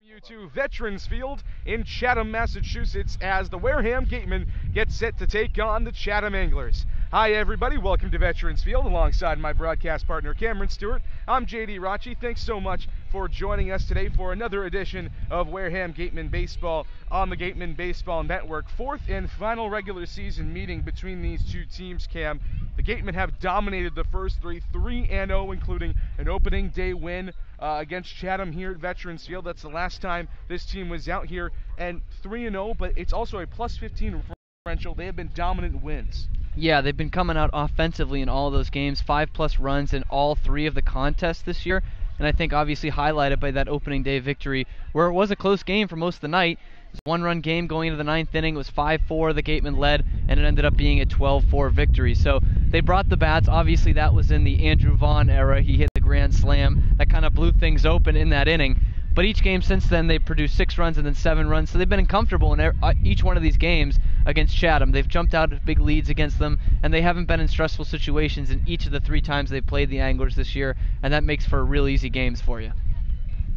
To Veterans Field in Chatham, Massachusetts, as the Wareham Gatemen get set to take on the Chatham Anglers. Hi everybody, welcome to Veterans Field alongside my broadcast partner Cameron Stewart. I'm JD Rachi. Thanks so much for joining us today for another edition of Wareham Gatemen Baseball on the Gatemen Baseball Network. Fourth and final regular season meeting between these two teams, Cam. The Gatemen have dominated the first three, 3-0, including an opening day win against Chatham here at Veterans Field. That's the last time this team was out here, and 3-0, but it's also a plus 15 differential. They have been dominant wins. Yeah, they've been coming out offensively in all of those games, 5+ runs in all three of the contests this year, and I think obviously highlighted by that opening day victory where it was a close game for most of the night. It was a one-run game going into the ninth inning. It was 5-4, the Gatemen led, and it ended up being a 12-4 victory. So they brought the bats. Obviously that was in the Andrew Vaughn era. He hit the grand slam. That kind of blew things open in that inning. But each game since then, they've produced 6 runs and then 7 runs, so they've been comfortable in each one of these games against Chatham. They've jumped out at big leads against them, and they haven't been in stressful situations in each of the 3 times they've played the Anglers this year, and that makes for real easy games for you.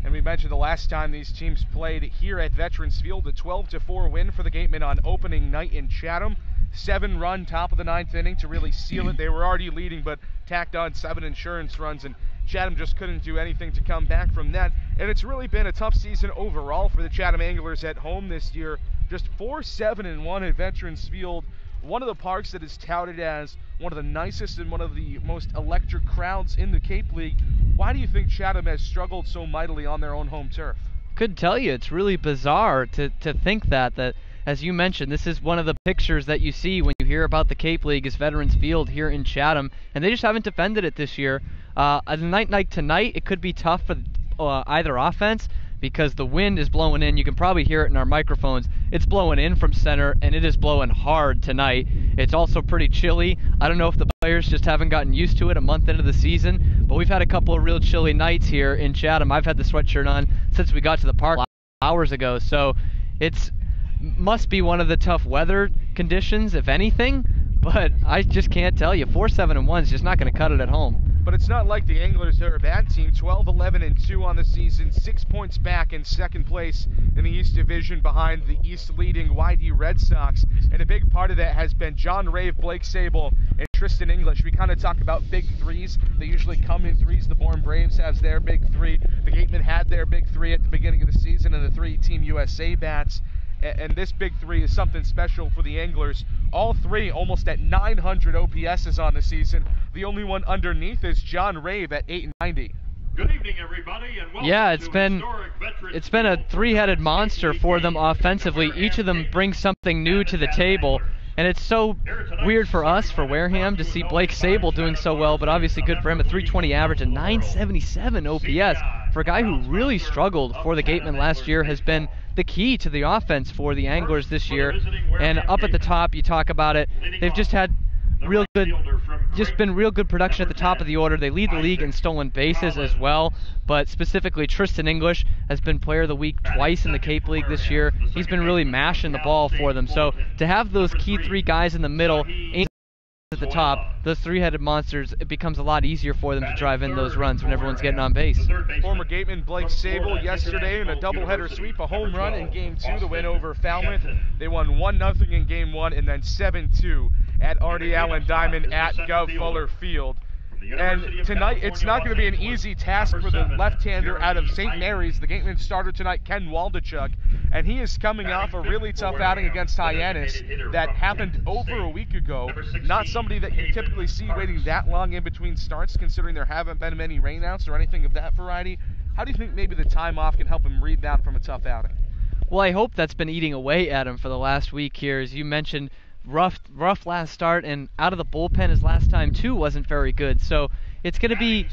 And we mentioned the last time these teams played here at Veterans Field, a 12-4 win for the Gatemen on opening night in Chatham. 7-run top of the 9th inning to really seal it. They were already leading, but tacked on 7 insurance runs, and Chatham just couldn't do anything to come back from that. And it's really been a tough season overall for the Chatham Anglers at home this year. Just 4-7-1 at Veterans Field, one of the parks that is touted as one of the nicest and one of the most electric crowds in the Cape League. Why do you think Chatham has struggled so mightily on their own home turf? Couldn't tell you. It's really bizarre to think that as you mentioned, this is one of the pictures that you see when you hear about the Cape League is Veterans Field here in Chatham, and they just haven't defended it this year. Night tonight, it could be tough for either offense because the wind is blowing in. You can probably hear it in our microphones. It's blowing in from center, and it is blowing hard tonight. It's also pretty chilly. I don't know if the players just haven't gotten used to it a month into the season, but we've had a couple of real chilly nights here in Chatham. I've had the sweatshirt on since we got to the park hours ago, so it's must be one of the tough weather conditions, if anything, but I just can't tell you. 4-7-1 is just not going to cut it at home. But it's not like the Anglers are a bad team. 12-11-2 on the season, 6 points back in second place in the East Division behind the East-leading YD Red Sox. And a big part of that has been John Rave, Blake Sable, and Tristan English. We kind of talk about big threes. They usually come in threes. The Bourne Braves has their big 3. The Gatemen had their big 3 at the beginning of the season, and the 3 Team USA bats. And this big 3 is something special for the Anglers. All 3 almost at 900 OPSs on the season. The only one underneath is John Rave at 890. Good evening, everybody, and welcome. Yeah, it's been a 3-headed monster for them offensively. Each of them brings something new to the table. And it's so weird for us, for Wareham, to see Blake Sable doing so well, but obviously good for him, a 320 average and 977 OPS. For a guy who really struggled for the Gatemen last year, has been the key to the offense for the Anglers this year. And up at the top, you talk about it, they've just had been real good production at the top of the order. They lead the league in stolen bases as well, but specifically Tristan English has been Player of the Week twice in the Cape League this year. He's been really mashing the ball for them. So to have those key 3 guys in the middle, at the top, those 3-headed monsters, it becomes a lot easier for them to drive in those runs when everyone's getting on base. Former Gateman Blake Sable yesterday in a doubleheader sweep, a home run in Game 2 to win over Falmouth. They won 1-0 in Game 1 and then 7-2 at Artie Allen Diamond at Gov Fuller Field. And tonight, it's not going to be an easy task for the left-hander out of St. Mary's. The Gatemen starter tonight, Ken Waldachuk, and he is coming off a really tough outing against Hyannis that happened over a week ago. Not somebody that you typically see waiting that long in between starts, considering there haven't been many rainouts or anything of that variety. How do you think maybe the time off can help him rebound from a tough outing? Well, I hope that's been eating away at him for the last week here. As you mentioned, rough last start, and out of the bullpen his last time too wasn't very good. So it's gonna be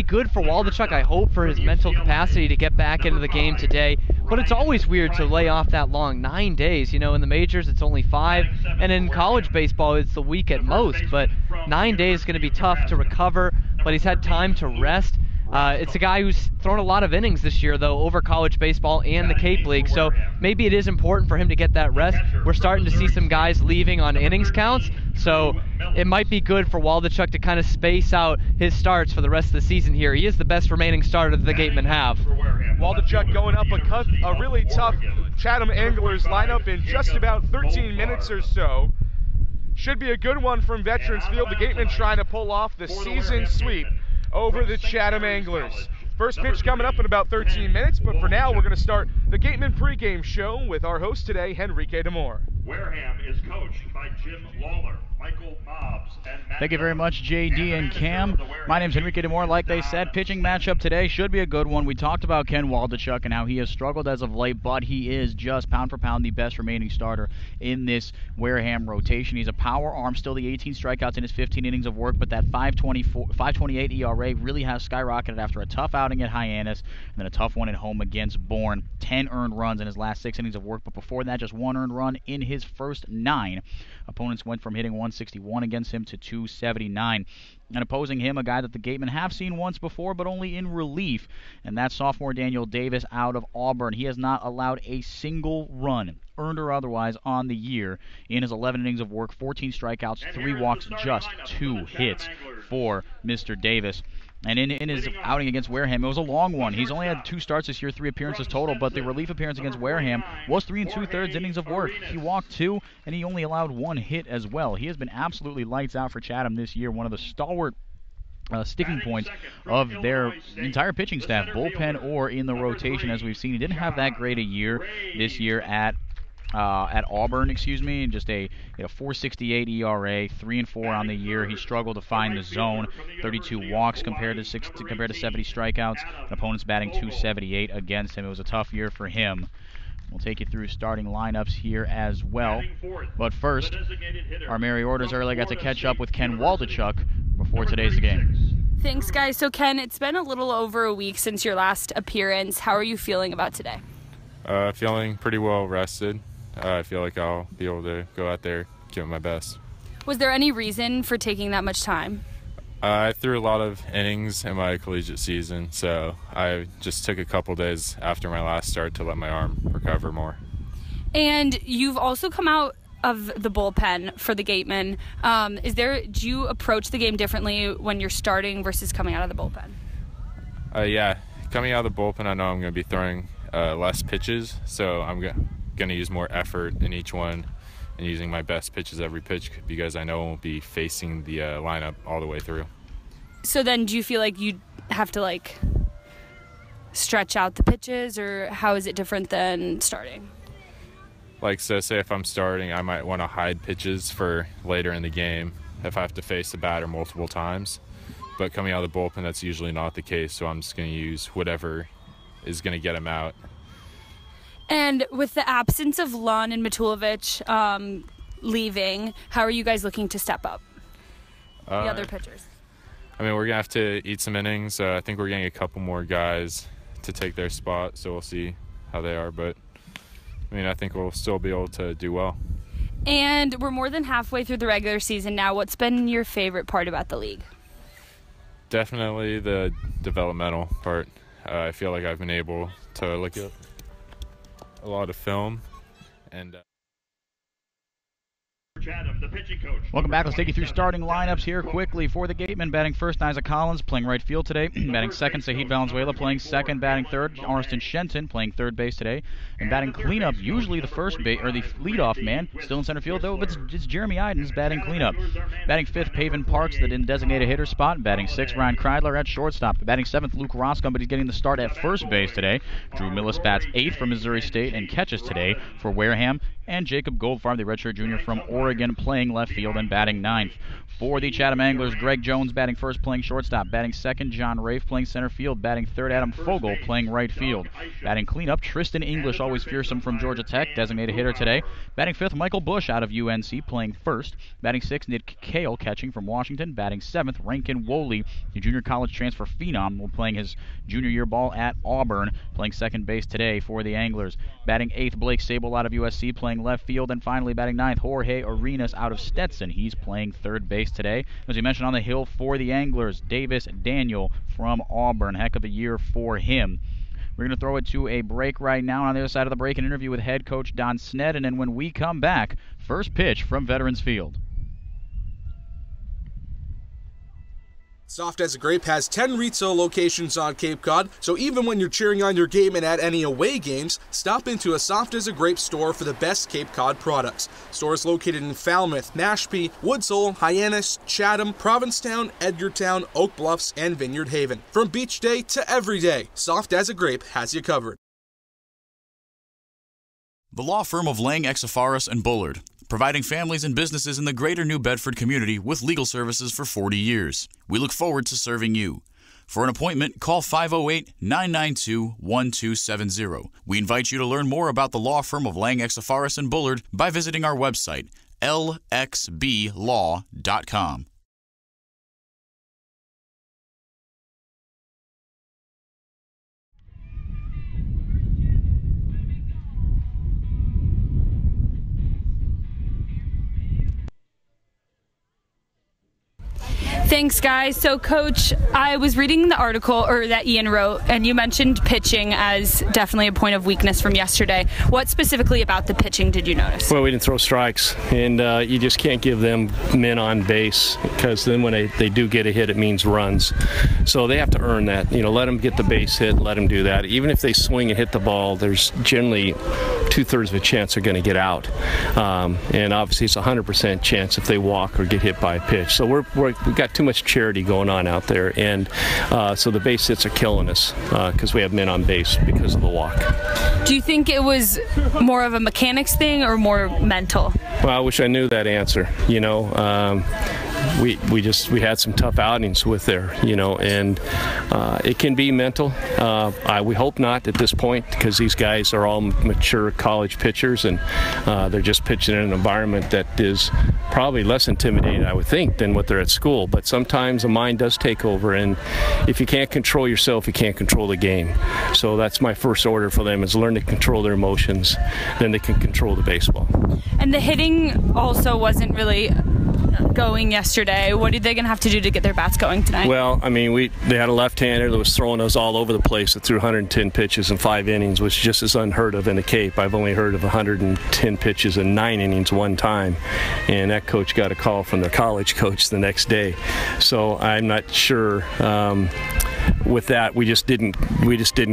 good for Waldachuk, I hope, for his mental capacity to get back into the game today. But it's always weird to lay off that long, 9 days. You know, in the majors it's only 5, and in college baseball it's the week at most. But 9 days is gonna be tough to recover. But he's had time to rest. It's a guy who's thrown a lot of innings this year, though, over college baseball and the Cape League, so maybe it is important for him to get that rest. We're starting to see some guys leaving on innings counts, so it might be good for Waldachuk to kind of space out his starts for the rest of the season here. He is the best remaining starter that the Gatemen have. Waldachuk going up a really tough Chatham Anglers lineup in just about 13 minutes or so. Should be a good one from Veterans Field. The Gatemen trying to pull off the season sweep over the Chatham Anglers. First pitch coming up in about 13 minutes, but for now we're going to start the Gatemen Pregame Show with our host today, Henrique Demore. Wareham is coached by Jim Lawler, Michael Mobbs, and Matt. Thank you very much, JD and Cam. My name's Henrique Demore. Like they said, pitching matchup today should be a good one. We talked about Ken Waldachuk and how he has struggled as of late, but he is just pound for pound the best remaining starter in this Wareham rotation. He's a power arm, still the 18 strikeouts in his 15 innings of work, but that 5.28 ERA really has skyrocketed after a tough outing at Hyannis and then a tough one at home against Bourne. 10 earned runs in his last 6 innings of work, but before that, just 1 earned run in his first 9. Opponents went from hitting 161 against him to 279. And opposing him, a guy that the Gatemen have seen once before, but only in relief, and that's sophomore Daniel Davis out of Auburn. He has not allowed a single run, earned or otherwise, on the year in his 11 innings of work, 14 strikeouts, 3 walks, just 2 hits for Mr. Davis. And in his outing against Wareham, it was a long one. He's only had 2 starts this year, 3 appearances total, but the relief appearance against Wareham was 3 2/3 innings of work. He walked 2, and he only allowed 1 hit as well. He has been absolutely lights out for Chatham this year, one of the stalwart sticking points of their entire pitching staff, bullpen or in the rotation, as we've seen. He didn't have that great a year this year at Auburn, and just a 4.68 ERA, 3-4 on the year. He struggled to find the zone, 32 walks compared to 70 strikeouts. An opponent's batting 278 against him. It was a tough year for him. We'll take you through starting lineups here as well. But first, our Mary Orders early got to catch up with Ken Waldachuk before today's game. Thanks, guys. So, Ken, it's been a little over a week since your last appearance. How are you feeling about today? Feeling pretty well rested. I feel like I'll be able to go out there, give it my best. Was there any reason for taking that much time? I threw a lot of innings in my collegiate season, so I just took a couple days after my last start to let my arm recover more. And you've also come out of the bullpen for the Gatemen. Do you approach the game differently when you're starting versus coming out of the bullpen? Yeah, coming out of the bullpen, I know I'm going to be throwing less pitches, so I'm going to use more effort in each one and using my best pitches every pitch because I know I'll be facing the lineup all the way through. So then do you feel like you have to stretch out the pitches, or how is it different than starting? So say if I'm starting, I might want to hide pitches for later in the game if I have to face the batter multiple times. But coming out of the bullpen, that's usually not the case, so I'm just going to use whatever is going to get him out. And with the absence of Lund and Matulovic leaving, how are you guys looking to step up the other pitchers? We're going to have to eat some innings. I think we're getting a couple more guys to take their spot, so we'll see how they are. But, I think we'll still be able to do well. And we're more than halfway through the regular season now. What's been your favorite part about the league? Definitely the developmental part. I feel like I've been able to look at a lot of film and Chatham, the pitching coach. Welcome back. Let's take you through starting lineups here quickly for the Gatemen. Batting first, Isaac Collins, playing right field today. Batting second, Sahid Valenzuela, playing second. Batting third, Arston Shenton, playing third base today. And batting cleanup, usually the first base or the leadoff man, still in center field though. But it's Jeremy Idens batting cleanup. Batting fifth, Paven Parks, that didn't designate a hitter spot. Batting sixth, Ryan Kreidler at shortstop. Batting seventh, Luke Roscom, but he's getting the start at first base today. Drew Millis bats eighth from Missouri State and catches today for Wareham. And Jacob Goldfarb, the redshirt junior from Oregon, playing left field and batting ninth. For the Chatham Anglers, Greg Jones batting first, playing shortstop. Batting second, John Rafe playing center field. Batting third, Adam Fogel playing right field. Batting cleanup, Tristan English, always fearsome from Georgia Tech, designated hitter today. Batting fifth, Michael Bush out of UNC playing first. Batting sixth, Nick Kale catching from Washington. Batting seventh, Rankin Woley, the junior college transfer phenom, playing his junior year ball at Auburn, playing second base today for the Anglers. Batting eighth, Blake Sable out of USC playing left field. And finally batting ninth, Jorge Arenas out of Stetson. He's playing third base today. As we mentioned on the hill for the Anglers, Davis Daniel from Auburn. Heck of a year for him. We're going to throw it to a break right now. On the other side of the break, an interview with head coach Don Sned. And then when we come back, first pitch from Veterans Field. Soft as a Grape has 10 retail locations on Cape Cod, so even when you're cheering on your Gatemen at any away games, stop into a Soft as a Grape store for the best Cape Cod products. Stores located in Falmouth, Mashpee, Woods Hole, Hyannis, Chatham, Provincetown, Edgartown, Oak Bluffs, and Vineyard Haven. From beach day to every day, Soft as a Grape has you covered. The law firm of Lang, Exafaris & Bullard, providing families and businesses in the greater New Bedford community with legal services for 40 years. We look forward to serving you. For an appointment, call 508-992-1270. We invite you to learn more about the law firm of Lang, Exafaris & Bullard by visiting our website, lxblaw.com. Thanks, guys. So, Coach, I was reading the article that Ian wrote, and you mentioned pitching as definitely a point of weakness from yesterday. What specifically about the pitching did you notice? Well, we didn't throw strikes, and you just can't give them men on base, because then when they do get a hit, it means runs. So they have to earn that. Let them get the base hit, let them do that. Even if they swing and hit the ball, there's generally 2/3 of a chance they're going to get out. And obviously it's a 100% chance if they walk or get hit by a pitch. So we've got too much charity going on out there, and so the base hits are killing us because we have men on base because of the walk. Do you think it was more of a mechanics thing or more mental? Well, I wish I knew that answer. We had some tough outings with there, and it can be mental. We hope not at this point, because these guys are all mature college pitchers, and they're just pitching in an environment that is probably less intimidating, I would think, than what they're at school. But sometimes the mind does take over, and if you can't control yourself, you can't control the game. So that's my first order for them, is learn to control their emotions, then they can control the baseball. And the hitting also wasn't really going yesterday. What are they going to have to do to get their bats going tonight? Well, they had a left-hander that was throwing us all over the place, that threw 110 pitches in 5 innings, which just is unheard of in the Cape. I've only heard of 110 pitches in 9 innings one time, and that coach got a call from their college coach the next day. So I'm not sure. With that, we just didn't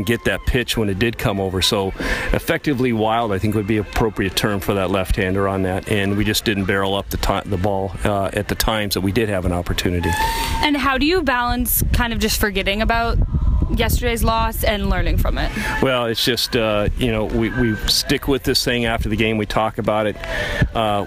get that pitch when it did come over. So effectively wild, I think, would be an appropriate term for that left-hander on that, and we just didn't barrel up the ball at the times that we did have an opportunity. And how do you balance kind of just forgetting about yesterday's loss and learning from it? Well, it's just we stick with this thing after the game. We talk about it.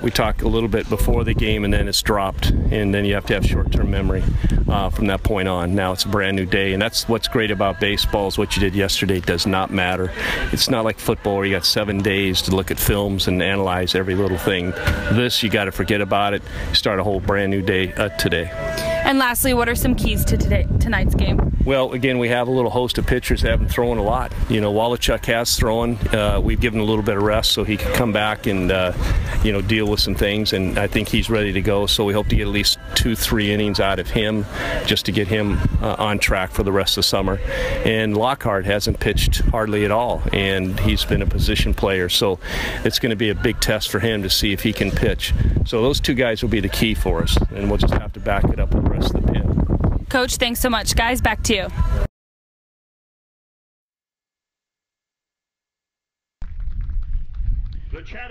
We talk a little bit before the game, and then it's dropped, and then you have to have short-term memory from that point on. Now it's a brand new day, and that's what's great about baseball, is what you did yesterday does not matter. It's not like football where you got 7 days to look at films and analyze every little thing. This, you got to forget about it, start a whole brand new day today. And lastly, what are some keys to tonight's game? Well, again, we have a little host of pitchers that haven't thrown a lot. Wallachuk has thrown. We've given him a little bit of rest so he can come back and deal with some things, and I think he's ready to go. So we hope to get at least 2-3 innings out of him, just to get him on track for the rest of the summer. And Lockhart hasn't pitched hardly at all, and he's been a position player. So it's going to be a big test for him to see if he can pitch. So those 2 guys will be the key for us, and we'll just have to back it up with the rest of the pen. Coach, thanks so much. Guys, back to you.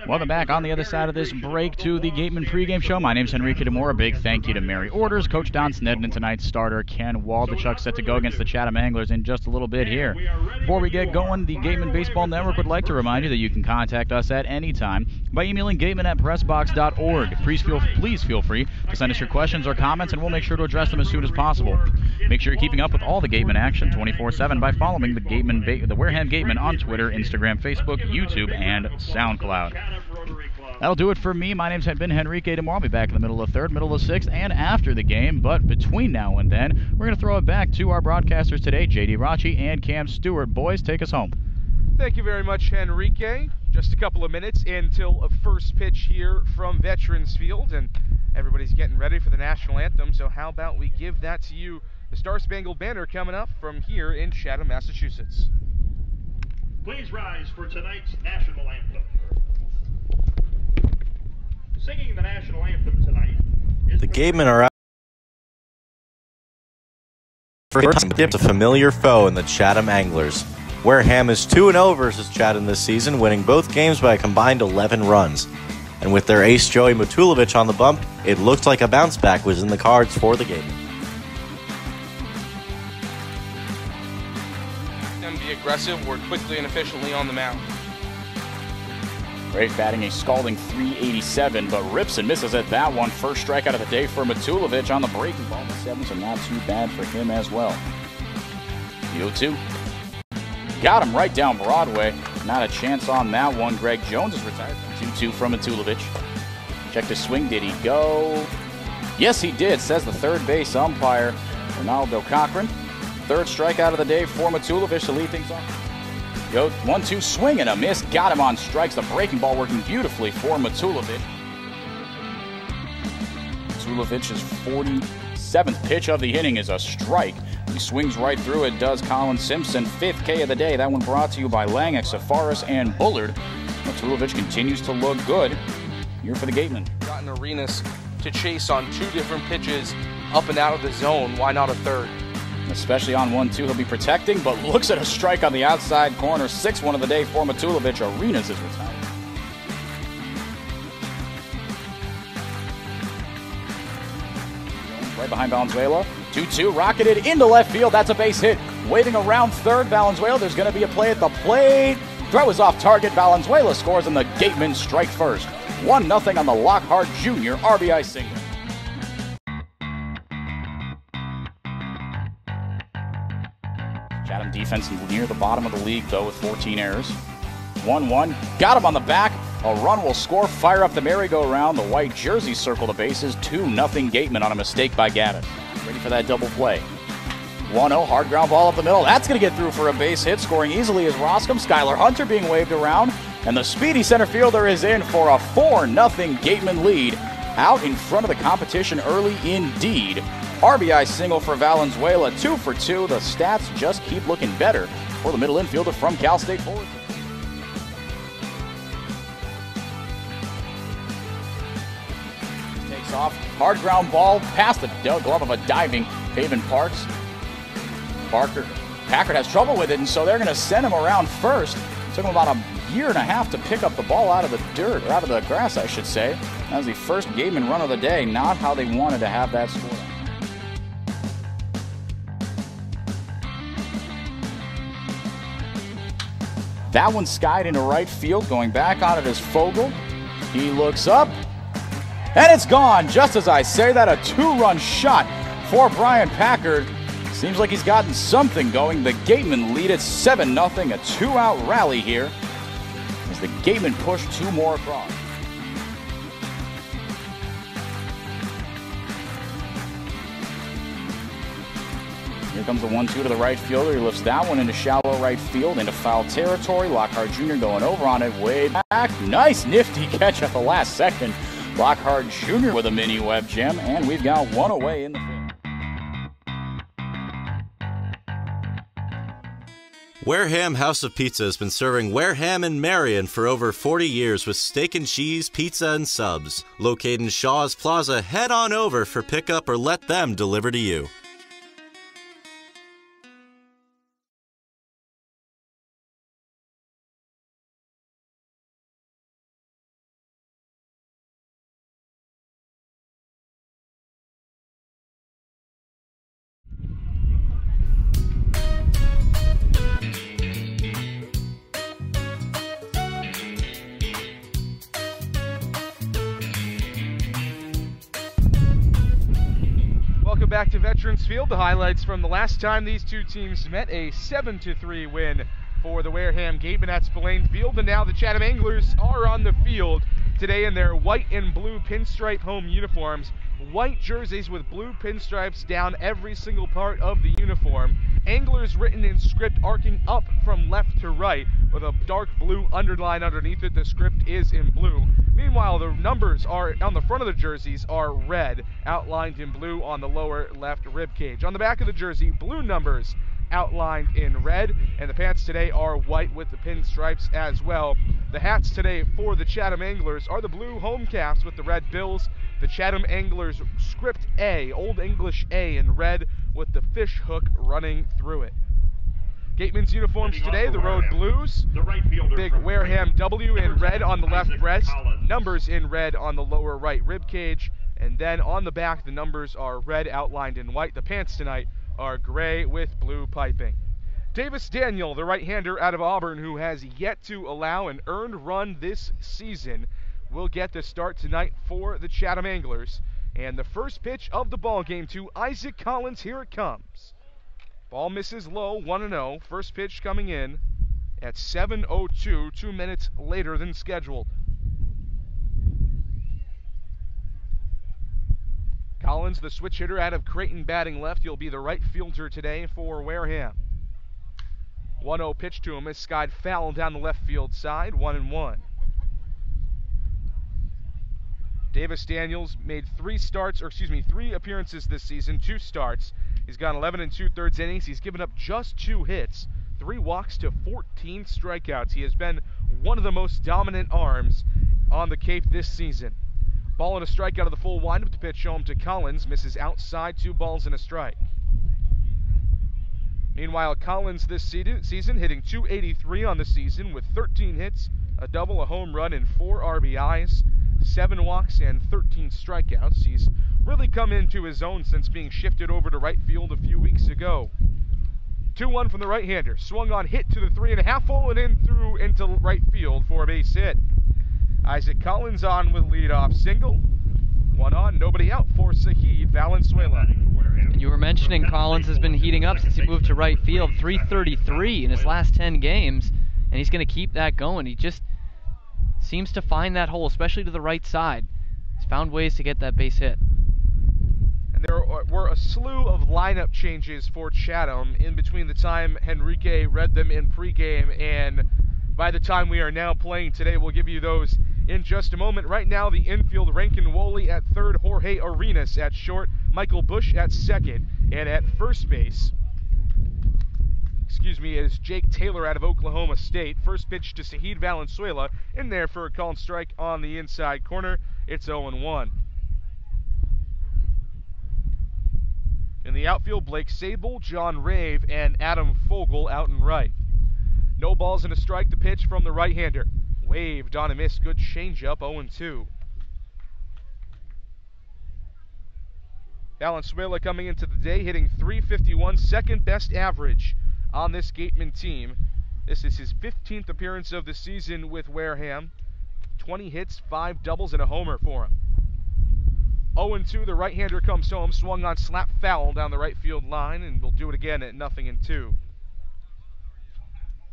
Welcome back on the other side of this break to the Gatemen Pregame Show. My name's Enrique DeMora. A big thank you to Mary Orders, Coach Don Snedden, and tonight's starter Ken Waldachuk, set to go against the Chatham Anglers in just a little bit here. Before we get going, the Gatemen Baseball Network would like to remind you that you can contact us at any time by emailing gatemen@pressbox.org. Please feel free to send us your questions or comments, and we'll make sure to address them as soon as possible. Make sure you're keeping up with all the Gatemen action 24/7 by following the Wareham Gatemen on Twitter, Instagram, Facebook, YouTube, and SoundCloud. That'll do it for me. My name's been Enrique DeMora. I'll be back in the middle of the third, middle of the sixth, and after the game. But between now and then, we're going to throw it back to our broadcasters today, J.D. Rachi and Cam Stewart. Boys, take us home. Thank you very much, Enrique. Just a couple of minutes until a first pitch here from Veterans Field, and everybody's getting ready for the national anthem. So how about we give that to you? The Star Spangled Banner coming up from here in Chatham, Massachusetts. Please rise for tonight's national anthem. Singing the national anthem tonight is the Gatemen are It's a familiar foe in the Chatham Anglers. Wareham is 2-0 versus Chatham this season, winning both games by a combined 11 runs. And with their ace Joey Matulovic on the bump, it looked like a bounce back was in the cards for the Gatemen. Be aggressive, work quickly and efficiently on the mound. Great batting, a scalding .387, but rips and misses at that one. First strikeout of the day for Matulovic on the breaking ball. The 7, so not too bad for him as well. The 0-2. Got him right down Broadway. Not a chance on that one. Greg Jones is retired. 2-2 from Matulovic. Checked his swing. Did he go? Yes, he did, says the third base umpire, Ronaldo Cochran. Third strikeout of the day for Matulovic to lead things off. 1-2 swing and a miss. Got him on strikes. The breaking ball working beautifully for Matulovic. Matulovic's 47th pitch of the inning is a strike. He swings right through it, does Colin Simpson. 5th K of the day. That one brought to you by Lang, Exafaris, and Bullard. Matulovic continues to look good here for the Gatemen. Gotten Arenas to chase on 2 different pitches up and out of the zone. Why not a third? Especially on 1-2, he'll be protecting, but looks at a strike on the outside corner. 6-1 of the day for Matulovic. Arenas is retired. Right behind Valenzuela. 2-2, rocketed into left field. That's a base hit. Waiting around third, Valenzuela. There's going to be a play at the plate. Throw is off target. Valenzuela scores, and the Gatemen strike first. 1-0 on the Lockhart Jr. RBI single. Chatham defense near the bottom of the league, though, with 14 errors. 1-1. Got him on the back. A run will score. Fire up the merry-go-round. The white jerseys circle the bases. 2-0 Gatemen on a mistake by Gavin. Ready for that double play. 1-0. Hard ground ball up the middle. That's going to get through for a base hit. Scoring easily is Roscom. Skylar Hunter being waved around. And the speedy center fielder is in for a 4-0 Gatemen lead. Out in front of the competition early indeed. RBI single for Valenzuela, 2 for 2. The stats just keep looking better for the middle infielder from Cal State Fullerton. Takes off, hard ground ball past the glove of a diving Pavin Parks. Packard has trouble with it, and so they're going to send him around first. It took him about a year and a half to pick up the ball out of the dirt, or out of the grass, I should say. That was the first Gatemen run of the day, not how they wanted to have that score. That one skied into right field. Going back on it is Fogel. He looks up, and it's gone. Just as I say that, a 2-run shot for Brian Packard. Seems like he's gotten something going. The Gatemen lead it 7-0. A 2-out rally here as the Gatemen push 2 more across. Here comes the 1-2 to the right fielder. He lifts that one into shallow right field, into foul territory. Lockhart Jr. going over on it, way back. Nice nifty catch at the last second. Lockhart Jr. with a mini web gem, and we've got 1 away in the fifth. Wareham House of Pizza has been serving Wareham and Marion for over 40 years with steak and cheese, pizza, and subs. Located in Shaw's Plaza, head on over for pickup or let them deliver to you. Welcome back to Veterans Field. The highlights from the last time these two teams met, a 7-3 win for the Wareham Gatemen at Spillane Field, and now the Chatham Anglers are on the field today in their white and blue pinstripe home uniforms. White jerseys with blue pinstripes down every single part of the uniform. Anglers written in script arcing up from left to right with a dark blue underline underneath it. The script is in blue. Meanwhile, the numbers are on the front of the jerseys are red, outlined in blue on the lower left rib cage. On the back of the jersey, blue numbers outlined in red, and the pants today are white with the pinstripes as well. The hats today for the Chatham Anglers are the blue home caps with the red bills. The Chatham Anglers script A, Old English A in red with the fish hook running through it. Gatemen's uniforms today, the road blues, big Wareham W in red on the left breast, numbers in red on the lower right rib cage, and then on the back the numbers are red outlined in white. The pants tonight are gray with blue piping. Davis Daniel, the right-hander out of Auburn, who has yet to allow an earned run this season, will get the start tonight for the Chatham Anglers. And the first pitch of the ball game to Isaac Collins, here it comes. Ball misses low, 1-0. First pitch coming in at 7:02, 2 minutes later than scheduled. Collins, the switch hitter out of Creighton, batting left. He'll be the right fielder today for Wareham. 1-0 pitch to him is skied foul down the left field side, 1-1. Davis Daniels made three appearances this season, 2 starts. He's gone 11 2/3 innings. He's given up just 2 hits, 3 walks to 14 strikeouts. He has been one of the most dominant arms on the Cape this season. Ball and a strike out of the full windup. The pitch home to Collins, misses outside, 2 balls and a strike. Meanwhile, Collins this season hitting .283 on the season with 13 hits, a double, a home run, and 4 RBIs, 7 walks, and 13 strikeouts. He's really come into his own since being shifted over to right field a few weeks ago. 2-1 from the right-hander. Swung on, hit to the 3.5 hole and in through into right field for a base hit. Isaac Collins on with leadoff single. 1 on, nobody out for Saheed Valenzuela. And you were mentioning Collins has been heating up since he moved to right field. .333 in his last 10 games, and he's going to keep that going. He just seems to find that hole, especially to the right side. He's found ways to get that base hit. And there were a slew of lineup changes for Chatham in between the time Henrique read them in pregame and by the time we are now playing today. We'll give you those in just a moment. Right now, the infield, Rankin Woolley at third, Jorge Arenas at short, Michael Bush at second, and at first base, is Jake Taylor out of Oklahoma State. First pitch to Saheed Valenzuela, in there for a called strike on the inside corner. It's 0-1. In the outfield, Blake Sable, John Rave, and Adam Fogel out and right. No balls and a strike. The pitch from the right-hander. Waved on a miss. Good changeup, 0-2. Valenzuela coming into the day, hitting .351, second best average on this Gatemen team. This is his 15th appearance of the season with Wareham. 20 hits, 5 doubles, and a homer for him. 0-2, the right-hander comes home, swung on, slap foul down the right field line, and we'll do it again at 0-2.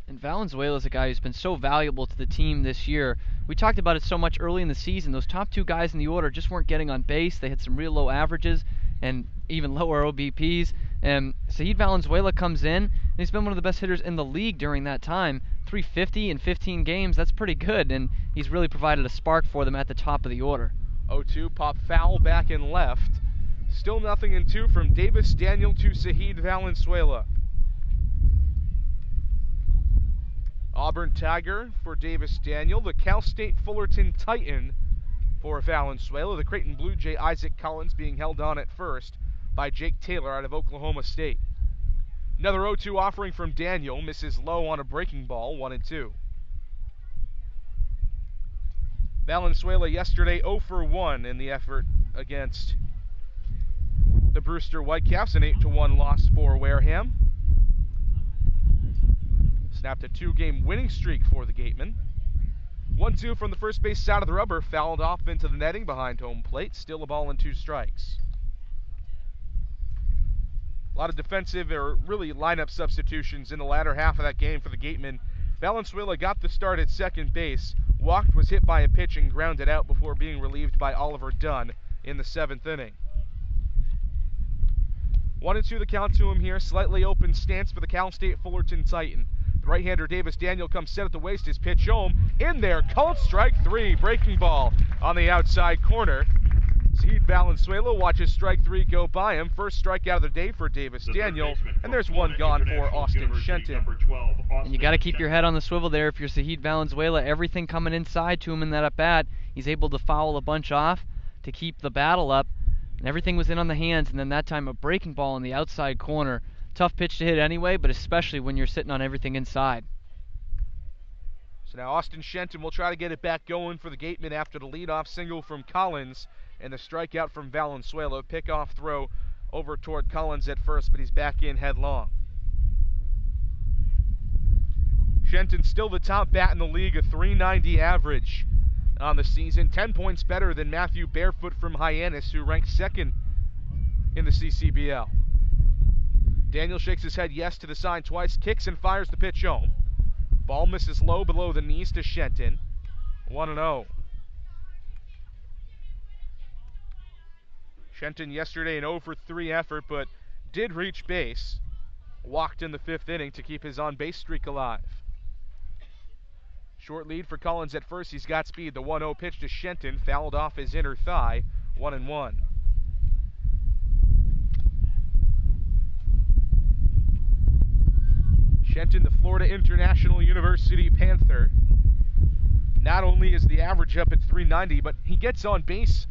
And Valenzuela is a guy who's been so valuable to the team this year. We talked about it so much early in the season. Those top 2 guys in the order just weren't getting on base. They had some real low averages and even lower OBPs. And Saheed Valenzuela comes in, and he's been one of the best hitters in the league during that time. .350 in 15 games, that's pretty good, and he's really provided a spark for them at the top of the order. 0-2, pop foul back and left. Still 0-2 from Davis Daniel to Saheed Valenzuela. Auburn Tiger for Davis Daniel, the Cal State Fullerton Titan for Valenzuela, the Creighton Blue Jay Isaac Collins being held on at first by Jake Taylor out of Oklahoma State. Another 0-2 offering from Daniel, misses low on a breaking ball, 1-2. Valenzuela yesterday 0 for 1 in the effort against the Brewster Whitecaps, an 8-1 loss for Wareham. Snapped a 2-game winning streak for the Gatemen. 1-2 from the first base side of the rubber, fouled off into the netting behind home plate. Still a ball and 2 strikes. A lot of defensive, or really lineup substitutions in the latter half of that game for the Gatemen. Valenzuela got the start at second base, walked, was hit by a pitch, and grounded out before being relieved by Oliver Dunn in the 7th inning. 1-2 the count to him here. Slightly open stance for the Cal State Fullerton Titan. The right-hander Davis Daniel comes set at the waist. His pitch home. In there. Called strike 3. Breaking ball on the outside corner. Zahid Valenzuela watches strike 3 go by him. First strikeout of the day for Davis Daniel, and there's one gone for Austin Shenton. And you got to keep your head on the swivel there if you're Zahid Valenzuela. Everything coming inside to him in that at-bat. He's able to foul a bunch off to keep the battle up, and everything was in on the hands, and then that time a breaking ball in the outside corner. Tough pitch to hit anyway, but especially when you're sitting on everything inside. So now Austin Shenton will try to get it back going for the Gatemen after the leadoff single from Collins and the strikeout from Valenzuela. Pickoff throw over toward Collins at first, but he's back in headlong. Shenton still the top bat in the league, a .390 average on the season, 10 points better than Matthew Barefoot from Hyannis, who ranks second in the CCBL. Daniel shakes his head yes to the sign twice, kicks and fires the pitch home. Ball misses low below the knees to Shenton. 1-0. Shenton yesterday an 0-for-3 effort, but did reach base. Walked in the 5th inning to keep his on-base streak alive. Short lead for Collins at first. He's got speed. The 1-0 pitch to Shenton fouled off his inner thigh. 1-1. Shenton, the Florida International University Panther. Not only is the average up at .390, but he gets on base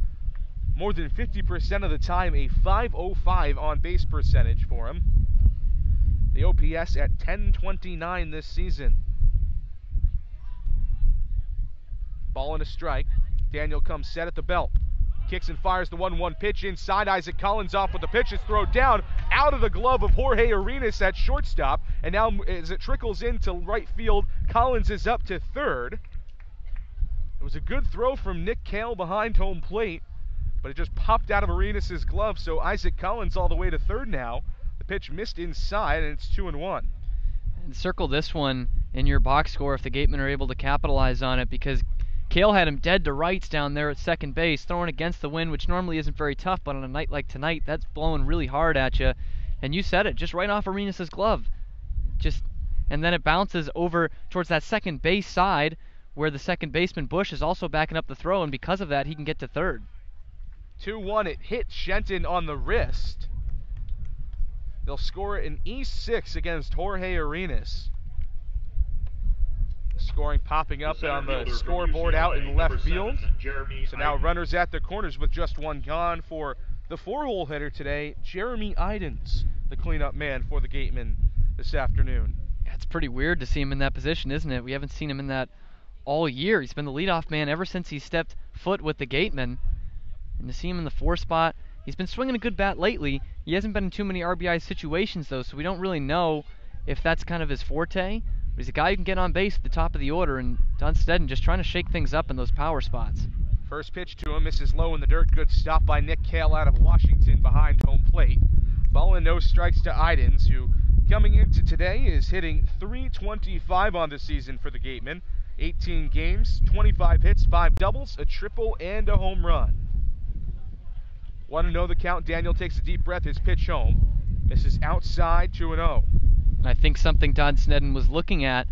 more than 50% of the time, a .505 on base percentage for him. The OPS at .1029 this season. Ball and a strike. Daniel comes set at the belt. Kicks and fires the 1-1 pitch inside. Isaac Collins off with the pitch. It's thrown down out of the glove of Jorge Arenas at shortstop. And now as it trickles into right field, Collins is up to third. It was a good throw from Nick Kale behind home plate, but it just popped out of Arenas' glove. So Isaac Collins all the way to third now. The pitch missed inside, and it's 2-1. And circle this one in your box score if the Gatemen are able to capitalize on it, because Kale had him dead to rights down there at second base, throwing against the wind, which normally isn't very tough, but on a night like tonight, that's blowing really hard at you. And you said it, just right off Arenas' glove. And then it bounces over towards that second base side, where the second baseman Bush is also backing up the throw, and because of that, he can get to third. 2-1, it hit Shenton on the wrist. They'll score an E6 against Jorge Arenas. Scoring popping up on the scoreboard out in left field. So now runners at the corners with just one gone for the 4-hole hitter today, Jeremy Idens, the cleanup man for the Gatemen this afternoon. Yeah, it's pretty weird to see him in that position, isn't it? We haven't seen him in that all year. He's been the leadoff man ever since he stepped foot with the Gatemen. And to see him in the 4 spot, he's been swinging a good bat lately. He hasn't been in too many RBI situations, though, so we don't really know if that's kind of his forte. But he's a guy who can get on base at the top of the order, and Dunstedden just trying to shake things up in those power spots. First pitch to him, misses low in the dirt. Good stop by Nick Kale out of Washington behind home plate. Ball and no strikes to Idens, who coming into today is hitting .325 on the season for the Gatemen. 18 games, 25 hits, 5 doubles, a triple, and a home run. 1-0 the count. Daniel takes a deep breath. His pitch home. Misses outside, 2-0. And I think something Don Snedden was looking at,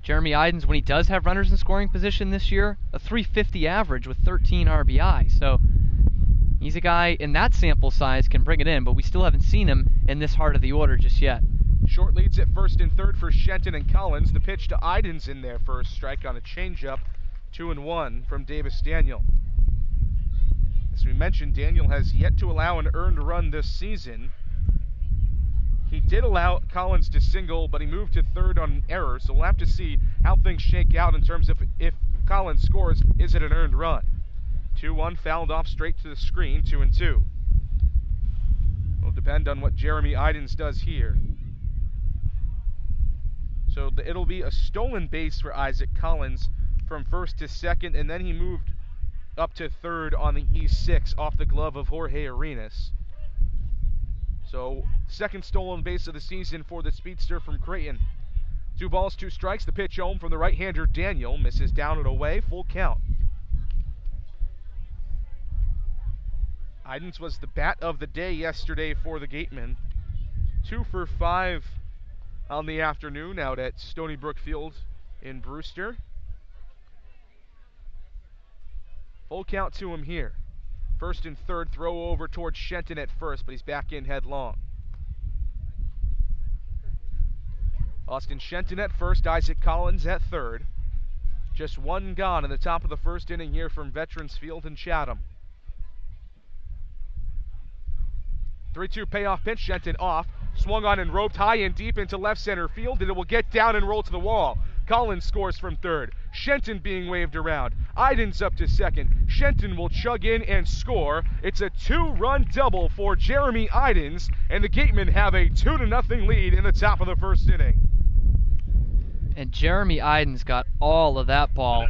Jeremy Idens, when he does have runners in scoring position this year, a .350 average with 13 RBI. So he's a guy in that sample size can bring it in, but we still haven't seen him in this heart of the order just yet. Short leads at first and third for Shenton and Collins. The pitch to Idens in there for a strike on a changeup. 2-1 from Davis Daniel. As we mentioned, Daniel has yet to allow an earned run this season. He did allow Collins to single, but he moved to third on an error, so we'll have to see how things shake out in terms of if Collins scores, is it an earned run? 2-1 fouled off straight to the screen, 2-2. Will depend on what Jeremy Idens does here. So it'll be a stolen base for Isaac Collins from first to second, and then he moved up to third on the E6 off the glove of Jorge Arenas. So second stolen base of the season for the speedster from Creighton. 2 balls, 2 strikes. The pitch home from the right-hander Daniel. Misses down and away. Full count. Idens was the bat of the day yesterday for the Gatemen. 2 for 5 on the afternoon out at Stony Brook Field in Brewster. Full count to him here. First and third, throw over towards Shenton at first, but he's back in headlong. Austin Shenton at first, Isaac Collins at third. Just one gone in the top of the first inning here from Veterans Field in Chatham. 3-2 payoff pitch, Shenton off. Swung on and roped high and deep into left center field, and it will get down and roll to the wall. Collins scores from third. Shenton being waved around. Idens up to second. Shenton will chug in and score. It's a 2-run double for Jeremy Idens, and the Gatemen have a 2-0 lead in the top of the first inning. And Jeremy Idens got all of that ball.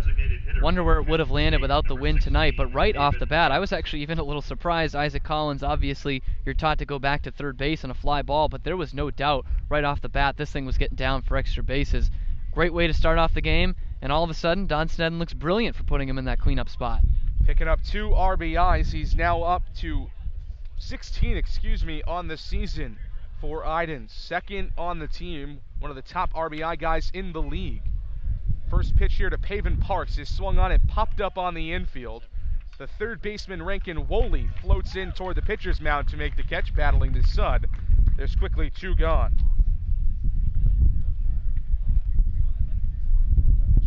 Wonder where it would have landed without the wind tonight, but right off the bat, I was actually even a little surprised. Isaac Collins, obviously, you're taught to go back to third base on a fly ball, but there was no doubt right off the bat this thing was getting down for extra bases. Great way to start off the game, and all of a sudden, Don Sneddon looks brilliant for putting him in that cleanup spot. Picking up 2 RBIs, he's now up to 16, on the season for Idens. Second on the team, one of the top RBI guys in the league. First pitch here to Paven Parks is swung on and popped up on the infield. The third baseman, Rankin Woolley, floats in toward the pitcher's mound to make the catch, battling the Sud. There's quickly 2 gone.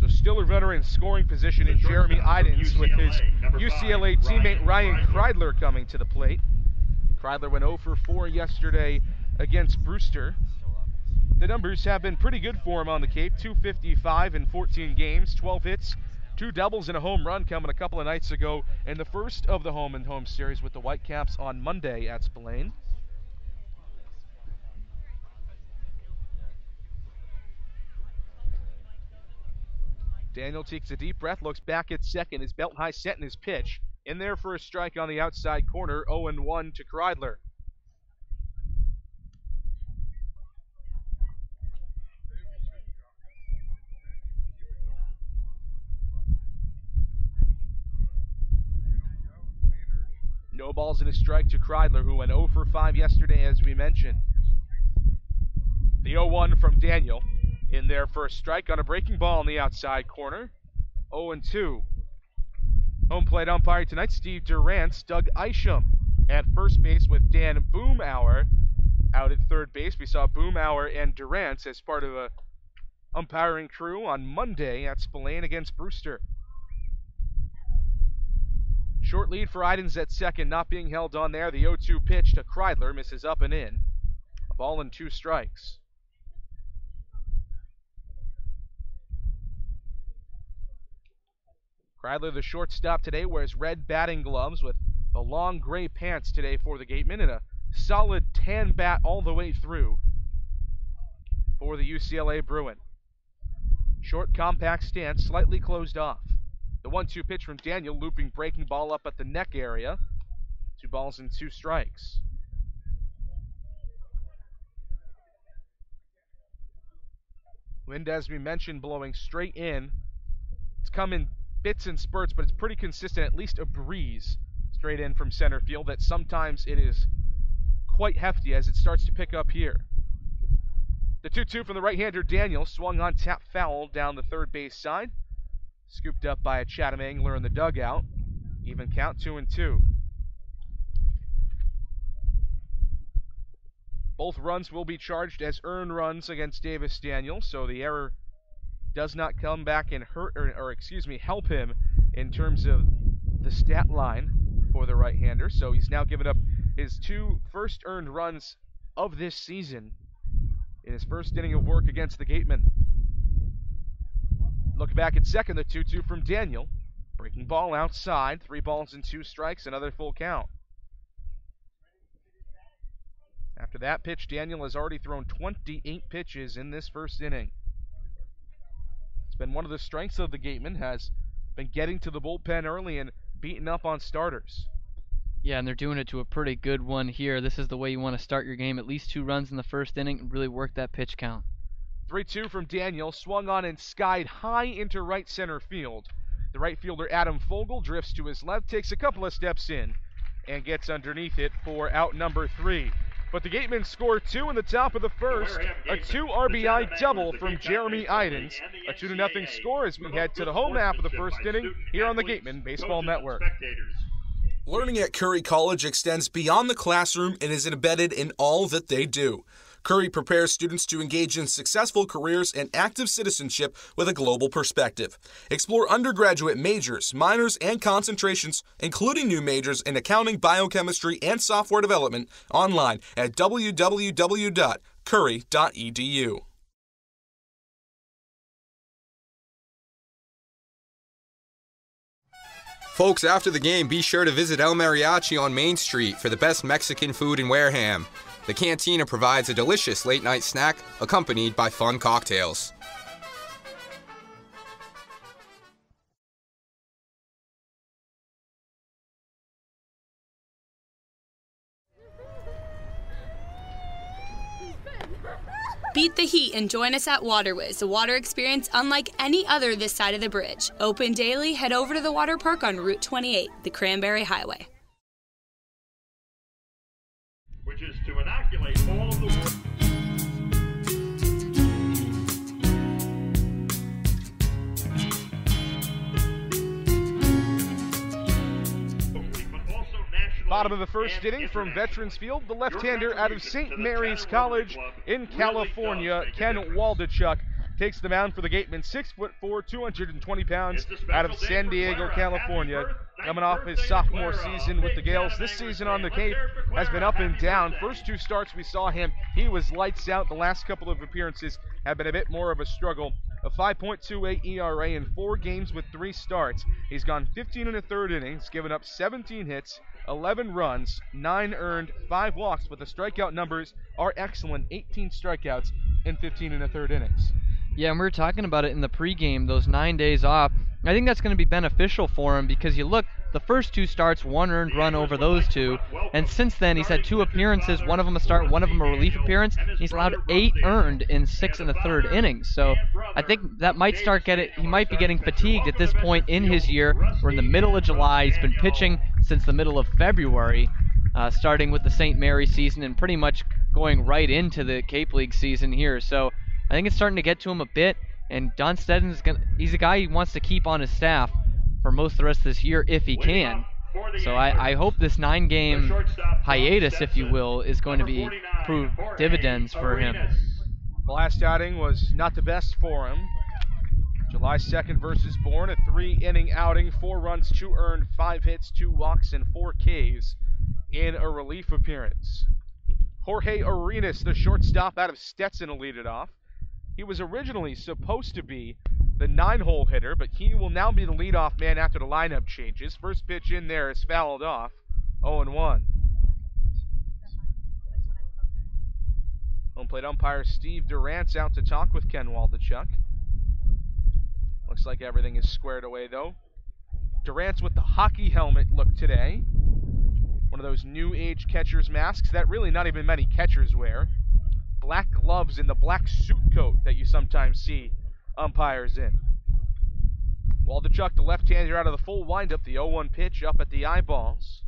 So still a runner in scoring position in Jeremy Idens with his UCLA teammate Ryan Kreidler coming to the plate. Kreidler went 0 for 4 yesterday against Brewster. The numbers have been pretty good for him on the Cape. 255 in 14 games, 12 hits, 2 doubles and a home run coming a couple of nights ago, and the first of the home-and-home series with the Whitecaps on Monday at Spillane. Daniel takes a deep breath, looks back at second, his belt high set in his pitch. In there for a strike on the outside corner, 0-1 to Kreidler. No balls and a strike to Kreidler, who went 0 for 5 yesterday, as we mentioned. The 0-1 from Daniel. In there for a strike on a breaking ball in the outside corner. 0-2. Home plate umpire tonight, Steve Durant's Doug Isham at first base with Dan Boomhour out at third base. We saw Boomhour and Durant as part of a umpiring crew on Monday at Spillane against Brewster. Short lead for Idens at second, not being held on there. The 0-2 pitch to Kreidler misses up and in. A ball and 2 strikes. Kreidler, the shortstop today, wears red batting gloves with the long gray pants today for the Gatemen and a solid tan bat all the way through for the UCLA Bruin. Short, compact stance, slightly closed off. The 1-2 pitch from Daniel, looping breaking ball up at the neck area. 2 balls and 2 strikes. Wind, as we mentioned, blowing straight in. It's come in bits and spurts, but it's pretty consistent, at least a breeze straight in from center field that sometimes it is quite hefty as it starts to pick up here. The 2-2 from the right-hander Daniel, swung on, tap foul down the third base side. Scooped up by a Chatham angler in the dugout. Even count, 2-2. Both runs will be charged as earned runs against Davis Daniel, so the error does not come back and help him in terms of the stat line for the right-hander. So he's now given up his 2 first earned runs of this season in his first inning of work against the Gatemen. Look back at second, the 2-2 from Daniel. Breaking ball outside, 3 balls and 2 strikes, another full count. After that pitch, Daniel has already thrown 28 pitches in this first inning. It's been one of the strengths of the Gatemen, has been getting to the bullpen early and beating up on starters. Yeah, and they're doing it to a pretty good one here. This is the way you want to start your game. At least 2 runs in the first inning and really work that pitch count. 3-2 from Daniel, swung on and skied high into right center field. The right fielder Adam Fogel drifts to his left, takes a couple of steps in, and gets underneath it for out number 3. But the Gatemen score 2 in the top of the first, a 2 RBI double from Jeremy Idens. A 2-0 score as we head to the home half of the first inning here on the Gatemen Baseball Network. Learning at Curry College extends beyond the classroom and is embedded in all that they do. Curry prepares students to engage in successful careers and active citizenship with a global perspective. Explore undergraduate majors, minors, and concentrations, including new majors in accounting, biochemistry, and software development, online at www.curry.edu. Folks, after the game, be sure to visit El Mariachi on Main Street for the best Mexican food in Wareham. The cantina provides a delicious late-night snack accompanied by fun cocktails. Beat the heat and join us at Waterways, a water experience unlike any other this side of the bridge. Open daily, head over to the water park on Route 28, the Cranberry Highway. Which is to inoculate all of the work. Bottom of the first inning from Veterans Field, the left-hander out of St. Mary's College in California, Ken Waldachuk, takes the mound for the Gatemen. 6'4", 220 pounds, out of San Diego, California. Coming off his sophomore season with the Gales. This season on the Cape has been up and down. First two starts we saw him, he was lights out. The last couple of appearances have been a bit more of a struggle. A 5.28 ERA in 4 games with 3 starts. He's gone 15 1/3 innings, given up 17 hits, 11 runs, 9 earned, 5 walks, but the strikeout numbers are excellent. 18 strikeouts in 15 1/3 innings. Yeah, and we were talking about it in the pregame, those 9 days off. I think that's going to be beneficial for him because you look, the first 2 starts, 1 earned run over those 2, and since then he's had 2 appearances, one of them a start, one of them a relief appearance. He's allowed 8 earned in 6 1/3 innings, so I think that might he might be getting fatigued at this point in his year. We're in the middle of July. He's been pitching since the middle of February, starting with the St. Mary's season and pretty much going right into the Cape League season here, so I think it's starting to get to him a bit, and Don Steddon's he's a guy he wants to keep on his staff for most of the rest of this year if he can. So I hope this 9-game hiatus, if you will, is going to prove dividends for him. The last outing was not the best for him. July 2nd versus Bourne, a 3-inning outing, 4 runs, 2 earned, 5 hits, 2 walks, and 4 Ks in a relief appearance. Jorge Arenas, the shortstop out of Stetson, will lead it off. He was originally supposed to be the 9-hole hitter, but he will now be the leadoff man after the lineup changes. First pitch in there is fouled off, 0-1. Home plate umpire Steve Durant's out to talk with Ken Waldachuk. Looks like everything is squared away, though. Durant's with the hockey helmet look today. One of those new age catcher's masks that really not even many catchers wear. Black gloves and the black suit coat that you sometimes see umpires in. Waldachuk, the left-hander, out of the full windup. The 0-1 pitch up at the eyeballs.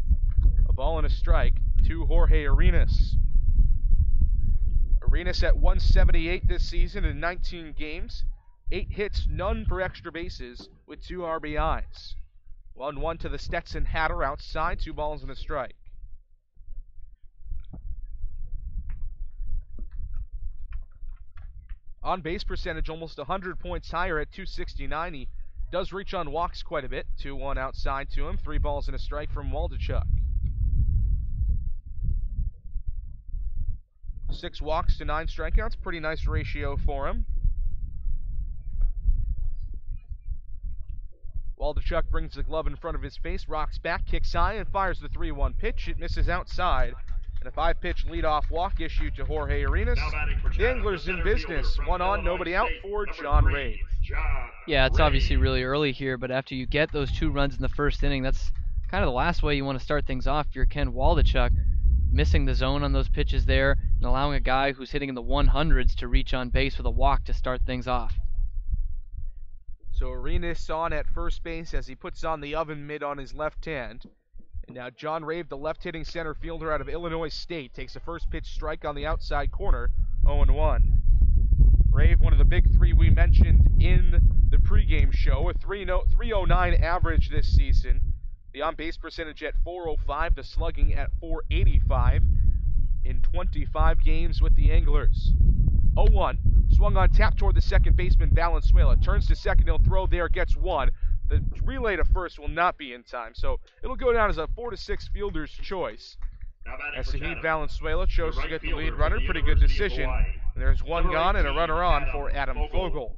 A ball and a strike to Jorge Arenas. Arenas at 178 this season in 19 games. 8 hits, none for extra bases with 2 RBIs. 1-1 to the Stetson Hatter outside, 2 balls and a strike. On base percentage almost 100 points higher at 269. He does reach on walks quite a bit. 2-1 outside to him. 3 balls and a strike from Waldachuk. 6 walks to 9 strikeouts. Pretty nice ratio for him. Waldachuk brings the glove in front of his face, rocks back, kicks high, and fires the 3-1 pitch. It misses outside. And a 5-pitch leadoff walk issued to Jorge Arenas. The Anglers in business. 1 on, nobody out for John Rave. Yeah, it's obviously really early here, but after you get those 2 runs in the first inning, that's kind of the last way you want to start things off if you're Ken Waldachuk. Missing the zone on those pitches there and allowing a guy who's hitting in the 100s to reach on base with a walk to start things off. So Arenas on at first base as he puts on the oven mitt on his left hand. And now John Rave, the left-hitting center fielder out of Illinois State, takes a first pitch strike on the outside corner, 0-1. Rave, one of the big 3 we mentioned in the pregame show, a 309 average this season, The on-base percentage at .405, the slugging at .485 in 25 games with the Anglers. 0-1, swung on tap toward the second baseman Valenzuela. Turns to second, he'll throw there, gets one. The relay to first will not be in time, so it'll go down as a 4-6 fielder's choice. As Sahid Valenzuela chose to get the lead runner, pretty good decision. And there's one gone and a runner on for Adam Fogel.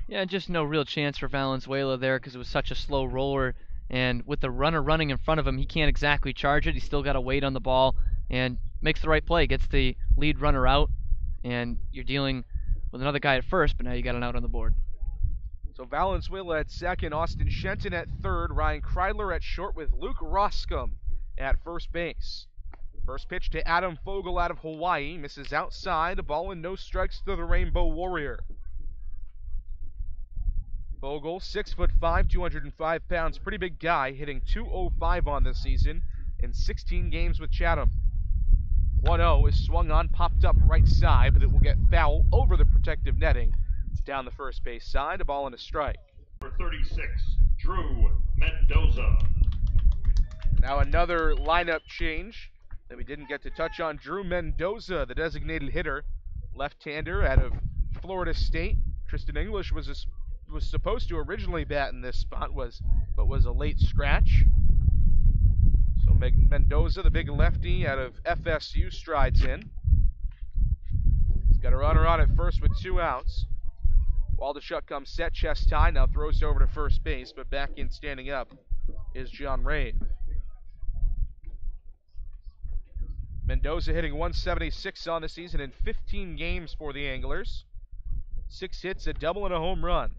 Yeah, just no real chance for Valenzuela there because it was such a slow roller. And with the runner running in front of him, he can't exactly charge it. He's still got to wait on the ball and makes the right play, gets the lead runner out. And you're dealing with another guy at first, but now you got an out on the board. So Valenzuela at second, Austin Shenton at third, Ryan Kreidler at short with Luke Roscom at first base. First pitch to Adam Fogel out of Hawaii, misses outside, a ball and no strikes to the Rainbow Warrior. Fogel, 6'5", 205 pounds, pretty big guy, hitting .205 on this season in 16 games with Chatham. 1-0 is swung on, popped up right side, but it will get foul over the protective netting. It's down the first base side, a ball and a strike. For 36, Drew Mendoza. Now another lineup change that we didn't get to touch on. Drew Mendoza, the designated hitter, left-hander out of Florida State. Tristan English was supposed to originally bat in this spot, but was a late scratch. So Mendoza, the big lefty out of FSU, strides in. He's got a runner on at first with 2 outs. Waldachuk comes set, chest high, now throws over to first base, but back in standing up is John Rave. Mendoza hitting .176 on the season in 15 games for the Anglers. 6 hits, a double, and a home run.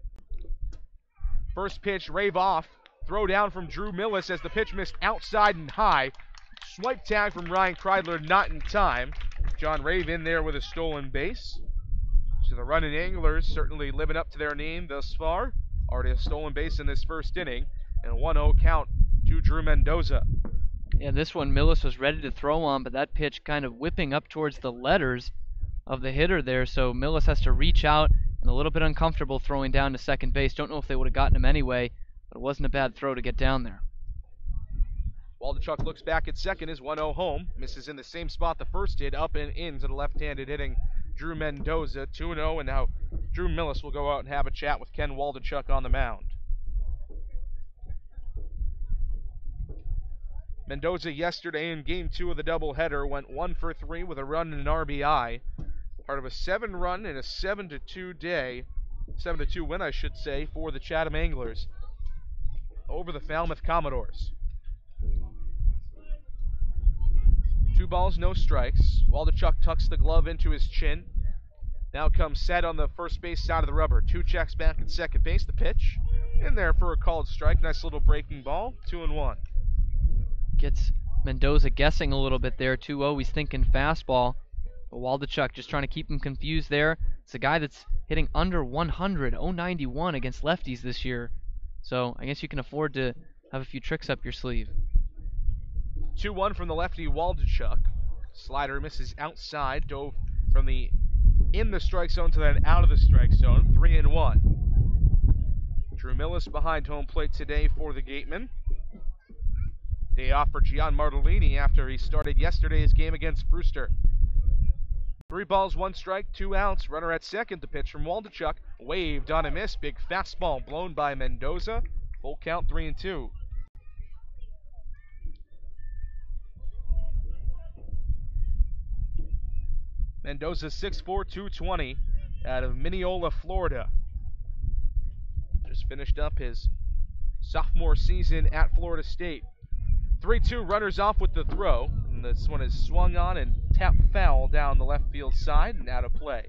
First pitch, Rave off. Throw down from Drew Millis as the pitch missed outside and high. Swipe tag from Ryan Kreidler, not in time. John Rave in there with a stolen base. So the running Anglers certainly living up to their name thus far. Already a stolen base in this first inning. And a 1-0 count to Drew Mendoza. Yeah, this one Millis was ready to throw on, but that pitch kind of whipping up towards the letters of the hitter there, so Millis has to reach out and a little bit uncomfortable throwing down to second base. Don't know if they would have gotten him anyway, but it wasn't a bad throw to get down there. Waldachuk looks back at second, is 1-0 home. Misses in the same spot the first did, up and in to the left-handed hitting Drew Mendoza. 2-0, and now Drew Millis will go out and have a chat with Ken Waldachuk on the mound. Mendoza yesterday in Game 2 of the doubleheader went 1 for 3 with a run and an RBI. Part of a 7-run and a 7-2 day, 7-2 win, I should say, for the Chatham Anglers over the Falmouth Commodores. 2 balls, no strikes. Waldachuk tucks the glove into his chin. Now comes set on the first base side of the rubber. 2 checks back at second base. The pitch in there for a called strike. Nice little breaking ball. 2-1. Gets Mendoza guessing a little bit there. 2-0, he's thinking fastball. But Waldachuk just trying to keep him confused there. It's a guy that's hitting under 100, 091 against lefties this year. So I guess you can afford to have a few tricks up your sleeve. 2-1 from the lefty Waldachuk. Slider misses outside, dove from the in the strike zone to then out of the strike zone. 3-1. Drew Millis behind home plate today for the Gatemen. Day off for Gian Martellini after he started yesterday's game against Brewster. 3 balls, 1 strike, 2 outs. Runner at second. The pitch from Waldachuk. Waved on a miss. Big fastball blown by Mendoza. Full count, 3-2. Mendoza 6'4", 220 out of Mineola, Florida. Just finished up his sophomore season at Florida State. 3-2, runners off with the throw. And this one is swung on and tapped foul down the left field side and out of play.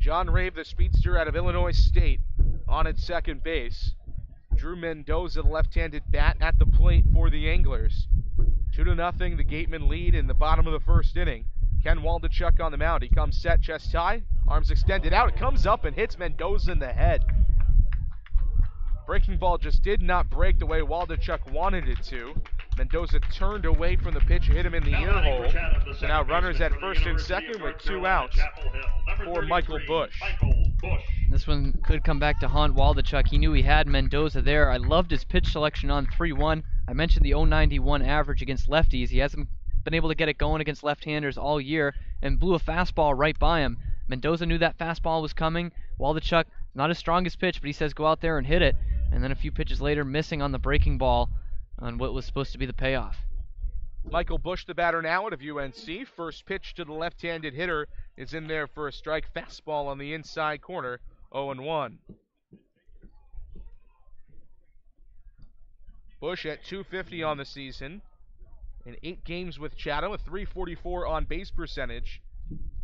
John Rave, the speedster out of Illinois State, on at second base. Drew Mendoza, the left-handed bat, at the plate for the Anglers. 2-0, the Gatemen lead in the bottom of the first inning. Ken Waldachuk on the mound. He comes set, chest high, arms extended out. It comes up and hits Mendoza in the head. Breaking ball just did not break the way Waldachuk wanted it to. Mendoza turned away from the pitch, hit him in the ear hole. So now runners at first and second with 2 outs for Michael Bush. This one could come back to haunt Waldachuk. He knew he had Mendoza there. I loved his pitch selection on 3-1. I mentioned the 091 average against lefties. He hasn't been able to get it going against left-handers all year and blew a fastball right by him. Mendoza knew that fastball was coming. Waldachuk, not his strongest pitch, but he says go out there and hit it. And then a few pitches later, missing on the breaking ball on what was supposed to be the payoff. Michael Bush, the batter now out of UNC. First pitch to the left-handed hitter is in there for a strike. Fastball on the inside corner, 0-1. Bush at .250 on the season. In 8 games with Chatham, a .344 on base percentage.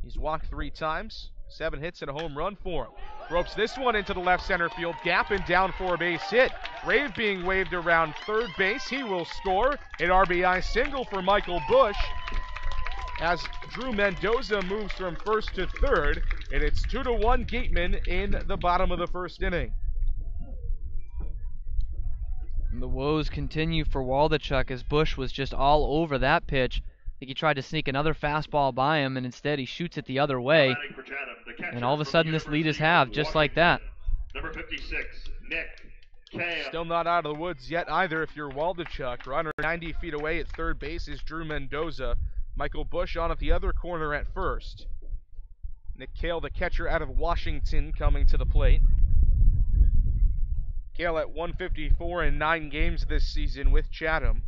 He's walked 3 times, 7 hits and a home run for him. Ropes this one into the left center field gap and down for a base hit. Rave being waved around third base. He will score. An RBI single for Michael Bush as Drew Mendoza moves from first to third, and it's 2-1 Gatemen in the bottom of the first inning. And the woes continue for Waldachuk as Bush was just all over that pitch. I think he tried to sneak another fastball by him, and instead he shoots it the other way. And all of a sudden this lead is halved, just like that. Number 56, Nick Kale. Still not out of the woods yet either if you're Waldachuk. Runner 90 feet away at third base is Drew Mendoza. Michael Bush on at the other corner at first. Nick Kale, the catcher out of Washington, coming to the plate. Kale at 154 in 9 games this season with Chatham.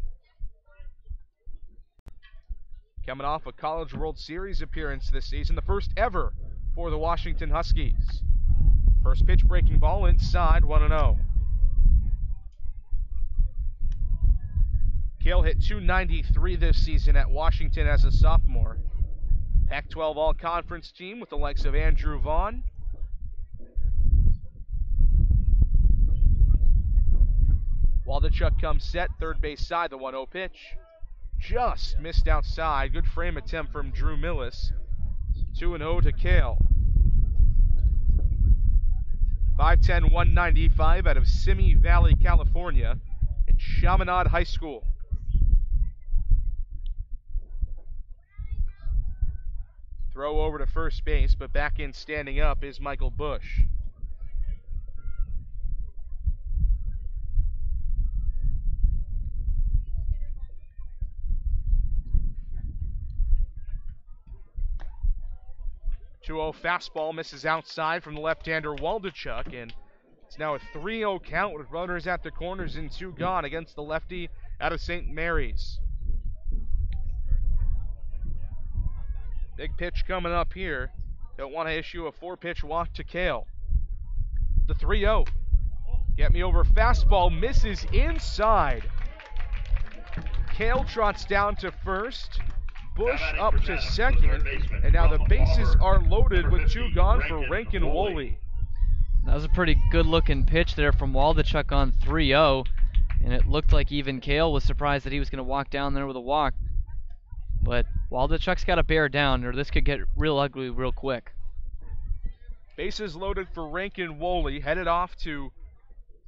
Coming off a College World Series appearance this season, the first ever for the Washington Huskies. First pitch breaking ball inside, 1-0. Kale hit .293 this season at Washington as a sophomore. Pac-12 All-Conference team with the likes of Andrew Vaughn. Waldachuk comes set, third base side, the 1-0 pitch. Just missed outside. Good frame attempt from Drew Millis. 2-0 to Kale. 5'10", 195 out of Simi Valley, California, and Chaminade High School. Throw over to first base, but back in standing up is Michael Bush. Fastball misses outside from the left-hander Waldachuk, and it's now a 3-0 count with runners at the corners and 2 gone against the lefty out of St. Mary's. Big pitch coming up here. Don't want to issue a 4-pitch walk to Kale. The 3-0. Get me over fastball, misses inside. Kale trots down to first. Bush up to second, and now the bases are loaded with 2 gone for Rankin Woolley. That was a pretty good-looking pitch there from Waldachuk on 3-0, and it looked like even Kale was surprised that he was going to walk down there with a walk. But Waldachuk's got to bear down, or this could get real ugly real quick. Bases loaded for Rankin Woolley, headed off to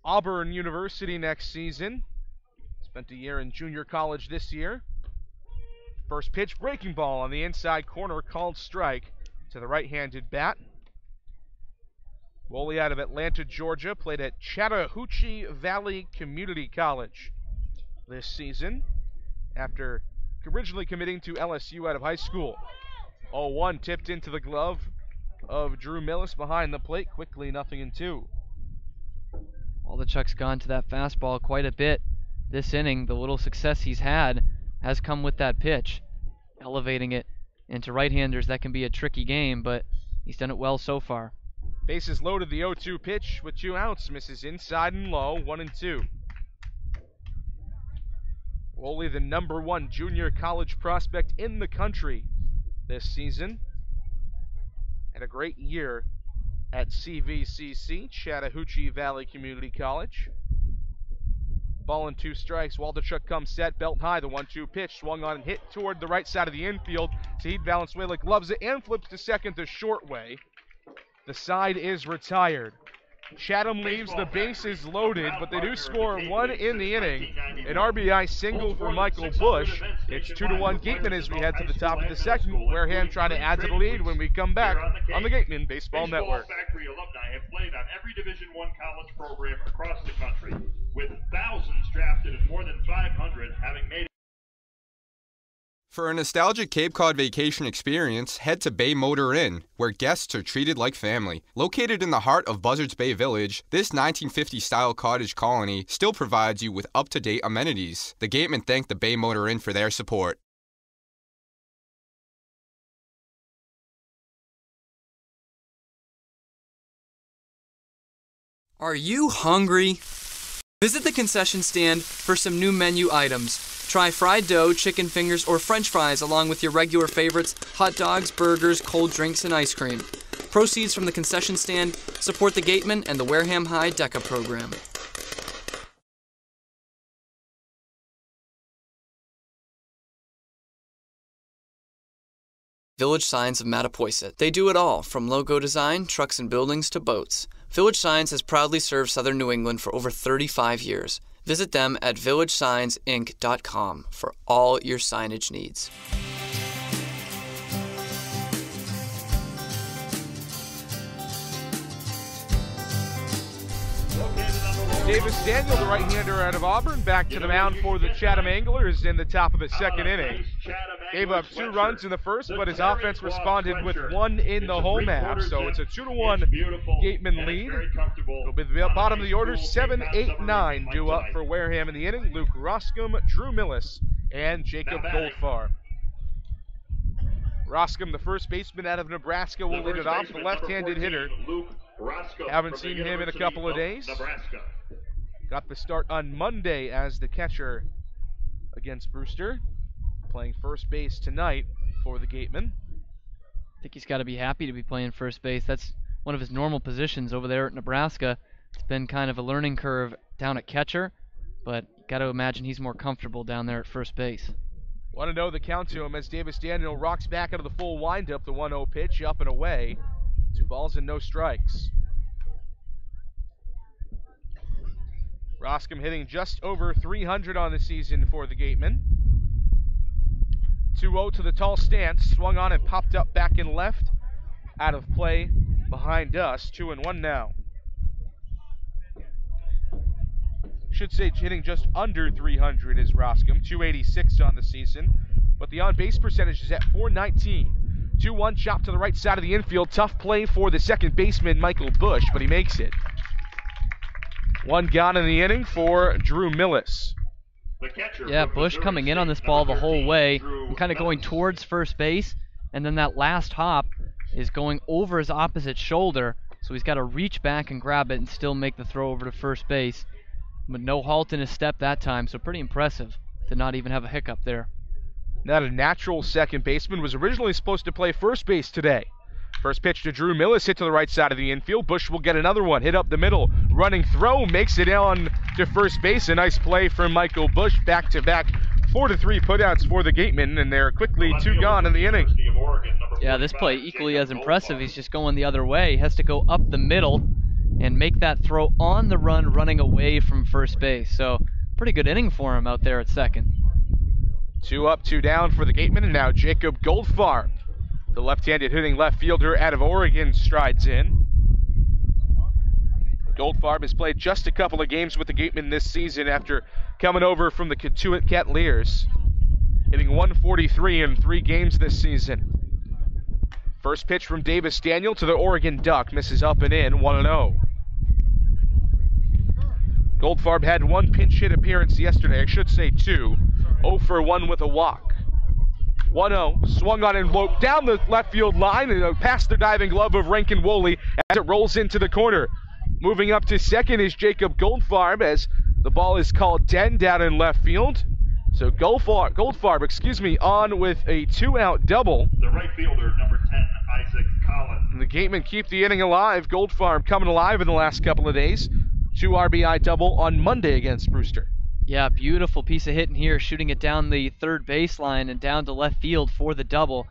Auburn University next season. Spent a year in junior college this year. First pitch, breaking ball on the inside corner, called strike to the right-handed bat. Woolley out of Atlanta, Georgia, played at Chattahoochee Valley Community College this season after originally committing to LSU out of high school. 0-1 tipped into the glove of Drew Millis behind the plate. Quickly, 0-2. Waldachuk's gone to that fastball quite a bit this inning. The little success he's had has come with that pitch, elevating it into right-handers. That can be a tricky game, but he's done it well so far. Bases loaded, the 0-2 pitch with 2 outs. Misses inside and low, 1-2. Woolley, the #1 junior college prospect in the country this season. Had a great year at CVCC, Chattahoochee Valley Community College. Ball and 2 strikes. Waldachuk comes set, belt high. The 1-2 pitch swung on and hit toward the right side of the infield. Saeed Valenzuela gloves it and flips to second the short way. The side is retired. Chatham leaves the bases loaded, but they do score one in the inning. An RBI single for Michael Bush. It's 2-1 Gatemen as we head to the top of the second. Wareham trying to add to the lead when we come back on the Gatemen Baseball Network. Factory alumni have played on every Division I college program across the country, with thousands drafted and more than 500 having made it. For a nostalgic Cape Cod vacation experience, head to Bay Motor Inn, where guests are treated like family. Located in the heart of Buzzards Bay Village, this 1950-style cottage colony still provides you with up-to-date amenities. The Gatemen thank the Bay Motor Inn for their support. Are you hungry? Visit the concession stand for some new menu items. Try fried dough, chicken fingers, or french fries along with your regular favorites, hot dogs, burgers, cold drinks, and ice cream. Proceeds from the concession stand support the Gatemen and the Wareham High DECA program. Village Signs of Mattapoisett. They do it all, from logo design, trucks and buildings, to boats. Village Signs has proudly served southern New England for over 35 years. Visit them at villagesigns.inc.com for all your signage needs. Davis Daniel, the right-hander out of Auburn, back to the mound for the Chatham Anglers in the top of the second inning. Gave up 2 runs in the first, but his offense responded with 1 in the home half. So it's a 2-1 Gatemen lead. It'll be the bottom of the order, 7, 8, 9 due up for Wareham in the inning. Luke Roscom, Drew Millis, and Jacob Goldfarb. Roscom, the first baseman out of Nebraska, will lead it off. The left-handed hitter. Haven't seen him in a couple of days. Got the start on Monday as the catcher against Brewster. Playing first base tonight for the Gatemen. I think he's got to be happy to be playing first base. That's one of his normal positions over there at Nebraska. It's been kind of a learning curve down at catcher, but got to imagine he's more comfortable down there at first base. Want to know the count to him as Davis Daniel rocks back out of the full windup. The 1-0 pitch up and away. 2 balls and no strikes. Roscom hitting just over 300 on the season for the Gatemen. 2-0 to the tall stance. Swung on and popped up back and left. Out of play behind us. 2-1 now. Should say hitting just under 300 is Roscom. 286 on the season. But the on-base percentage is at .419. 2-1 chop to the right side of the infield. Tough play for the second baseman, Michael Bush, but he makes it. 1 gone in the inning for Drew Millis. Yeah, Bush coming in on this ball the whole way and kind of going towards first base, and then that last hop is going over his opposite shoulder, so he's got to reach back and grab it and still make the throw over to first base. But no halt in his step that time, so pretty impressive to not even have a hiccup there. Not a natural second baseman, was originally supposed to play first base today. First pitch to Drew Millis, hit to the right side of the infield. Bush will get another one, hit up the middle. Running throw, makes it on to first base. A nice play from Michael Bush. Back-to-back 4-3 putouts for the Gatemen, and they're quickly 2 gone in the inning. Yeah, this play equally as impressive. He's just going the other way. He has to go up the middle and make that throw on the run, running away from first base. So, pretty good inning for him out there at second. 2 up, 2 down for the Gatemen, and now Jacob Goldfarb, the left-handed hitting left fielder out of Oregon, strides in. Goldfarb has played just a couple of games with the Gatemen this season after coming over from the Kentuit Cavaliers, hitting 143 in 3 games this season. First pitch from Davis Daniel to the Oregon Duck, misses up and in, 1-0. Goldfarb had 1 pinch hit appearance yesterday, I should say 2. 0 for 1 with a walk. 1-0, swung on and low down the left field line and past the diving glove of Rankin Woolley as it rolls into the corner. Moving up to second is Jacob Goldfarb as the ball is called dead down in left field. So Goldfarb, on with a 2-out double. The right fielder, number 10, Isaac Collins. And the Gatemen keep the inning alive. Goldfarb coming alive in the last couple of days. 2 RBI double on Monday against Brewster. Yeah, beautiful piece of hitting here, shooting it down the third baseline and down to left field for the double.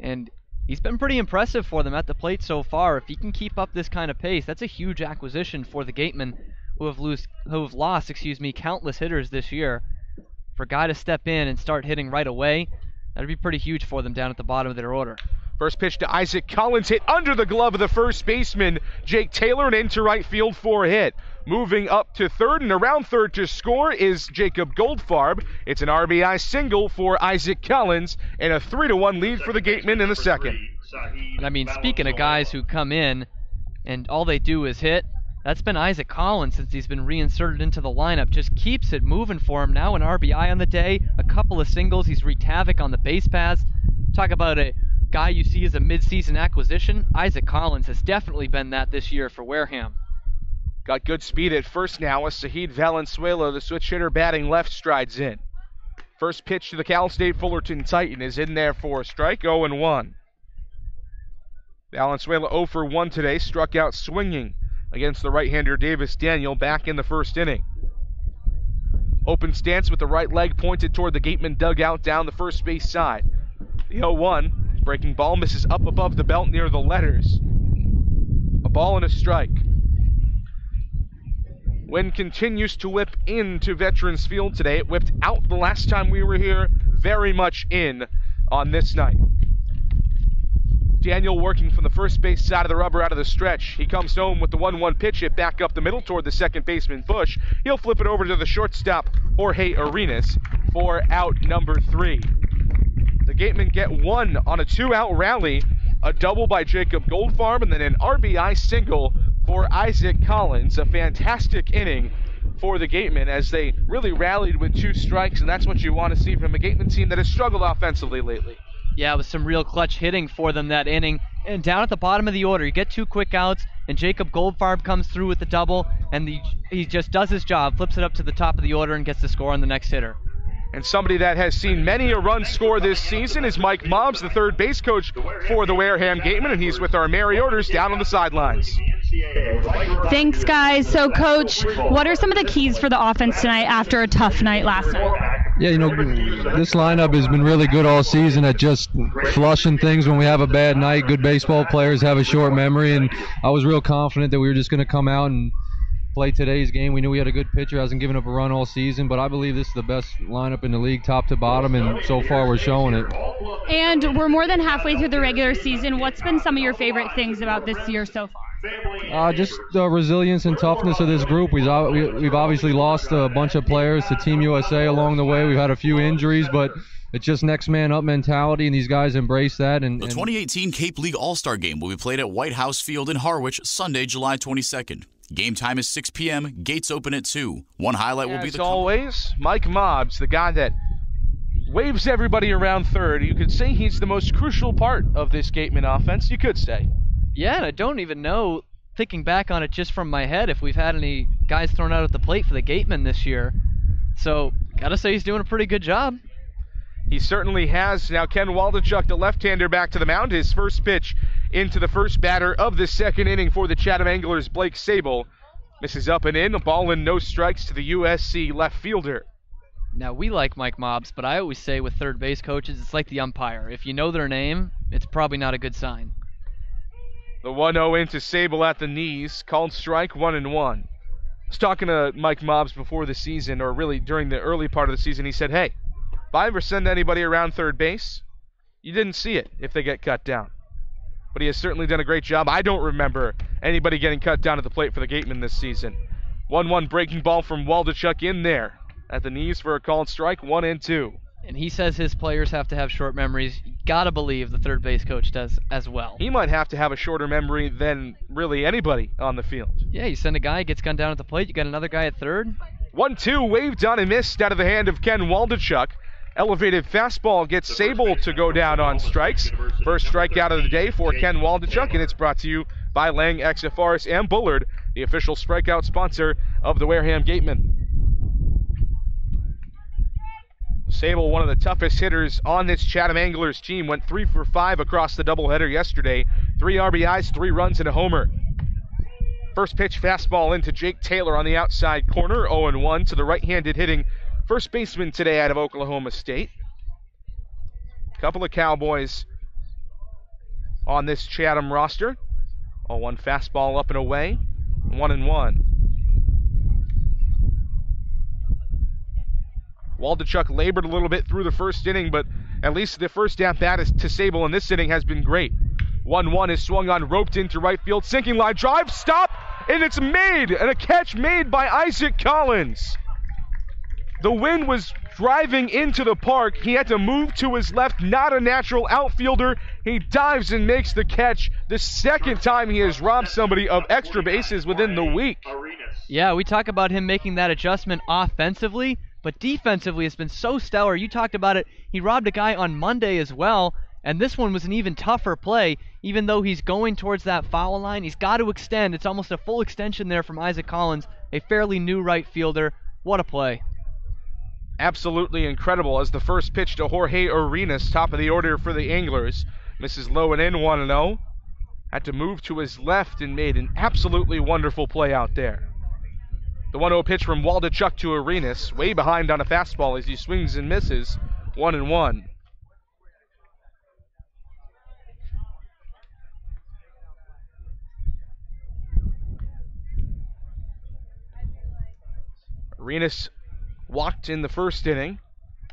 And he's been pretty impressive for them at the plate so far. If he can keep up this kind of pace, that's a huge acquisition for the Gatemen, who have lost countless hitters this year. For a guy to step in and start hitting right away, that'd be pretty huge for them down at the bottom of their order. First pitch to Isaac Collins, hit under the glove of the first baseman, Jake Taylor, and into right field for a hit. Moving up to third and around third to score is Jacob Goldfarb. It's an RBI single for Isaac Collins and a 3-1 lead for the Gatemen in the second. And I mean, speaking of guys who come in and all they do is hit, that's been Isaac Collins since he's been reinserted into the lineup. Just keeps it moving for him. Now an RBI on the day, a couple of singles. He's wreaked havoc on the base paths. Talk about a guy you see as a mid-season acquisition. Isaac Collins has definitely been that this year for Wareham. Got good speed at first now as Sahid Valenzuela, the switch hitter, batting left, strides in. First pitch to the Cal State Fullerton Titan is in there for a strike, 0-1. Valenzuela 0 for 1 today, struck out swinging against the right-hander Davis Daniel back in the first inning. Open stance with the right leg pointed toward the Gatemen dugout down the first base side. The 0-1, breaking ball misses up above the belt near the letters. A ball and a strike. Wind continues to whip into Veterans Field today. It whipped out the last time we were here, very much in on this night. Daniel working from the first base side of the rubber out of the stretch. He comes home with the 1-1 pitch hit back up the middle toward the second baseman Bush. He'll flip it over to the shortstop Jorge Arenas for out number 3. The Gatemen get one on a 2-out rally, a double by Jacob Goldfarb, and then an RBI single for Isaac Collins. A fantastic inning for the Gatemen as they really rallied with 2 strikes, and that's what you want to see from a Gatemen team that has struggled offensively lately. Yeah, it was some real clutch hitting for them that inning. And down at the bottom of the order, you get 2 quick outs, and Jacob Goldfarb comes through with the double, and he just does his job, flips it up to the top of the order, and gets the score on the next hitter. And somebody that has seen many a run score this season is Mike Mobbs, the third base coach for the Wareham Gatemen, and he's with our Mary Orders down on the sidelines. Thanks, guys. So, Coach, what are some of the keys for the offense tonight after a tough night last night? Yeah, this lineup has been really good all season at just flushing things when we have a bad night. Good baseball players have a short memory, and I was real confident that we were just going to come out and play today's game. We knew we had a good pitcher, hasn't given up a run all season, but I believe this is the best lineup in the league, top to bottom, and so far we're showing it. And we're more than halfway through the regular season. What's been some of your favorite things about this year so far? Just the resilience and toughness of this group. We've obviously lost a bunch of players to Team USA along the way. We've had a few injuries, but it's just next man up mentality, and these guys embrace that. The 2018 Cape League All-Star Game will be played at White House Field in Harwich Sunday, July 22nd. Game time is 6 p.m. Gates open at 2. One highlight will be as always, Mike Mobbs, the guy that waves everybody around third. You could say he's the most crucial part of this Gatemen offense, you could say. Yeah, and I don't even know, thinking back on it just from my head, if we've had any guys thrown out at the plate for the Gatemen this year. So, gotta say he's doing a pretty good job. He certainly has. Now Ken Waldachuk, the left-hander, back to the mound. His first pitch into the first batter of the second inning for the Chatham Anglers, Blake Sable. Misses up and in, a ball and no strikes to the USC left fielder. Now, we like Mike Mobbs, but I always say with third base coaches, it's like the umpire. If you know their name, it's probably not a good sign. The 1-0 into Sable at the knees, called strike 1-1. I was talking to Mike Mobbs before the season, or really during the early part of the season. He said, hey, if I ever send anybody around third base, you didn't see it if they get cut down. But he has certainly done a great job. I don't remember anybody getting cut down at the plate for the Gatemen this season. 1-1 breaking ball from Waldachuk in there at the knees for a called strike, 1-2. And he says his players have to have short memories. You gotta believe the third base coach does as well. He might have to have a shorter memory than really anybody on the field. Yeah, you send a guy, gets gunned down at the plate, you got another guy at third. 1-2, waved on and missed out of the hand of Ken Waldachuk. Elevated fastball gets Sable to go down on strikes. First strikeout of the day for Ken Waldachuk, and it's brought to you by Lang, XFRs, and Bullard, the official strikeout sponsor of the Wareham Gatemen. Sable, one of the toughest hitters on this Chatham Anglers team, went 3 for 5 across the doubleheader yesterday. 3 RBIs, 3 runs, and a homer. First pitch fastball into Jake Taylor on the outside corner, 0-1 to the right-handed hitting first baseman today out of Oklahoma State. A couple of Cowboys on this Chatham roster. 0-1 fastball up and away. 1-1. Waldachuk labored a little bit through the first inning, but at least the first at-bat to Sable in this inning has been great. 1-1 is swung on, roped into right field. Sinking line drive, stop, and it's made, and a catch made by Isaac Collins. The wind was driving into the park. He had to move to his left, not a natural outfielder. He dives and makes the catch. The second time he has robbed somebody of extra bases within the week. Yeah, we talk about him making that adjustment offensively, but defensively it's been so stellar. You talked about it. He robbed a guy on Monday as well, and this one was an even tougher play. Even though he's going towards that foul line, he's got to extend. It's almost a full extension there from Isaac Collins, a fairly new right fielder. What a play. Absolutely incredible as the first pitch to Jorge Arenas, top of the order for the Anglers. Misses low and in, 1-0. Had to move to his left and made an absolutely wonderful play out there. The 1-0 pitch from Waldachuk to Arenas, way behind on a fastball as he swings and misses, 1-1. Arenas walked in the first inning,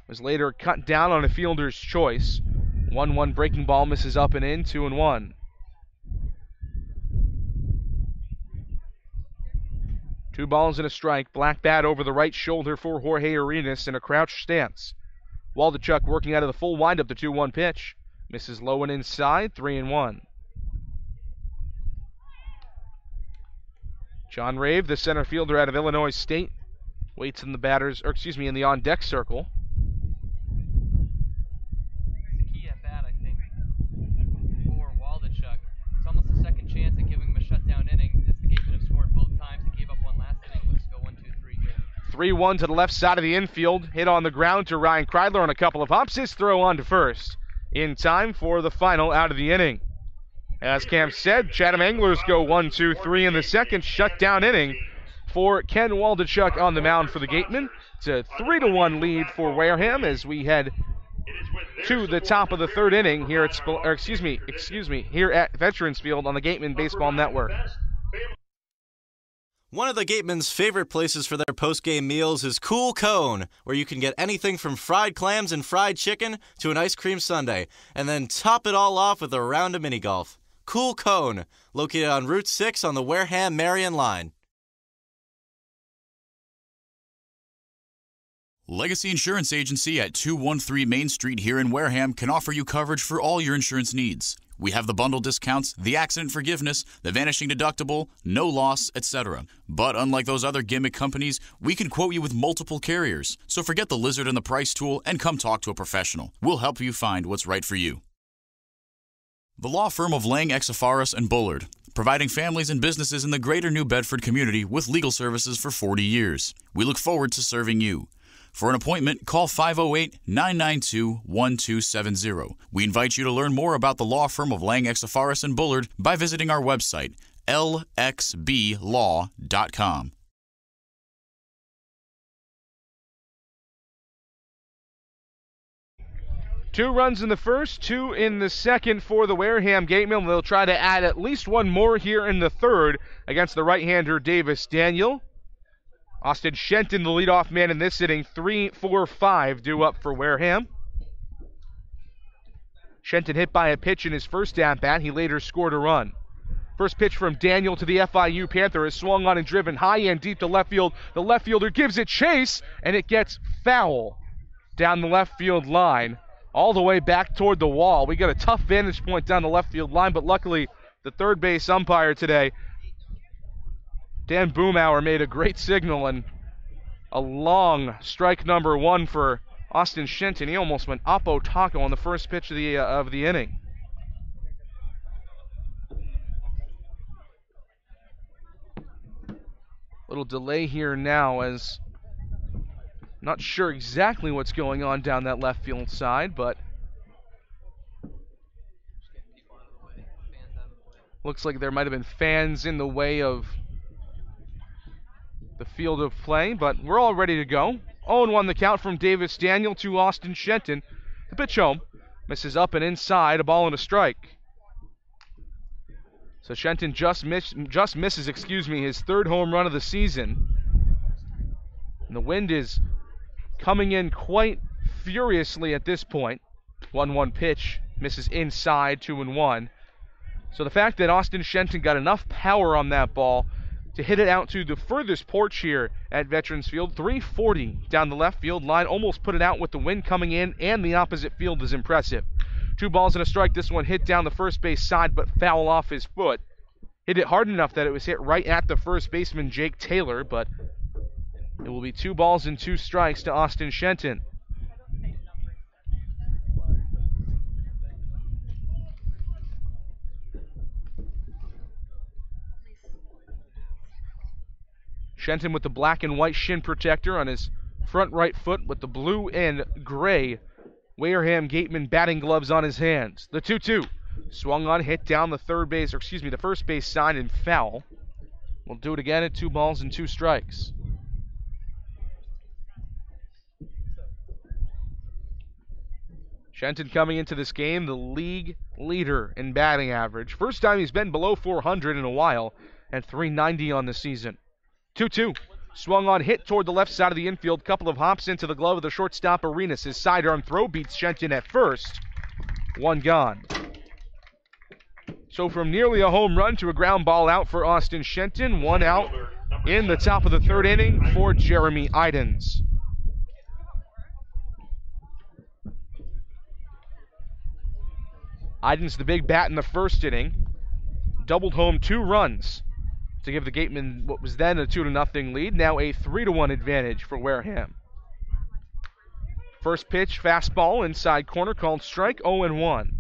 was later cut down on a fielder's choice. 1-1 breaking ball misses up and in, 2-1. 2 balls and a strike. Black bat over the right shoulder for Jorge Arenas in a crouch stance. Waldachuk working out of the full windup, the 2-1 pitch. Misses low and inside, 3-1. John Rave, the center fielder out of Illinois State, waits in the in the on-deck circle. It's a key at bat, I think, for Waldachuk. It's almost a second chance at giving him a shutdown inning, as the Gatemen have scored both times. They gave up one last inning. Let's go 1-2-3 here. 3-1 to the left side of the infield. Hit on the ground to Ryan Kreidler on a couple of hops. His throw on to first. In time for the final out of the inning. As Cam said, Chatham Anglers go 1-2-3 in the second shutdown inning for Ken Waldachuk on the mound for the Gatemen. It's a 3-1 lead for Wareham as we head to the top of the third inning here at here at Veterans Field on the Gatemen Baseball Network. One of the Gatemen's favorite places for their post-game meals is Cool Cone, where you can get anything from fried clams and fried chicken to an ice cream sundae, and then top it all off with a round of mini golf. Cool Cone, located on Route 6 on the Wareham-Marion line. Legacy Insurance Agency at 213 Main Street here in Wareham can offer you coverage for all your insurance needs. We have the bundle discounts, the accident forgiveness, the vanishing deductible, no loss, etc. But unlike those other gimmick companies, we can quote you with multiple carriers. So forget the lizard and the price tool and come talk to a professional. We'll help you find what's right for you. The law firm of Lang, Exafaris & Bullard, providing families and businesses in the greater New Bedford community with legal services for 40 years. We look forward to serving you. For an appointment, call 508-992-1270. We invite you to learn more about the law firm of Lang, Exafaris & Bullard by visiting our website, lxblaw.com. Two runs in the first, 2 in the second for the Wareham Gatemen. They'll try to add at least one more here in the third against the right-hander Davis Daniel. Austin Shenton, the leadoff man in this inning, 3-4-5 due up for Wareham. Shenton hit by a pitch in his first at-bat. He later scored a run. First pitch from Daniel to the FIU Panther is swung on and driven high and deep to left field. The left fielder gives it chase, and it gets foul down the left field line, all the way back toward the wall. We got a tough vantage point down the left field line, but luckily the third base umpire today, Dan Boomauer, made a great signal and a long strike number one for Austin Shenton. He almost went oppo taco on the first pitch of the inning. Little delay here now as not sure exactly what's going on down that left field side, but looks like there might have been fans in the way of the field of play, but we're all ready to go. 0-1 the count from Davis Daniel to Austin Shenton. The pitch home. Misses up and inside, a ball and a strike. So Shenton just misses, his third home run of the season. And the wind is coming in quite furiously at this point. 1-1 pitch, misses inside, 2-1. So the fact that Austin Shenton got enough power on that ball to hit it out to the furthest porch here at Veterans Field, 340 down the left field line, almost put it out with the wind coming in and the opposite field is impressive. 2 balls and a strike. This one hit down the first base side but foul off his foot. Hit it hard enough that it was hit right at the first baseman, Jake Taylor, but it will be 2 balls and 2 strikes to Austin Shenton. Shenton with the black and white shin protector on his front right foot with the blue and gray Wareham Gatemen batting gloves on his hands. The 2-2. Swung on, hit down the the first base side and foul. We'll do it again at 2 balls and 2 strikes. Shenton coming into this game, the league leader in batting average. First time he's been below 400 in a while, and 390 on the season. 2-2. Swung on, hit toward the left side of the infield. Couple of hops into the glove of the shortstop Arenas. His sidearm throw beats Shenton at first. 1 gone. So from nearly a home run to a ground ball out for Austin Shenton. 1 out in the top of the 3rd inning for Jeremy Idens. Idens the big bat in the 1st inning. Doubled home 2 runs to give the Gatemen what was then a 2-0 lead, now a 3-1 advantage for Wareham. First pitch, fastball, inside corner, called strike, 0-1.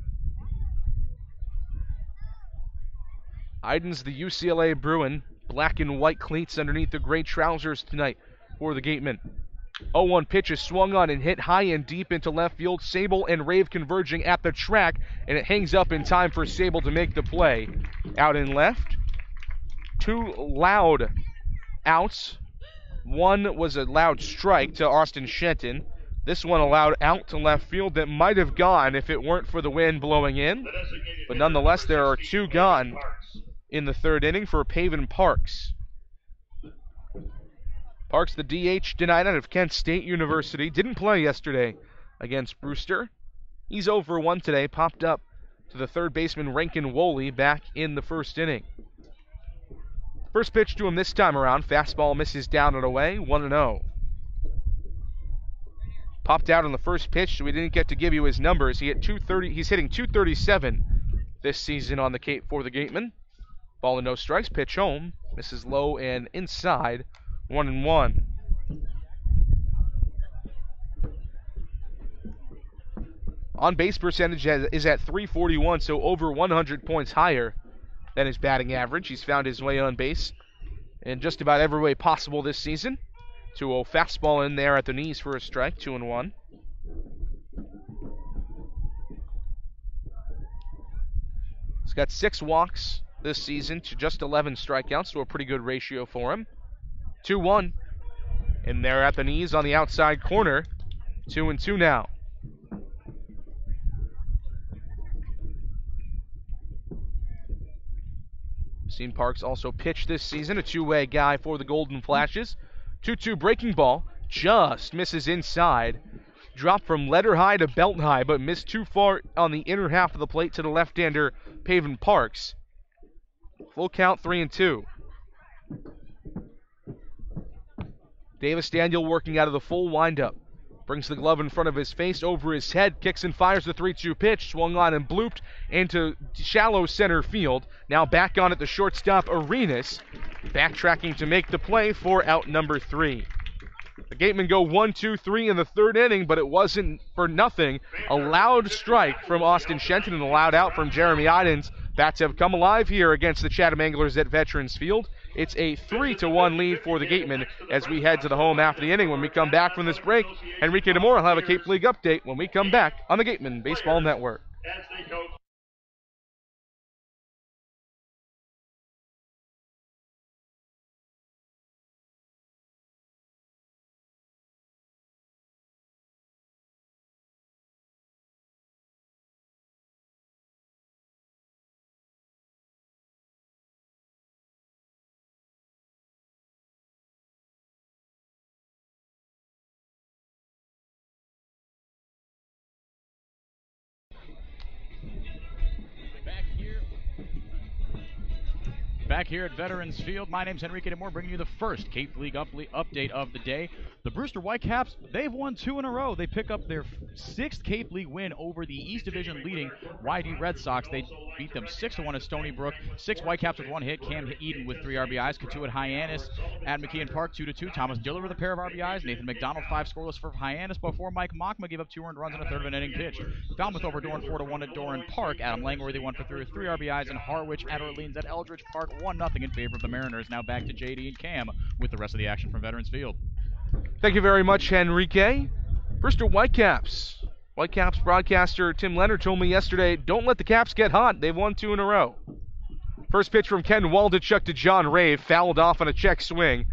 Idens, the UCLA Bruin, black and white cleats underneath the gray trousers tonight for the Gatemen. 0-1 pitch is swung on and hit high and deep into left field. Sable and Rave converging at the track, and it hangs up in time for Sable to make the play. Out in left. 2 loud outs. 1 was a loud strike to Austin Shenton. This one a loud out to left field that might have gone if it weren't for the wind blowing in. But nonetheless, there are 2 gone in the 3rd inning for Paven Parks. Parks, the DH tonight out of Kent State University, didn't play yesterday against Brewster. He's 0-1 today, popped up to the 3rd baseman Rankin Woolley back in the 1st inning. First pitch to him this time around, fastball misses down and away, 1-0. Popped out on the first pitch, so we didn't get to give you his numbers. He's hitting 237 this season on the Cape for the Gatemen. Ball and no strikes, pitch home, misses low and inside, 1-1. On base percentage is at .341, so over 100 points higher than his batting average. He's found his way on base in just about every way possible this season. 2-0 fastball in there at the knees for a strike, 2-1. He's got 6 walks this season to just 11 strikeouts, so a pretty good ratio for him. 2-1. In there at the knees on the outside corner. 2-2 now. Seen Parks also pitch this season, a 2-way guy for the Golden Flashes. 2-2 breaking ball, just misses inside. Dropped from letter high to belt high, but missed too far on the inner half of the plate to the left-hander Paven Parks. Full count, 3-2. Davis Daniel working out of the full windup. Brings the glove in front of his face, over his head, kicks and fires the 3-2 pitch, swung on and blooped into shallow center field. Now back on at the shortstop, Arenas, backtracking to make the play for out number 3. The Gatemen go 1-2-3 in the 3rd inning, but it wasn't for nothing. A loud strike from Austin Shenton and a loud out from Jeremy Idens. Bats have come alive here against the Chatham Anglers at Veterans Field. It's a 3-1 lead for the Gatemen as we head to the home after the inning. When we come back from this break, Enrique DeMora will have a Cape League update when we come back on the Gatemen Baseball Network. Back here at Veterans Field, my name's Enrique DeMore, bringing you the first Cape League update of the day. The Brewster Whitecaps, they've won 2 in a row. They pick up their 6th Cape League win over the East Division leading YD Red Sox. They beat them 6-1 at Stony Brook. 6 Whitecaps with 1 hit. Cam Eden with 3 RBIs. Katu at Hyannis at McKeon Park 2-2. Thomas Diller with a pair of RBIs. Nathan McDonald 5 scoreless for Hyannis before Mike Mockma gave up 2 earned runs in a third of an inning pitch. Falmouth over Doran 4-1 at Doran Park. Adam Langworthy 1 for 3 with 3 RBIs. And Harwich at Orleans at Eldridge Park 1-0 in favor of the Mariners. Now back to JD and Cam with the rest of the action from Veterans Field. Thank you very much, Enrique. Bristol Whitecaps. Whitecaps broadcaster Tim Leonard told me yesterday, don't let the Caps get hot. They've won 2 in a row. First pitch from Ken Waldachuk to John Rave, fouled off on a check swing.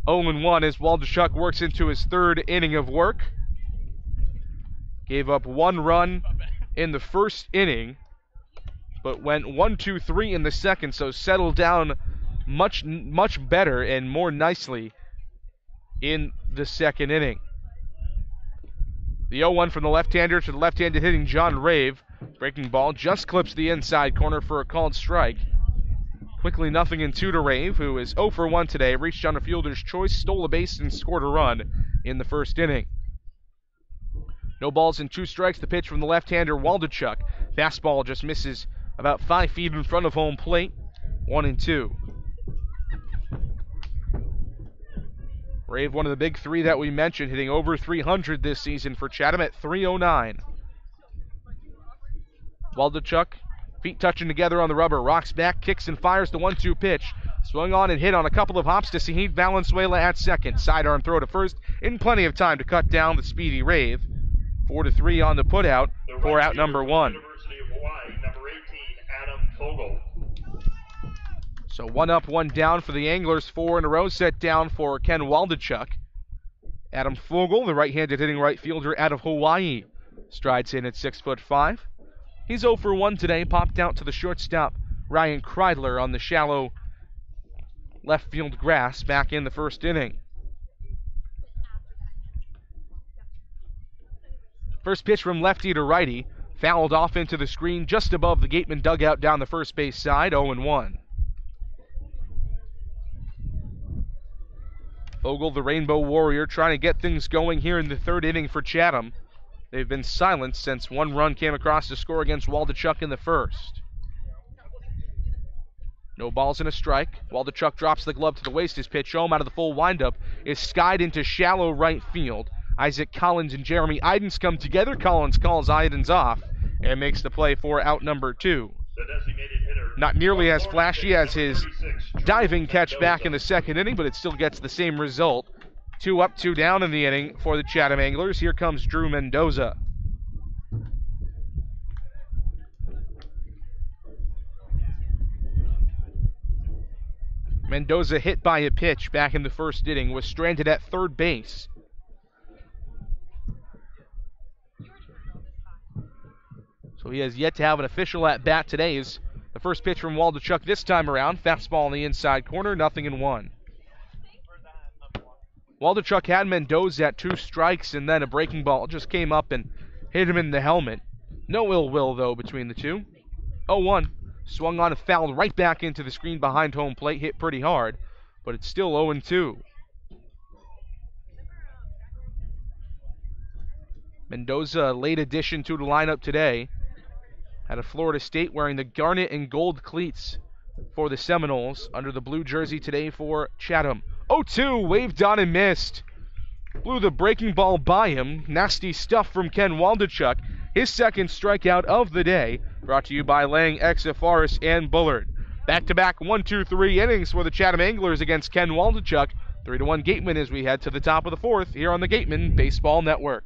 0-1 as Waldachuk works into his 3rd inning of work. Gave up 1 run in the first inning, but went 1-2-3 in the second, so settled down much better and more nicely in the second inning. The 0-1 from the left-hander to the left-handed hitting John Rave. Breaking ball just clips the inside corner for a called strike. Quickly 0-2 to Rave, who is 0 for 1 today. Reached on a fielder's choice, stole a base, and scored a run in the first inning. No balls and 2 strikes. The pitch from the left-hander Waldachuk. Fastball just misses about 5 feet in front of home plate. 1-2. Rave, one of the big 3 that we mentioned, hitting over 300 this season for Chatham at 309. Waldachuk, feet touching together on the rubber, rocks back, kicks and fires the 1-2 pitch. Swung on and hit on a couple of hops to Sahid Valenzuela at second. Sidearm throw to first in plenty of time to cut down the speedy Rave. 4-3 on the putout for out number 1. University of Hawaii, number 18, Adam Fogel. So 1 up, 1 down for the Anglers. 4 in a row set down for Ken Waldachuk. Adam Fogel, the right-handed hitting right fielder out of Hawaii, strides in at 6'5". He's 0 for 1 today, popped out to the shortstop Ryan Kreidler on the shallow left field grass back in the first inning. First pitch from lefty to righty, fouled off into the screen just above the Gatemen dugout down the first base side, 0-1. Fogel, the Rainbow Warrior, trying to get things going here in the 3rd inning for Chatham. They've been silent since 1 run came across to score against Waldachuk in the first. No balls and a strike. Waldachuk drops the glove to the waist. His pitch home out of the full windup is skied into shallow right field. Isaac Collins and Jeremy Idens come together. Collins calls Idens off and makes the play for out number 2. Not nearly as flashy as his diving catch back in the second inning, but it still gets the same result. 2 up, 2 down in the inning for the Chatham Anglers. Here comes Drew Mendoza. Mendoza hit by a pitch back in the first inning, was stranded at 3rd base. So he has yet to have an official at-bat today. Is the first pitch from Waldachuk this time around. Fastball in the inside corner, 0-1. Waldachuk had Mendoza at 2 strikes, and then a breaking ball just came up and hit him in the helmet. No ill will, though, between the two. 0-1. Swung on and fouled right back into the screen behind home plate. Hit pretty hard, but it's still 0-2. Mendoza, a late addition to the lineup today. Out of Florida State, wearing the garnet and gold cleats for the Seminoles. Under the blue jersey today for Chatham. 0-2, waved on and missed. Blew the breaking ball by him. Nasty stuff from Ken Waldachuk. His 2nd strikeout of the day. Brought to you by Lang, Exafaris, and Bullard. Back-to-back 1-2-3 innings for the Chatham Anglers against Ken Waldachuk. 3-1 Gatemen as we head to the top of the 4th here on the Gatemen Baseball Network.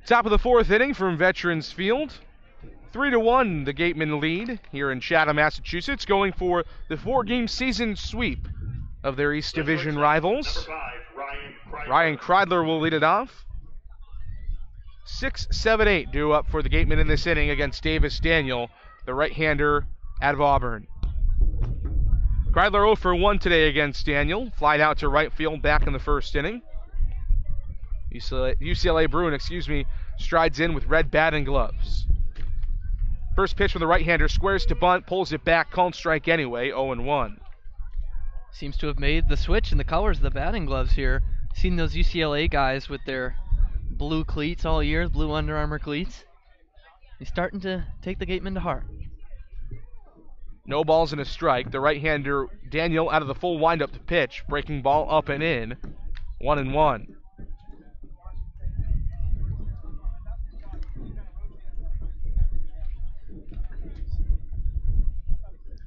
Top of the fourth inning from Veterans Field. 3-1 the Gatemen lead here in Chatham, Massachusetts, going for the 4-game season sweep of their East Division rivals. Ryan Kreidler will lead it off. 6, 7, 8 due up for the Gatemen in this inning against Davis Daniel, the right-hander out of Auburn. Kreidler 0 for 1 today against Daniel. Flied out to right field back in the first inning. UCLA Bruin, strides in with red bat and gloves. First pitch from the right-hander, squares to bunt, pulls it back, called strike anyway, 0-1. Seems to have made the switch in the colors of the batting gloves here. Seen those UCLA guys with their blue cleats all year, blue Under Armour cleats. He's starting to take the Gatemen to heart. No balls and a strike. The right-hander, Daniel, out of the full windup to pitch. Breaking ball up and in. 1-1.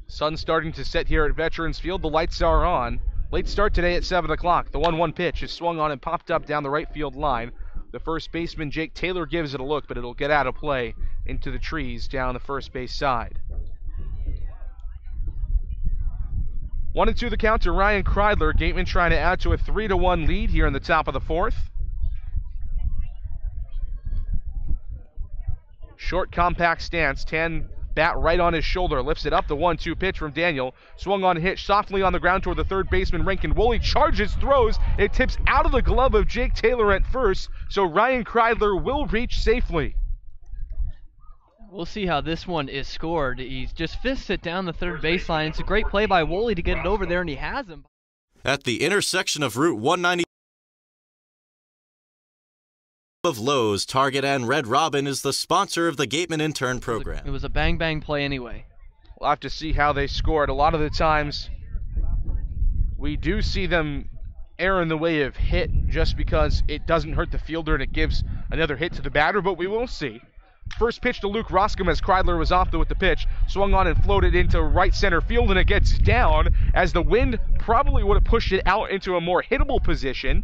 Sun starting to set here at Veterans Field. The lights are on. Late start today at 7 o'clock. The 1-1 pitch is swung on and popped up down the right field line. The first baseman, Jake Taylor, gives it a look, but it'll get out of play into the trees down the first base side. 1-2 the count to Ryan Kreidler. Gatemen trying to add to a 3-1 lead here in the top of the fourth. Short, compact stance. Tan bat right on his shoulder. Lifts it up. The 1-2 pitch from Daniel. Swung on, hit softly on the ground toward the third baseman, Rankin Woolley. Charges, throws. It tips out of the glove of Jake Taylor at first, so Ryan Kreidler will reach safely. We'll see how this one is scored. He just fists it down the third baseline. It's a great play by Woolley to get it over there, and he has him. At the intersection of Route 190 of Lowe's, Target, and Red Robin is the sponsor of the Gatemen Intern Program. It was a bang-bang play anyway. We'll have to see how they scored. A lot of the times, we do see them err in the way of hit just because it doesn't hurt the fielder and it gives another hit to the batter, but we will see. First pitch to Luke Roscom as Kreidler was off with the pitch. Swung on and floated into right center field, and it gets down as the wind probably would have pushed it out into a more hittable position,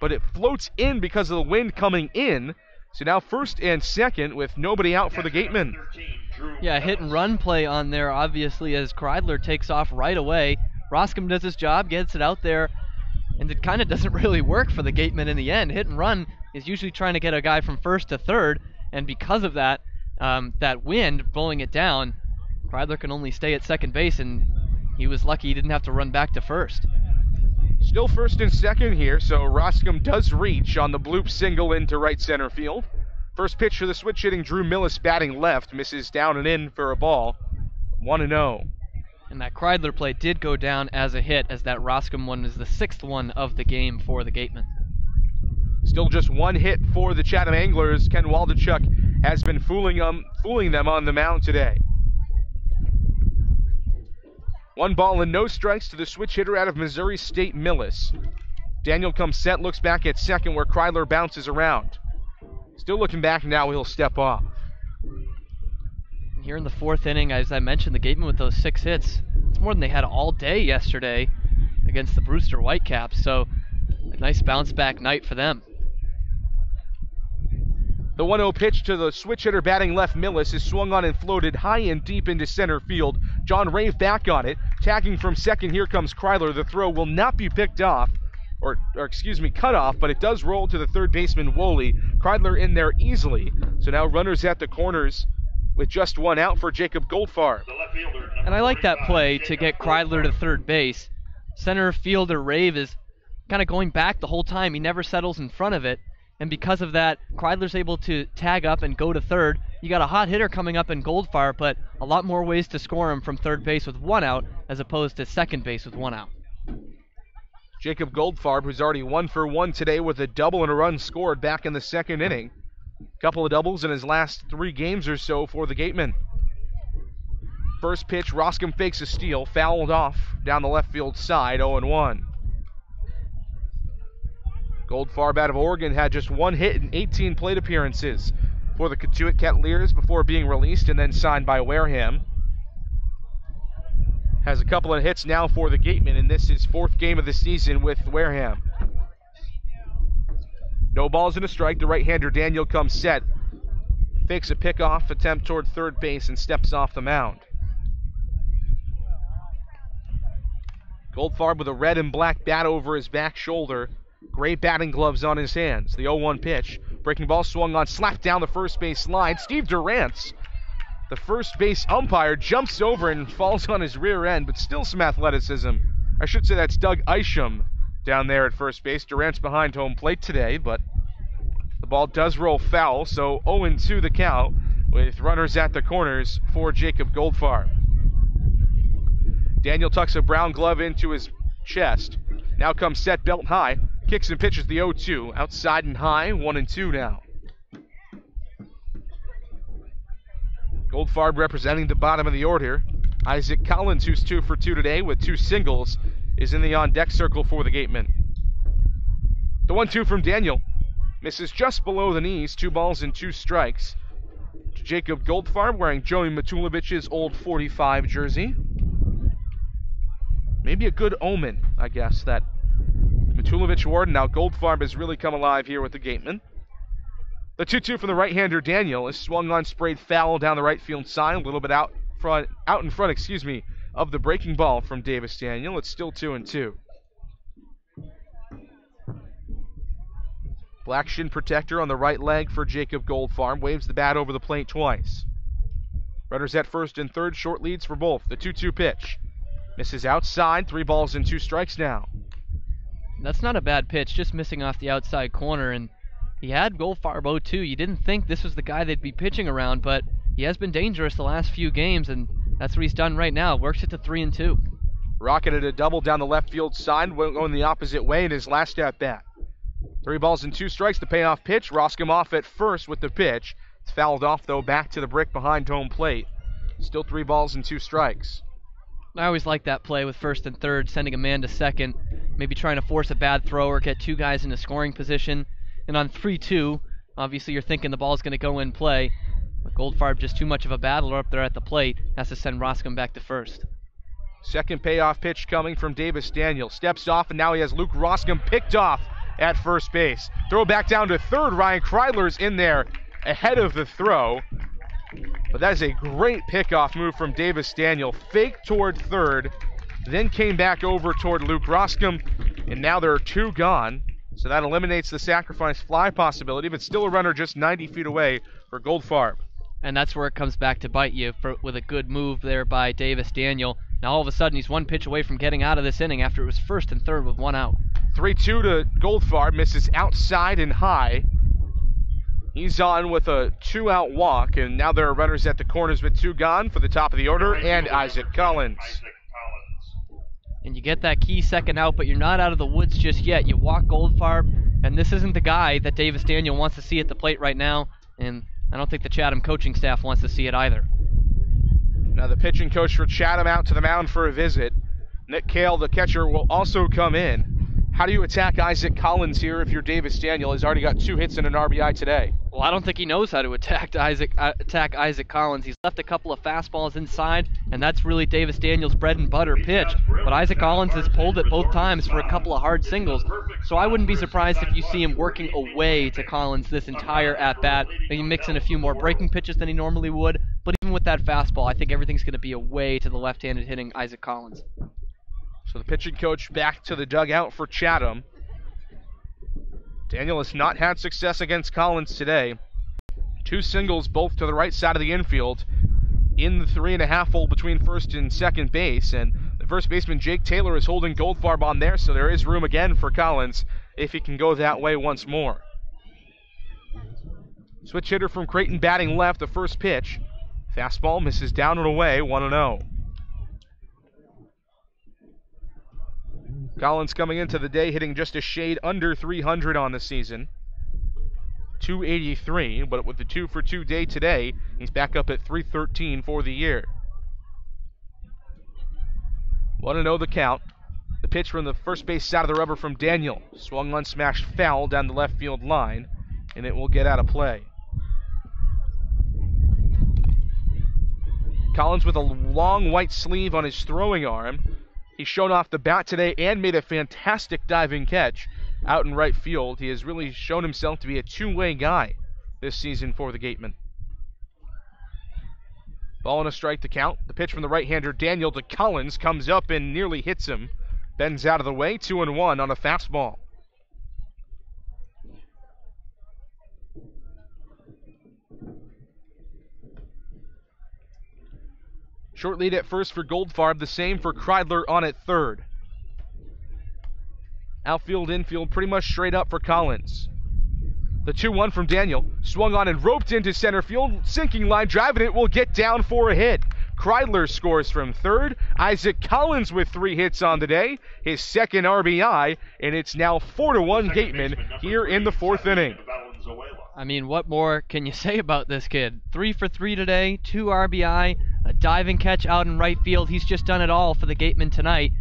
but it floats in because of the wind coming in. So now first and second with nobody out for the Gatemen. Yeah, hit and run play on there, obviously, as Kreidler takes off right away. Roscom does his job, gets it out there, and it kind of doesn't really work for the Gatemen in the end. Hit and run is usually trying to get a guy from first to third, and because of that, that wind blowing it down, Kreidler can only stay at second base, and he was lucky he didn't have to run back to first. Still first and second here, so Roscom does reach on the bloop single into right center field. First pitch for the switch-hitting Drew Millis batting left, misses down and in for a ball. 1-0. And that Kreidler play did go down as a hit, as that Roscom one is the 6th one of the game for the Gatemen. Still just one hit for the Chatham Anglers. Ken Waldachuk has been fooling them on the mound today. 1 ball and no strikes to the switch hitter out of Missouri State, Millis. Daniel comes set, looks back at second where Kreidler bounces around. Still looking back now, he'll step off. Here in the 4th inning, as I mentioned, the Gatemen with those 6 hits, it's more than they had all day yesterday against the Brewster Whitecaps, so a nice bounce back night for them. The 1-0 pitch to the switch hitter batting left, Millis, is swung on and floated high and deep into center field. John Rave back on it. Tagging from second, here comes Kreidler. The throw will not be picked off, cut off, but it does roll to the third baseman, Woolley. Kreidler in there easily. So now runners at the corners with just 1 out for Jacob Goldfarb. And I like that play to get Kreidler to third base. Center fielder Rave is kind of going back the whole time. He never settles in front of it. And because of that, Kreidler's able to tag up and go to third. You got a hot hitter coming up in Goldfarb, but a lot more ways to score him from third base with 1 out as opposed to second base with 1 out. Jacob Goldfarb, who's already 1 for 1 today with a double and a run scored back in the 2nd inning. Couple of doubles in his last 3 games or so for the Gatemen. First pitch, Roscom fakes a steal, fouled off down the left field side, 0-1. Goldfarb out of Oregon had just 1 hit in 18 plate appearances for the Katuitt Cavaliers before being released and then signed by Wareham. Has a couple of hits now for the Gatemen, and this is 4th game of the season with Wareham. No balls and a strike. The right-hander Daniel comes set. Fakes a pickoff attempt toward third base and steps off the mound. Goldfarb with a red and black bat over his back shoulder. Gray batting gloves on his hands. The 0-1 pitch. Breaking ball swung on, slapped down the first base line. Steve Durant's, the first base umpire, jumps over and falls on his rear end, but still some athleticism. I should say that's Doug Isham down there at first base. Durant's behind home plate today, but the ball does roll foul, so 0-2 the count with runners at the corners for Jacob Goldfarb. Daniel tucks a brown glove into his chest. Now comes set, belt high. Kicks and pitches the 0-2. Outside and high, 1-2 now. Goldfarb representing the bottom of the order. Isaac Collins, who's 2 for 2 today with 2 singles, is in the on-deck circle for the Gatemen. The 1-2 from Daniel. Misses just below the knees, 2 balls and 2 strikes. Jacob Goldfarb wearing Joey Matulovich's old 45 jersey. Maybe a good omen, I guess, that Matulovich wore. Now Goldfarb has really come alive here with the Gatemen. The 2-2 from the right-hander Daniel is swung on, sprayed foul down the right field side, a little bit out in front, of the breaking ball from Davis Daniel. It's still 2-2. Black shin protector on the right leg for Jacob Goldfarb. Waves the bat over the plate twice. Runners at first and third, short leads for both. The 2-2 pitch. Misses outside, 3 balls and 2 strikes now. That's not a bad pitch, just missing off the outside corner, and he had Goldfarb 0-2. You didn't think this was the guy they'd be pitching around, but he has been dangerous the last few games, and that's what he's done right now. Works it to 3-2. Rocketed a double down the left field side, going the opposite way in his last at-bat. 3 balls and 2 strikes, the payoff pitch. Roscom off at first with the pitch. It's fouled off, though, back to the brick behind home plate. Still 3 balls and 2 strikes. I always like that play with first and third, sending a man to second, maybe trying to force a bad throw or get 2 guys into scoring position. And on 3-2, obviously you're thinking the ball's going to go in play. But Goldfarb, just too much of a battler up there at the plate, has to send Roscom back to first. Second payoff pitch coming from Davis Daniel. Steps off, and now he has Luke Roscom picked off at first base. Throw back down to third. Ryan Kreidler's in there ahead of the throw. But that is a great pickoff move from Davis Daniel. Fake toward third, then came back over toward Luke Roscom, and now there are 2 gone. So that eliminates the sacrifice fly possibility, but still a runner just 90 feet away for Goldfarb. And that's where it comes back to bite you with a good move there by Davis Daniel. Now all of a sudden he's 1 pitch away from getting out of this inning after it was first and third with 1 out. 3-2 to Goldfarb, misses outside and high. He's on with a 2-out walk, and now there are runners at the corners with 2 gone for the top of the order, and Isaac Collins. And you get that key second out, but you're not out of the woods just yet. You walk Goldfarb, and this isn't the guy that Davis Daniel wants to see at the plate right now, and I don't think the Chatham coaching staff wants to see it either. Now the pitching coach for Chatham out to the mound for a visit. Nick Kale, the catcher, will also come in. How do you attack Isaac Collins here if you're Davis Daniel? He's already got 2 hits and an RBI today. Well, I don't think he knows how to attack Isaac Collins. He's left a couple of fastballs inside, and that's really Davis Daniel's bread and butter pitch. But Isaac Collins has pulled it both times for a couple of hard singles, so I wouldn't be surprised if you see him working away to Collins this entire at-bat. Maybe mix in a few more breaking pitches than he normally would, but even with that fastball, I think everything's going to be away to the left-handed hitting Isaac Collins. So the pitching coach back to the dugout for Chatham. Daniel has not had success against Collins today. 2 singles, both to the right side of the infield, in the 3.5 hole between first and second base. And the first baseman, Jake Taylor, is holding Goldfarb on there, so there is room again for Collins if he can go that way once more. Switch hitter from Creighton batting left, the first pitch. Fastball misses down and away, 1-0. Collins coming into the day hitting just a shade under 300 on the season. 283, but with the 2 for 2 day today, he's back up at 313 for the year. 1-0 the count. The pitch from the first base side of the rubber from Daniel. Swung on, smashed foul down the left field line, and it will get out of play. Collins with a long white sleeve on his throwing arm. He's shown off the bat today and made a fantastic diving catch. out in right field. He has really shown himself to be a two-way guy this season for the Gatemen. Ball and a strike to count. The pitch from the right-hander Daniel to Collins comes up and nearly hits him. Bends out of the way, 2-1 on a fastball. Short lead at first for Goldfarb, the same for Kreidler on at third. Outfield, infield, pretty much straight up for Collins. The 2-1 from Daniel, swung on and roped into center field, sinking line drive, and it will get down for a hit. Kreidler scores from third. Isaac Collins with 3 hits on the day, his second RBI, and it's now 4-1 Gatemen here in the 4th inning. I mean, what more can you say about this kid? 3 for 3 today, 2 RBI, a diving catch out in right field. He's just done it all for the Gatemen tonight,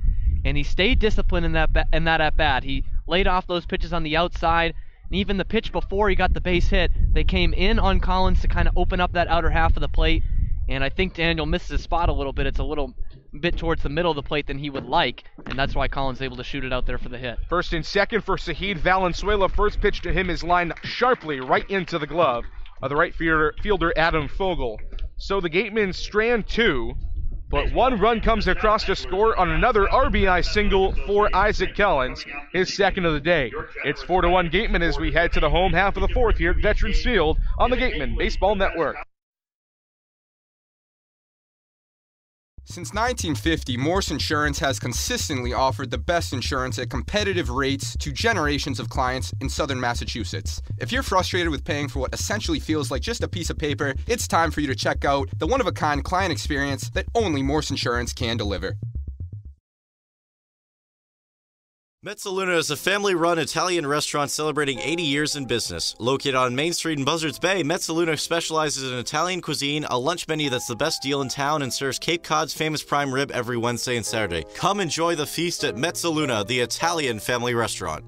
and he stayed disciplined in that at-bat. He laid off those pitches on the outside, and even the pitch before he got the base hit, they came in on Collins to kind of open up that outer half of the plate, and I think Daniel misses his spot a little bit. It's a little bit towards the middle of the plate than he would like, and that's why Collins is able to shoot it out there for the hit. First and second for Sahid Valenzuela. First pitch to him is lined sharply right into the glove of the right fielder Adam Fogel. So the Gatemen strand 2, but 1 run comes across to score on another RBI single for Isaac Collins, his second of the day. It's 4-1 Gatemen as we head to the home half of the 4th here at Veterans Field on the Gatemen Baseball Network. Since 1950, Morse Insurance has consistently offered the best insurance at competitive rates to generations of clients in southern Massachusetts. If you're frustrated with paying for what essentially feels like just a piece of paper, it's time for you to check out the one-of-a-kind client experience that only Morse Insurance can deliver. Mezzaluna is a family-run Italian restaurant celebrating 80 years in business. Located on Main Street in Buzzards Bay, Mezzaluna specializes in Italian cuisine, a lunch menu that's the best deal in town, and serves Cape Cod's famous prime rib every Wednesday and Saturday. Come enjoy the feast at Mezzaluna, the Italian family restaurant.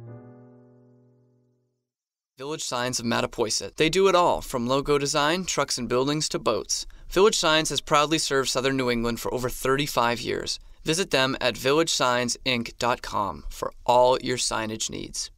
Village Signs of Mattapoisett. They do it all, from logo design, trucks and buildings, to boats. Village Signs has proudly served southern New England for over 35 years. Visit them at villagesigns.inc.com for all your signage needs.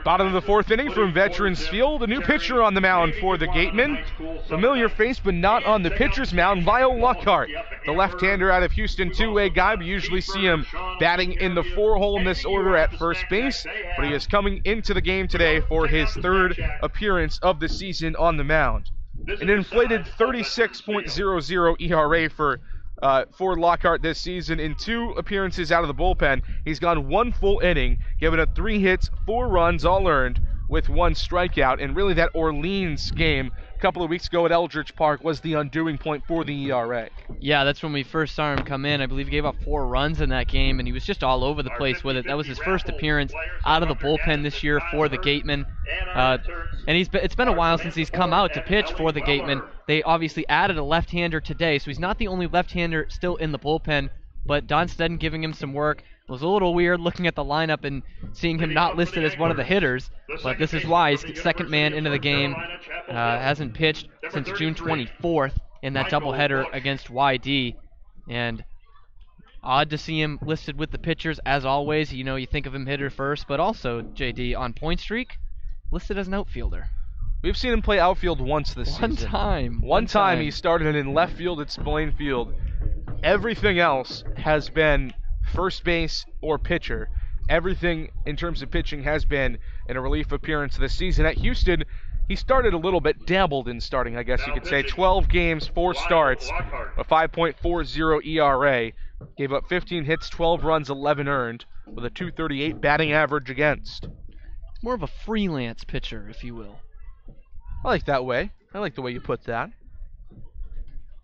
Bottom of the 4th inning from Veterans Field. A new pitcher on the mound for the Gatemen. Familiar face, but not on the pitcher's mound. Lyle Lockhart, the left-hander out of Houston, two-way guy. We usually see him batting in the 4-hole in this order at first base, but he is coming into the game today for his 3rd appearance of the season on the mound. An inflated 36.00 ERA for Lockhart this season. In 2 appearances out of the bullpen, he's gone 1 full inning, given up 3 hits, 4 runs, all earned, with 1 strikeout. And really that Orleans game a couple of weeks ago at Eldridge Park was the undoing point for the ERA. Yeah, that's when we first saw him come in. I believe he gave up 4 runs in that game, and he was just all over the place with it. That was his first appearance out of the bullpen this year for the Gatemen. And it's been a while since he's come out to pitch for the Gatemen. They obviously added a left-hander today, so he's not the only left-hander still in the bullpen, but Don Stedden giving him some work. It was a little weird looking at the lineup and seeing him not listed as one of the hitters, but this is why he's second man into the game. Hasn't pitched since June 24th in that doubleheader against YD, and odd to see him listed with the pitchers as always. You know, you think of him hitter first, but also, JD, on point streak, listed as an outfielder. We've seen him play outfield once this season. One time he started in left field at Spillane Field. Everything else has been first base or pitcher. Everything in terms of pitching has been in a relief appearance this season. At Houston, he started a little bit, dabbled in starting, I guess you could say. 12 games, 4 starts, a 5.40 ERA. Gave up 15 hits, 12 runs, 11 earned, with a .238 batting average against. More of a freelance pitcher, if you will. I like that way. I like the way you put that.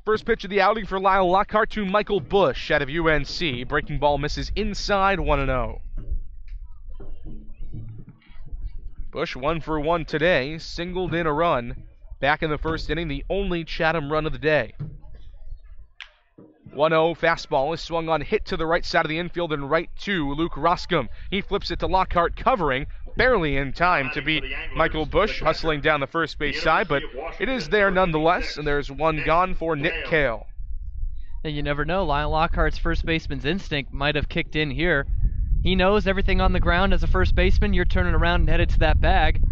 First pitch of the outing for Lyle Lockhart to Michael Bush out of UNC. Breaking ball misses inside, 1-0. Bush 1 for 1 today, singled in a run. Back in the first inning, the only Chatham run of the day. 1-0 fastball is swung on, hit to the right side of the infield and right to Luke Roscom. He flips it to Lockhart, covering, barely in time to beat Michael Bush hustling down the first base side, but it is there nonetheless, and there's one gone for Nick Kale. And you never know, Lyle Lockhart's first baseman's instinct might have kicked in here. He knows everything on the ground as a first baseman. You're turning around and headed to that bag,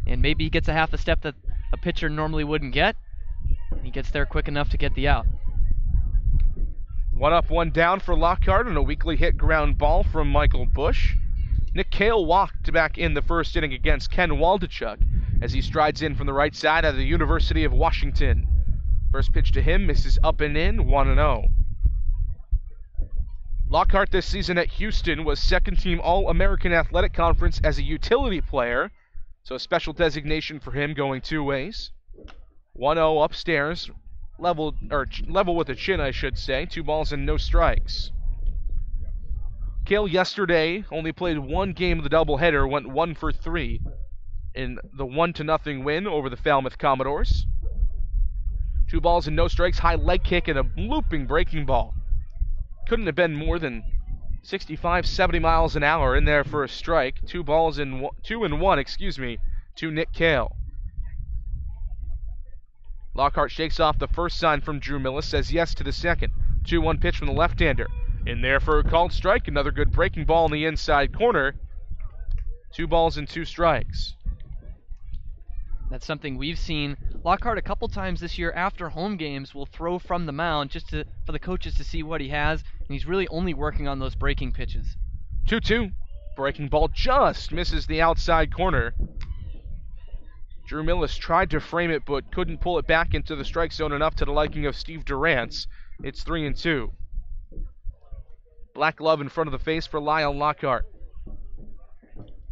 and maybe he gets a half a step that a pitcher normally wouldn't get. He gets there quick enough to get the out. 1 up, 1 down for Lockhart on a weakly hit ground ball from Michael Bush. Nick Kale walked back in the first inning against Ken Waldachuk as he strides in from the right side out of the University of Washington. First pitch to him misses up and in, 1-0. Lockhart this season at Houston was second-team All-American Athletic Conference as a utility player, so a special designation for him going two ways. 1-0 upstairs, level with the chin, I should say. 2 balls and no strikes. Kale yesterday only played one game of the doubleheader, went 1 for 3 in the 1-0 win over the Falmouth Commodores. 2 balls and no strikes, high leg kick and a looping breaking ball. Couldn't have been more than 65, 70 miles an hour in there for a strike. 2 and 1 to Nick Kale. Lockhart shakes off the first sign from Drew Millis, says yes to the second. 2-1 pitch from the left-hander. In there for a called strike, another good breaking ball in the inside corner. 2 balls and 2 strikes. That's something we've seen. Lockhart a couple times this year after home games will throw from the mound just for the coaches to see what he has, and he's really only working on those breaking pitches. 2-2. Breaking ball just misses the outside corner. Drew Millis tried to frame it but couldn't pull it back into the strike zone enough to the liking of Steve Durant's. It's 3-2. Black glove in front of the face for Lyle Lockhart.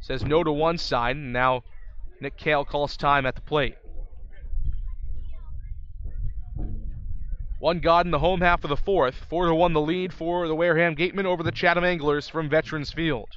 Says no to one side, and now Nick Kale calls time at the plate. 1 gone in the home half of the fourth. 4-1 the lead for the Wareham Gatemen over the Chatham Anglers from Veterans Field.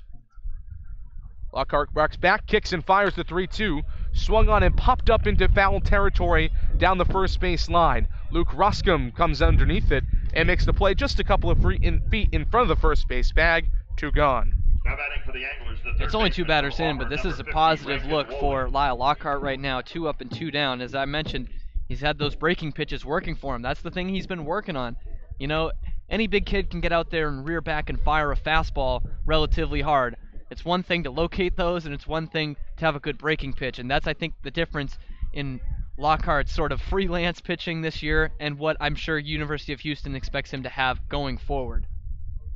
Lockhart rocks back, kicks and fires the 3-2. Swung on and popped up into foul territory down the first base line. Luke Roscom comes underneath it and makes the play just a couple of feet in front of the first base bag. 2 gone. Now batting for the Anglers, it's only 2 batters in, but this is a positive look for Lyle Lockhart right now. 2 up and 2 down. As I mentioned, he's had those breaking pitches working for him. That's the thing he's been working on. You know, any big kid can get out there and rear back and fire a fastball relatively hard. It's one thing to locate those, and it's one thing to have a good breaking pitch. And that's, I think, the difference in Lockhart's sort of freelance pitching this year and what I'm sure University of Houston expects him to have going forward.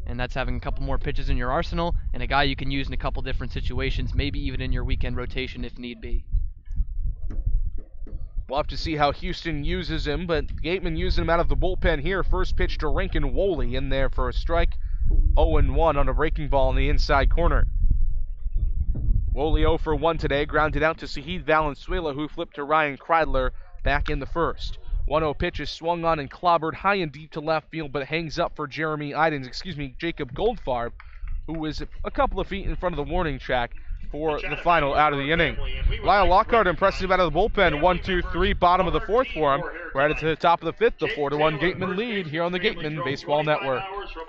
And that's having a couple more pitches in your arsenal and a guy you can use in a couple different situations, maybe even in your weekend rotation if need be. We'll have to see how Houston uses him, but Gateman using him out of the bullpen here. First pitch to Rankin Woley in there for a strike. 0-1 on a breaking ball in the inside corner. Woley 0 for 1 today, grounded out to Sahid Valenzuela, who flipped to Ryan Kreidler back in the first. 1-0 pitch is swung on and clobbered high and deep to left field, but hangs up for Jacob Goldfarb, who was a couple of feet in front of the warning track for the final out of the inning. Lyle Lockhart impressive out of the bullpen. 1-2-3, bottom of the fourth for him. We're headed to the top of the fifth, the 4-1 Gatemen lead here on the Gatemen Baseball Network.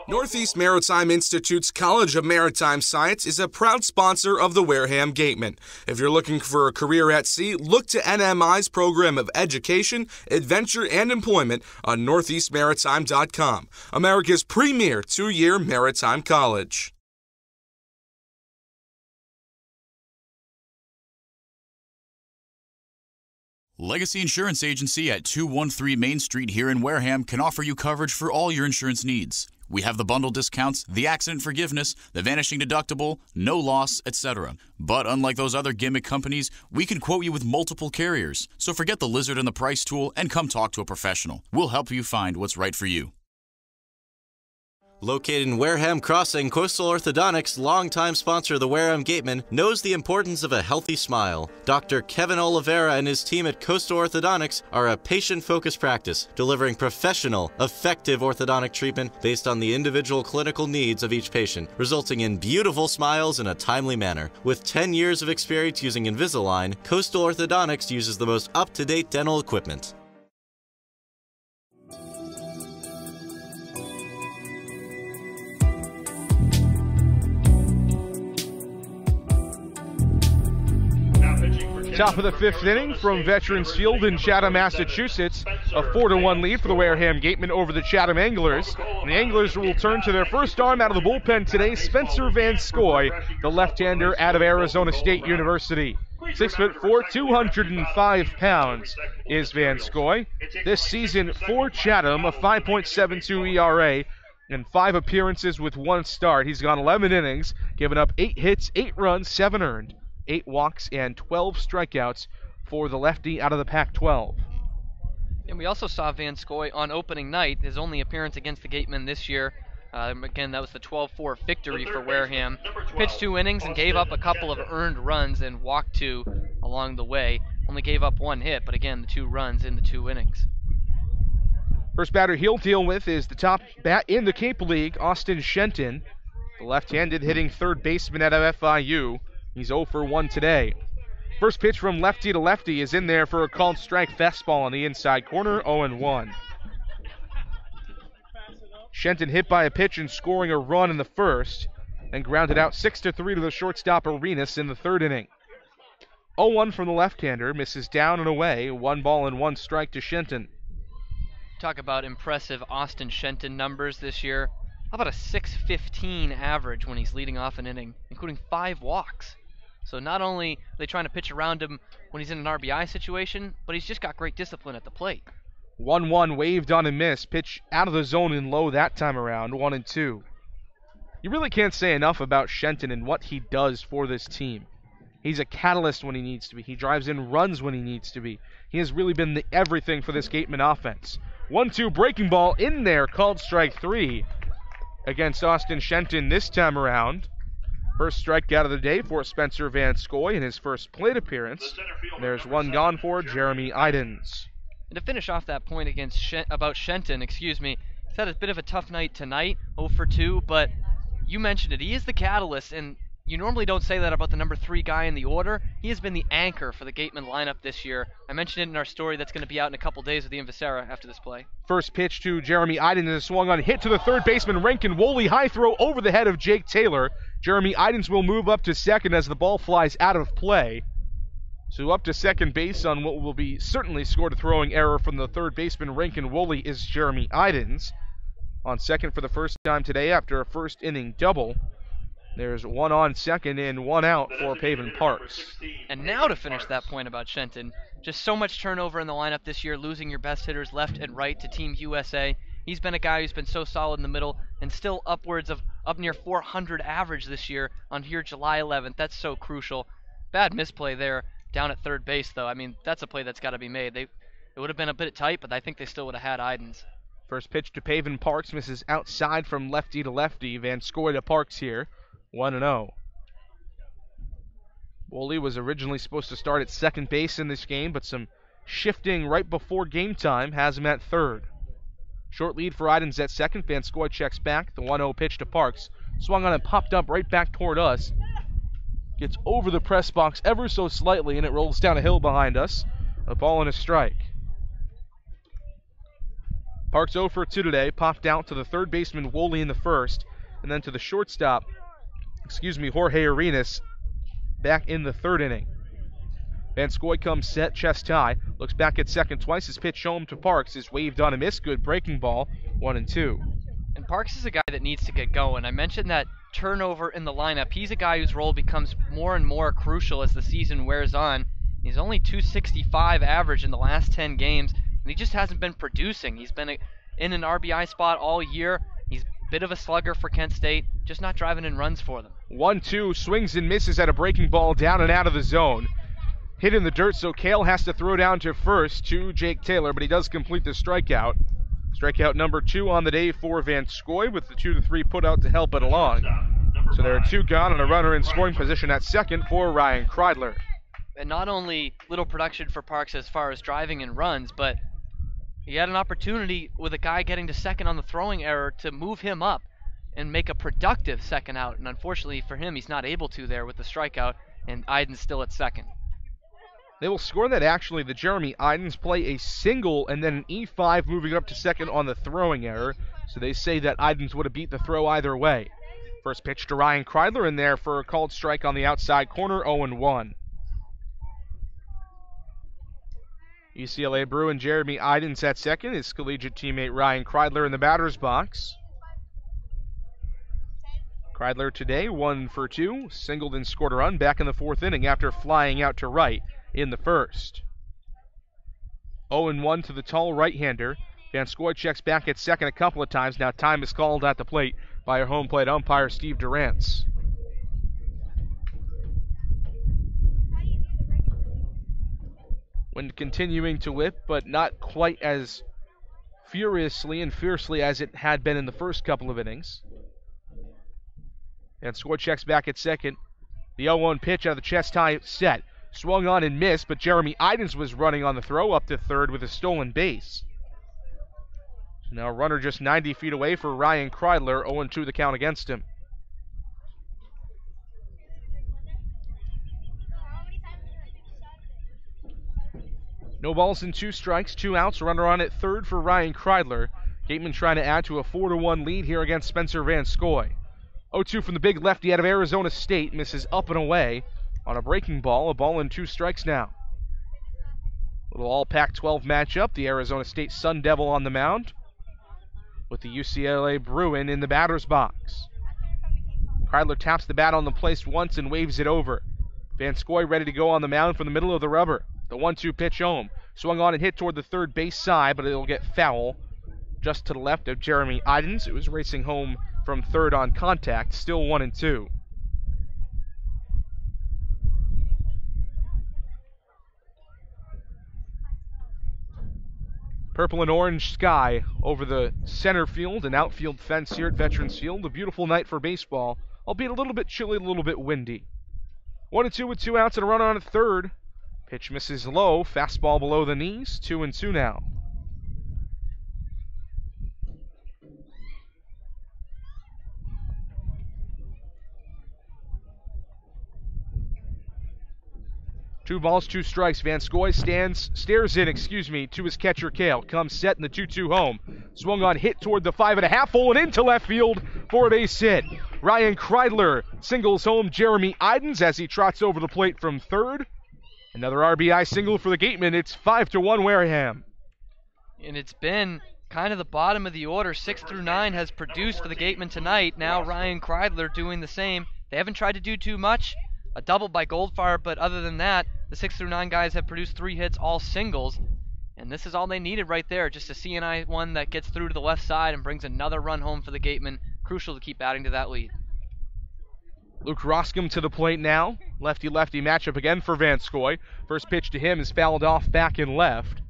Northeast Maritime Institute's College of Maritime Science is a proud sponsor of the Wareham Gatemen. If you're looking for a career at sea, look to NMI's program of education, adventure, and employment on northeastmaritime.com, America's premier 2-year maritime college. Legacy Insurance Agency at 213 Main Street here in Wareham can offer you coverage for all your insurance needs. We have the bundle discounts, the accident forgiveness, the vanishing deductible, no loss, etc. But unlike those other gimmick companies, we can quote you with multiple carriers. So forget the lizard and the price tool and come talk to a professional. We'll help you find what's right for you. Located in Wareham Crossing, Coastal Orthodontics, longtime sponsor of the Wareham Gatemen, knows the importance of a healthy smile. Dr. Kevin Oliveira and his team at Coastal Orthodontics are a patient-focused practice, delivering professional, effective orthodontic treatment based on the individual clinical needs of each patient, resulting in beautiful smiles in a timely manner. With 10 years of experience using Invisalign, Coastal Orthodontics uses the most up-to-date dental equipment. Top of the fifth inning from Veterans Field in Chatham, Massachusetts. A 4-1 lead for the Wareham Gatemen over the Chatham Anglers. And the Anglers will turn to their first arm out of the bullpen today, Spencer Van Scoy, the left-hander out of Arizona State University. 6'4", 205 pounds is Van Scoy. This season for Chatham, a 5.72 ERA and 5 appearances with 1 start. He's gone 11 innings, given up 8 hits, 8 runs, 7 earned, 8 walks, and 12 strikeouts for the lefty out of the Pac-12. And we also saw Van Scoy on opening night, his only appearance against the Gatemen this year. Again, that was the 12-4 victory for Wareham. Pitched 2 innings and gave up a couple of earned runs and walked 2 along the way. Only gave up 1 hit, but again, the 2 runs in the 2 innings. First batter he'll deal with is the top bat in the Cape League, Austin Shenton, the left-handed hitting third baseman out of FIU. He's 0 for 1 today. First pitch from lefty to lefty is in there for a called strike fastball on the inside corner, 0-1. Shenton hit by a pitch and scoring a run in the first, and grounded out 6-3 to the shortstop Arenas in the third inning. 0-1 from the left-hander, misses down and away, 1 ball and 1 strike to Shenton. Talk about impressive Austin Shenton numbers this year. How about a 6.15 average when he's leading off an inning, including 5 walks? So not only are they trying to pitch around him when he's in an RBI situation, but he's just got great discipline at the plate. 1-1 waved on and missed. Pitch out of the zone and low that time around, 1-2. You really can't say enough about Shenton and what he does for this team. He's a catalyst when he needs to be. He drives in runs when he needs to be. He has really been the everything for this Gatemen offense. 1-2 breaking ball in there, called strike 3 against Austin Shenton this time around. First strikeout of the day for Spencer Van Scoy in his first plate appearance. There's 1 gone for Jeremy Idens. And to finish off that point against Shenton, he's had a bit of a tough night tonight, 0 for 2, but you mentioned it. He is the catalyst, and you normally don't say that about the number 3 guy in the order. He has been the anchor for the Gatemen lineup this year. I mentioned it in our story that's going to be out in a couple days with Ian Becerra after this play. First pitch to Jeremy Idens is swung on, hit to the third baseman Rankin Woolley, high throw over the head of Jake Taylor. Jeremy Idens will move up to second as the ball flies out of play. So up to second base on what will be certainly scored a throwing error from the third baseman Rankin Woolley is Jeremy Idens. On second for the first time today after a first inning double. There's 1 on second and 1 out for Pavin Parks. And now to finish that point about Shenton, just so much turnover in the lineup this year, losing your best hitters left and right to Team USA. He's been a guy who's been so solid in the middle and still upwards of up near 400 average this year on here July 11th. That's so crucial. Bad misplay there down at third base, though. I mean, that's a play that's got to be made. It would have been a bit tight, but I think they still would have had Idens. First pitch to Pavin Parks misses outside from lefty to lefty. Van Scoy to Parks here, 1-0. Woolley was originally supposed to start at second base in this game, but some shifting right before game time has him at third. Short lead for Idens at second. Van Scoy checks back. The 1-0 pitch to Parks. Swung on and popped up right back toward us. Gets over the press box ever so slightly, and it rolls down a hill behind us. A ball and a strike. Parks 0 for 2 today. Popped out to the third baseman Woolley in the first, and then to the shortstop, Jorge Arenas, back in the third inning. Van Scoy comes set, chest high, looks back at second twice. His pitch home to Parks is waved on a miss. Good breaking ball, 1-2. And Parks is a guy that needs to get going. I mentioned that turnover in the lineup. He's a guy whose role becomes more and more crucial as the season wears on. He's only 265 average in the last 10 games, and he just hasn't been producing. He's been in an RBI spot all year. He's a bit of a slugger for Kent State, just not driving in runs for them. 1-2, swings and misses at a breaking ball down and out of the zone. Hit in the dirt, so Kale has to throw down to first to Jake Taylor, but he does complete the strikeout. Strikeout number 2 on the day for Van Scoy, with the 2-3 put out to help it along. So there are 2 gone and a runner in scoring position at second for Ryan Kreidler. And not only little production for Parks as far as driving and runs, but he had an opportunity with a guy getting to second on the throwing error to move him up and make a productive second out. And unfortunately for him, he's not able to there with the strikeout, and Idens still at second. They will score that actually the Jeremy Idens play a single and then an E5 moving up to second on the throwing error. So they say that Idens would have beat the throw either way. First pitch to Ryan Kreidler in there for a called strike on the outside corner, 0-1. UCLA Bruin Jeremy Idens at second. His collegiate teammate Ryan Kreidler in the batter's box. Kreidler today 1 for 2, singled and scored a run back in the fourth inning after flying out to right in the first. 0-1 to the tall right-hander. Van Scoy checks back at second a couple of times. Now time is called at the plate by our home plate umpire, Steve Durantz. Wind continuing to whip, but not quite as furiously and fiercely as it had been in the first couple of innings. Van Scoy checks back at second. The 0-1 pitch out of the chest high set. Swung on and missed, but Jeremy Idens was running on the throw up to third with a stolen base. Now a runner just 90 feet away for Ryan Kreidler, 0-2 the count against him. No balls and 2 strikes, 2 outs, runner on at third for Ryan Kreidler. Gatemen trying to add to a 4-1 lead here against Spencer Van Scoy. 0-2 from the big lefty out of Arizona State, misses up and away on a breaking ball, a ball and 2 strikes now. Little all Pac-12 matchup, the Arizona State Sun Devil on the mound with the UCLA Bruin in the batter's box. Kreidler taps the bat on the plate once and waves it over. Van Scoy ready to go on the mound from the middle of the rubber. The 1-2 pitch home. Swung on and hit toward the third base side, but it'll get foul just to the left of Jeremy Idens. It was racing home from third on contact, still 1-2. Purple and orange sky over the center field and outfield fence here at Veterans Field. A beautiful night for baseball, albeit a little bit chilly, a little bit windy. 1-2 with 2 outs and a runner on at third. Pitch misses low, fastball below the knees, 2-2 now. Two balls, 2 strikes. Van Scoy stares in to his catcher Kale. Comes set in the 2-2 home. Swung on, hit toward the 5.5 hole and into left field for a base hit. Ryan Kreidler singles home Jeremy Idens as he trots over the plate from third. Another RBI single for the Gatemen. It's 5-1 Wareham. And it's been kind of the bottom of the order. 6 through 9 has produced for the Gatemen tonight. Now Ryan Kreidler doing the same. They haven't tried to do too much. A double by Goldfire, but other than that, the 6 through 9 guys have produced 3 hits, all singles. And this is all they needed right there. Just a CNI one that gets through to the left side and brings another run home for the Gatemen. Crucial to keep adding to that lead. Luke Roscom to the plate now. Lefty-lefty matchup again for Van Scoy. First pitch to him is fouled off back and left.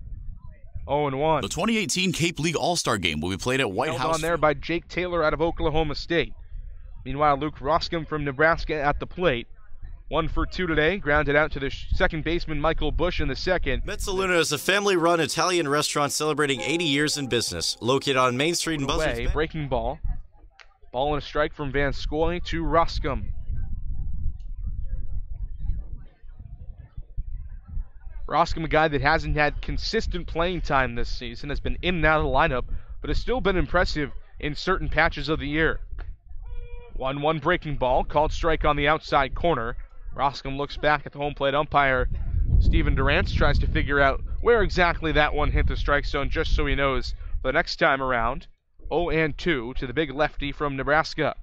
0-1. The 2018 Cape League All-Star Game will be played at White House. On there by Jake Taylor out of Oklahoma State. Meanwhile, Luke Roscom from Nebraska at the plate. 1 for 2 today, grounded out to the second baseman Michael Bush in the second. Mezzaluna is a family-run Italian restaurant celebrating 80 years in business, located on Main Street in Buzzards Bay. Breaking ball. Ball and a strike from Van Scoy to Roscom. Roscom, a guy that hasn't had consistent playing time this season, has been in and out of the lineup, but has still been impressive in certain patches of the year. 1-1 breaking ball, called strike on the outside corner. Roscom looks back at the home plate umpire. Stephen Durantz tries to figure out where exactly that one hit the strike zone just so he knows the next time around. 0-2 to the big lefty from Nebraska.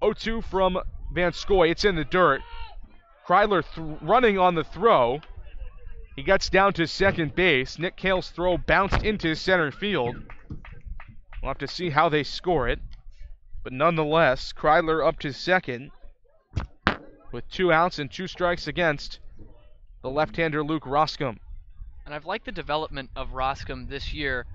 0-2 from Van Scoy. It's in the dirt. Kreidler running on the throw. He gets down to second base. Nick Kale's throw bounced into center field. We'll have to see how they score it. But nonetheless, Kreidler up to second with 2 outs and 2 strikes against the left-hander Luke Roscom. And I've liked the development of Roscom this year.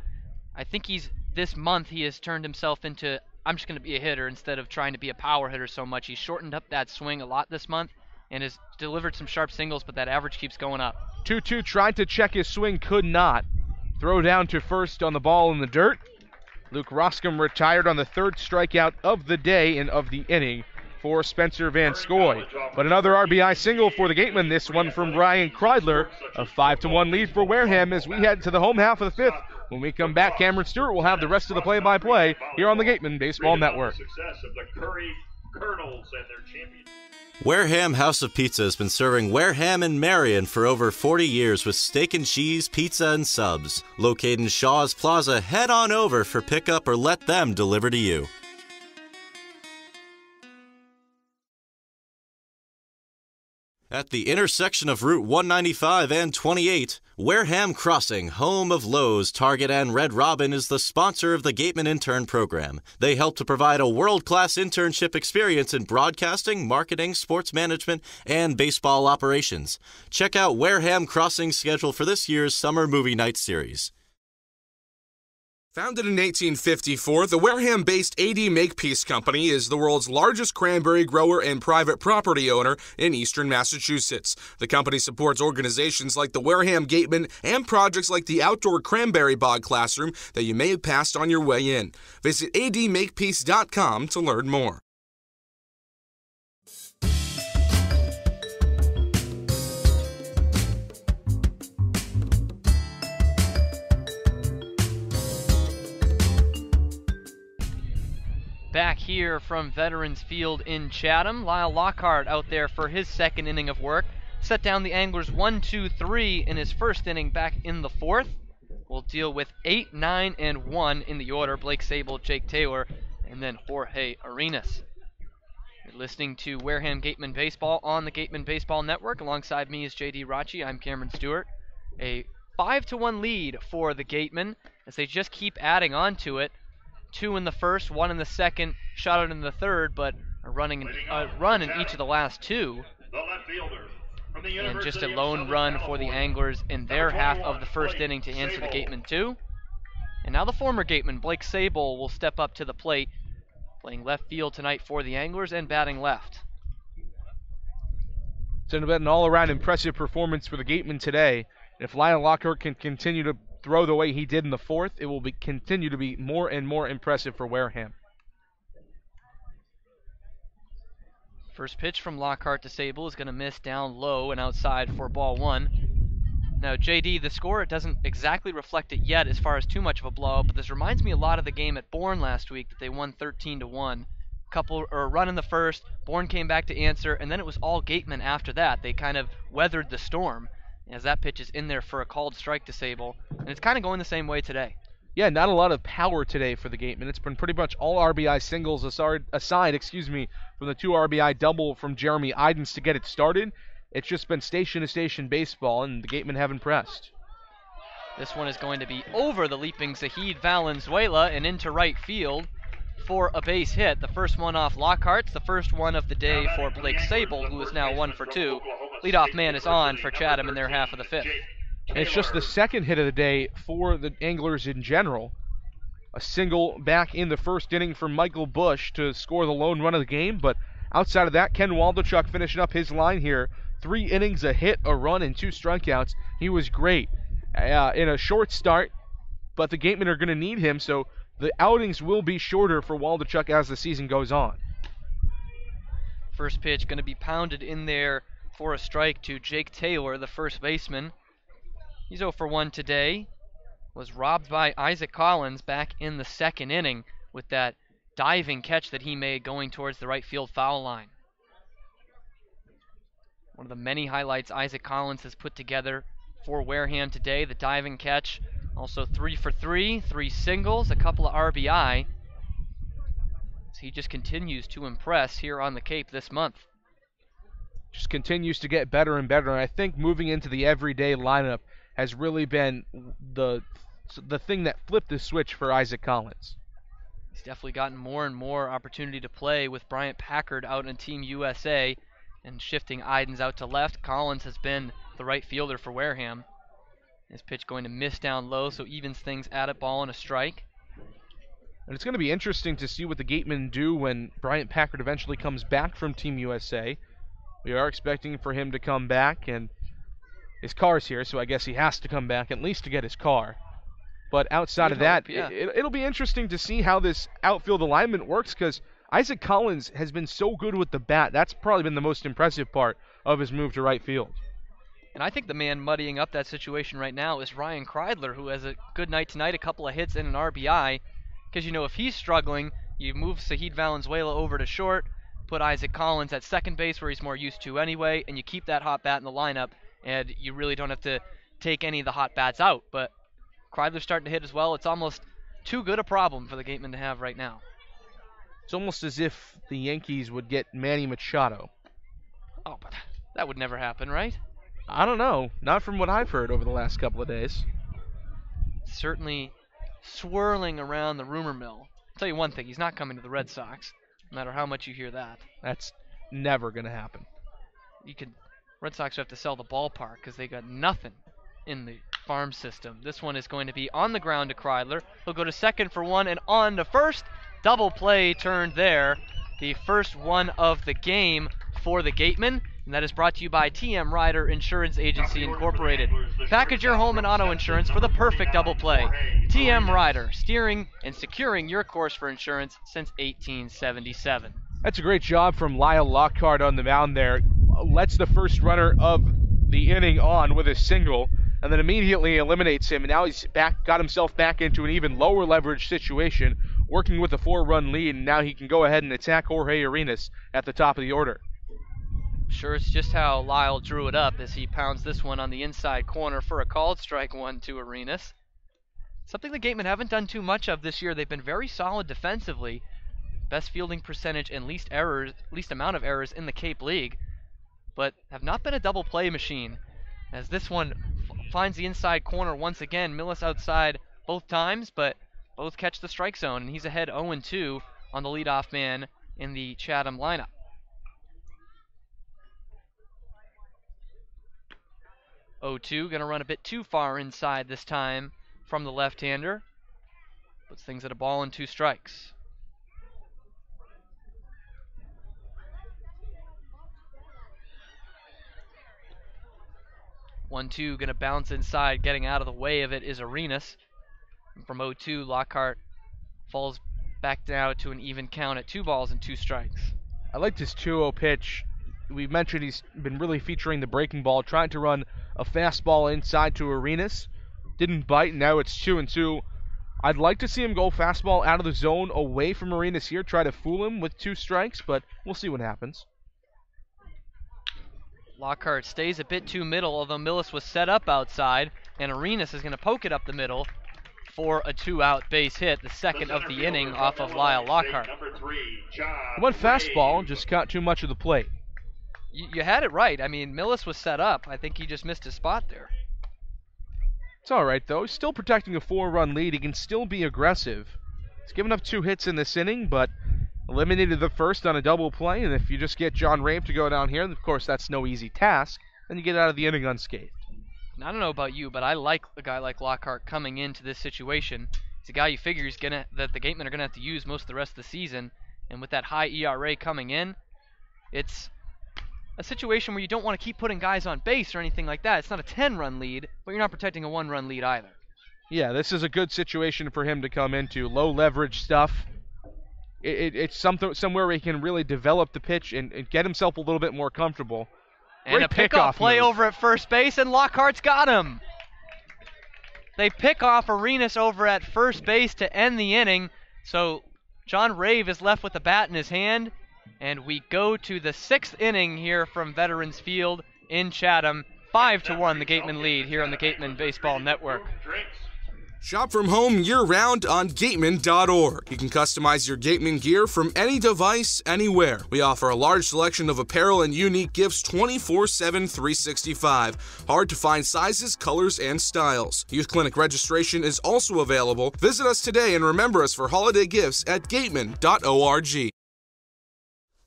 I think this month he has turned himself into, I'm just going to be a hitter instead of trying to be a power hitter so much. He's shortened up that swing a lot this month and has delivered some sharp singles, but that average keeps going up. 2-2 tried to check his swing, could not. Throw down to first on the ball in the dirt. Luke Roscom retired on the 3rd strikeout of the day and of the inning for Spencer Van Scoy. But another RBI single for the Gatemen, this one from Ryan Kreidler. A 5-1 lead for Wareham as we head to the home half of the 5th. When we come back, Cameron Stewart will have the rest of the play-by-play here on the Gatemen Baseball Network. Success of the Curry Colonels and their champion. Wareham House of Pizza has been serving Wareham and Marion for over 40 years with steak and cheese, pizza, and subs. Located in Shaw's Plaza, head on over for pickup or let them deliver to you. At the intersection of Route 195 and 28, Wareham Crossing, home of Lowe's, Target, and Red Robin, is the sponsor of the Gatemen Intern Program. They help to provide a world-class internship experience in broadcasting, marketing, sports management, and baseball operations. Check out Wareham Crossing's schedule for this year's Summer Movie Night Series. Founded in 1854, the Wareham-based AD Makepeace Company is the world's largest cranberry grower and private property owner in eastern Massachusetts. The company supports organizations like the Wareham Gatemen and projects like the outdoor cranberry bog classroom that you may have passed on your way in. Visit admakepeace.com to learn more. Back here from Veterans Field in Chatham, Lyle Lockhart out there for his second inning of work. Set down the Anglers 1-2-3 in his first inning back in the fourth. We'll deal with 8, 9, and 1 in the order. Blake Sable, Jake Taylor, and then Jorge Arenas. You're listening to Wareham Gatemen Baseball on the Gatemen Baseball Network. Alongside me is J.D. Rachi. I'm Cameron Stewart. A 5-1 lead for the Gatemen as they just keep adding on to it. 2 in the first, 1 in the second, shutout in the third, but a run in each of the last 2. And just a lone run for the Anglers in their half of the first inning to answer the Gatemen 2. And now the former Gateman, Blake Sable, will step up to the plate, playing left field tonight for the Anglers and batting left. It's been an all-around impressive performance for the Gatemen today. If Lyle Lockhart can continue to throw the way he did in the fourth, it will continue to be more and more impressive for Wareham. First pitch from Lockhart to Sable is going to miss down low and outside for ball 1. Now, JD, the score, it doesn't exactly reflect it yet as far as too much of a blowout, but this reminds me a lot of the game at Bourne last week that they won 13-1. A run in the first, Bourne came back to answer, and then it was all Gatemen after that. They kind of weathered the storm, as that pitch is in there for a called strike to Sable. And it's kind of going the same way today. Yeah, not a lot of power today for the Gatemen. It's been pretty much all RBI singles aside from the 2 RBI double from Jeremy Idens to get it started. It's just been station-to-station baseball, and the Gatemen have impressed. This one is going to be over the leaping Zahid Valenzuela and into right field for a base hit. The first one off Lockhart's, the first one of the day for Blake Sable, who is now 1 for 2. Leadoff man is on for Chatham in their half of the fifth. And it's just the second hit of the day for the Anglers in general. A single back in the first inning from Michael Bush to score the lone run of the game, but outside of that, Ken Waldachuk finishing up his line here. 3 innings, a hit, a run, and 2 strikeouts. He was great in a short start, but the Gatemen are going to need him, so the outings will be shorter for Waldachuk as the season goes on. First pitch going to be pounded in there for a strike to Jake Taylor, the first baseman. He's 0 for 1 today. Was robbed by Isaac Collins back in the second inning with that diving catch that he made going towards the right field foul line. One of the many highlights Isaac Collins has put together for Wareham today, the diving catch. Also 3 for 3, 3 singles, a couple of RBI. So he just continues to impress here on the Cape this month. Just continues to get better and better, and I think moving into the everyday lineup has really been the thing that flipped the switch for Isaac Collins. He's definitely gotten more and more opportunity to play with Bryant Packard out in Team USA and shifting Idens out to left. Collins has been the right fielder for Wareham. His pitch going to miss down low, so evens things at a ball and a strike. And it's going to be interesting to see what the Gatemen do when Bryant Packard eventually comes back from Team USA. We are expecting for him to come back, and his car's here, so I guess he has to come back at least to get his car. But outside of that, it'll be interesting to see how this outfield alignment works, because Isaac Collins has been so good with the bat. That's probably been the most impressive part of his move to right field. And I think the man muddying up that situation right now is Ryan Kreidler, who has a good night tonight, a couple of hits and an RBI. Because, if he's struggling, you move Zahid Valenzuela over to short, put Isaac Collins at second base where he's more used to anyway, and you keep that hot bat in the lineup, and you really don't have to take any of the hot bats out. But Kreidler's starting to hit as well. It's almost too good a problem for the Gatemen to have right now. It's almost as if the Yankees would get Manny Machado. Oh, but that would never happen, right? I don't know. Not from what I've heard over the last couple of days. Certainly swirling around the rumor mill. I'll tell you one thing, he's not coming to the Red Sox, no matter how much you hear that. That's never going to happen. Red Sox have to sell the ballpark because they got nothing in the farm system. This one is going to be on the ground to Kreidler. He'll go to second for one and on to first. Double play turned there. The first one of the game for the Gatemen, and that is brought to you by TM Ryder Insurance Agency Incorporated. Package your home and auto insurance for the perfect double play. TM Ryder, steering and securing your course for insurance since 1877. That's a great job from Lyle Lockhart on the mound there. Lets the first runner of the inning on with a single, and then immediately eliminates him, and now he's got himself back into an even lower leverage situation, working with a 4-run lead, and now he can go ahead and attack Jorge Arenas at the top of the order. Sure, it's just how Lyle drew it up as he pounds this one on the inside corner for a called strike 1 to Arenas. Something the Gatemen haven't done too much of this year. They've been very solid defensively. Best fielding percentage and least amount of errors in the Cape League, but have not been a double play machine. As this one finds the inside corner once again, Millis outside both times, but both catch the strike zone, and he's ahead 0-2 on the leadoff man in the Chatham lineup. 0-2, going to run a bit too far inside this time from the left-hander. Puts things at a ball and 2 strikes. One-two, going to bounce inside. Getting out of the way of it is Arenas. And from 0-2, Lockhart falls back down to an even count at 2 balls and 2 strikes. I liked his 2-0 pitch. We mentioned he's been really featuring the breaking ball, trying to run a fastball inside to Arenas. Didn't bite, now it's 2-2. I'd like to see him go fastball out of the zone away from Arenas here, try to fool him with 2 strikes, but we'll see what happens. Lockhart stays a bit too middle, although Millis was set up outside, and Arenas is going to poke it up the middle for a 2-out base hit, the second of the inning off of Lyle Lockhart. Went fastball, just caught too much of the plate. You had it right. I mean, Millis was set up. I think he just missed his spot there. It's all right, though. He's still protecting a 4-run lead. He can still be aggressive. He's given up 2 hits in this inning, but eliminated the first on a double play, and if you just get John Rabe to go down here, of course that's no easy task, then you get out of the inning unscathed. I don't know about you, but I like a guy like Lockhart coming into this situation. He's a guy you figure that the Gatemen are going to have to use most of the rest of the season, and with that high ERA coming in, it's a situation where you don't want to keep putting guys on base or anything like that. It's not a 10-run lead, but you're not protecting a 1-run lead either. Yeah, this is a good situation for him to come into. Low leverage stuff. It's somewhere where he can really develop the pitch and get himself a little bit more comfortable. And a pickoff play over at first base, and Lockhart's got him. They pick off Arenas over at first base to end the inning, so John Rabe is left with the bat in his hand, and we go to the 6th inning here from Veterans Field in Chatham. 5-1 the Gatemen lead here on the Gatemen Baseball Network. Shop from home year-round on Gatemen.org. You can customize your Gatemen gear from any device, anywhere. We offer a large selection of apparel and unique gifts 24/7, 365. Hard to find sizes, colors, and styles. Youth Clinic registration is also available. Visit us today and remember us for holiday gifts at Gatemen.org.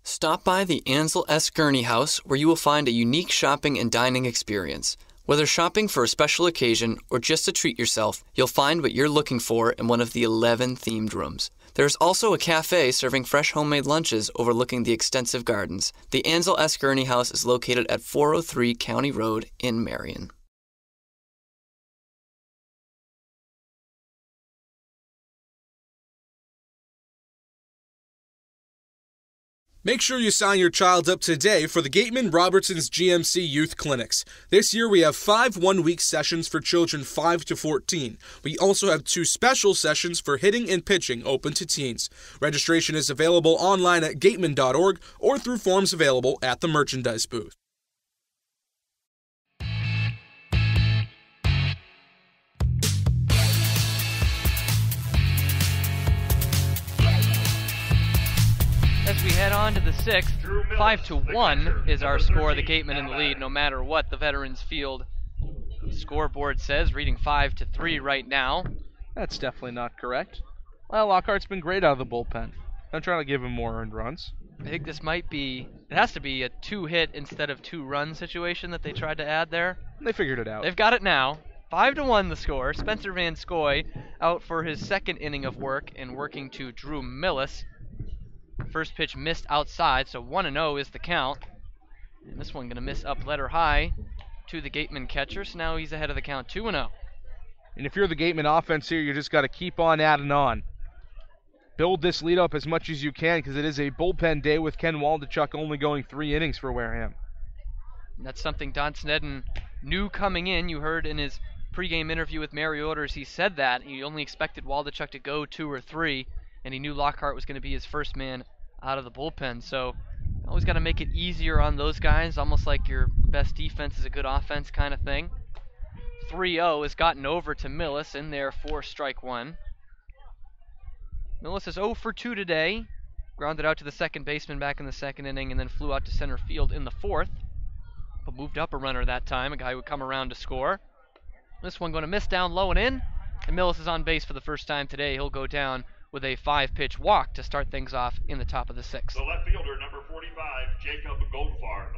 Stop by the Ansel S. Gurney House, where you will find a unique shopping and dining experience. Whether shopping for a special occasion or just to treat yourself, you'll find what you're looking for in one of the 11 themed rooms. There's also a cafe serving fresh homemade lunches overlooking the extensive gardens. The Ansel S. Gurney House is located at 403 County Road in Marion. Make sure you sign your child up today for the Gatemen Robertson's GMC Youth Clinics. This year we have 5 one-week sessions for children 5 to 14. We also have 2 special sessions for hitting and pitching open to teens. Registration is available online at gatemen.org or through forms available at the merchandise booth. As we head on to the 6th, 5-1 is our score. The Gatemen in the lead, no matter what the Veterans Field scoreboard says. Reading 5-3 right now. That's definitely not correct. Well, Lockhart's been great out of the bullpen. I'm trying to give him more earned runs. I think this might be, it has to be a 2-hit instead of 2-run situation that they tried to add there. They figured it out. They've got it now. 5-1 the score. Spencer Van Scoy out for his second inning of work and working to Drew Millis. First pitch missed outside, so 1-0 is the count. And this one going to miss up letter high to the Gatemen catcher, so now he's ahead of the count, 2-0. And if you're the Gatemen offense here, you just got to keep on adding on. Build this lead up as much as you can because it is a bullpen day with Ken Waldachuk only going 3 innings for Wareham. And that's something Don Sneddon knew coming in. You heard in his pregame interview with Mary Orders, he said that. He only expected Waldachuk to go 2 or 3. And he knew Lockhart was going to be his first man out of the bullpen. So always got to make it easier on those guys, almost like your best defense is a good offense kind of thing. 3-0 has gotten over to Millis in there for strike 1. Millis is 0 for 2 today. Grounded out to the second baseman back in the second inning and then flew out to center field in the 4th. But moved up a runner that time, a guy who would come around to score. This one going to miss down low and in. And Millis is on base for the first time today. He'll go down with a 5-pitch walk to start things off in the top of the 6th. The left fielder, number 45, Jacob Goldfarb.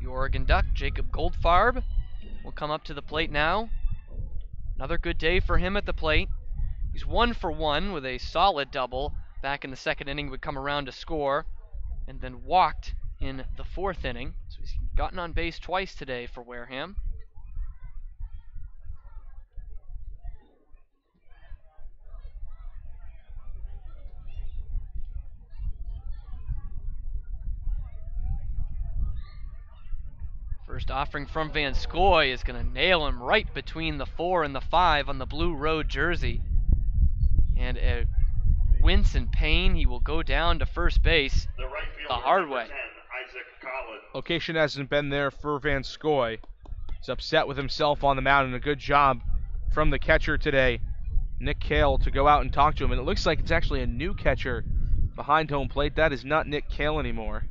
The Oregon Duck, Jacob Goldfarb, will come up to the plate now. Another good day for him at the plate. He's 1 for 1 with a solid double. Back in the second inning, would come around to score, and then walked in the 4th inning. So he's gotten on base twice today for Wareham. First offering from Van Scoy is going to nail him right between the 4 and the 5 on the Blue Road jersey. And a wince in pain, he will go down to first base the hard way. Location hasn't been there for Van Scoy. He's upset with himself on the mound, and a good job from the catcher today, Nick Kale, to go out and talk to him. And it looks like it's actually a new catcher behind home plate. That is not Nick Kale anymore.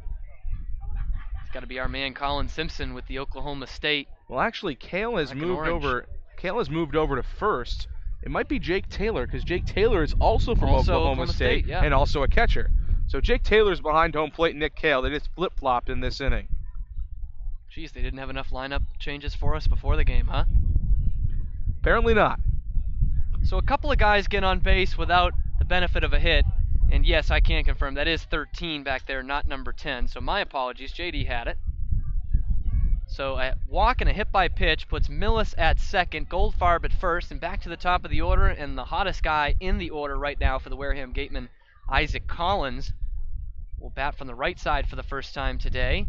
It's got to be our man Colin Simpson with the Oklahoma State. Well, actually, Kale has moved over. Kale has moved over to first. It might be Jake Taylor because Jake Taylor is also from Oklahoma State yeah. and also a catcher. So Jake Taylor's behind home plate. Nick Kale. They just flip-flopped in this inning. Geez, they didn't have enough lineup changes for us before the game, huh? Apparently not. So a couple of guys get on base without the benefit of a hit. And yes, I can confirm that is 13 back there, not number 10. So my apologies, JD had it. So a walk and a hit by pitch puts Millis at second, Goldfarb at first, and back to the top of the order. And the hottest guy in the order right now for the Wareham Gatemen, Isaac Collins, will bat from the right side for the first time today.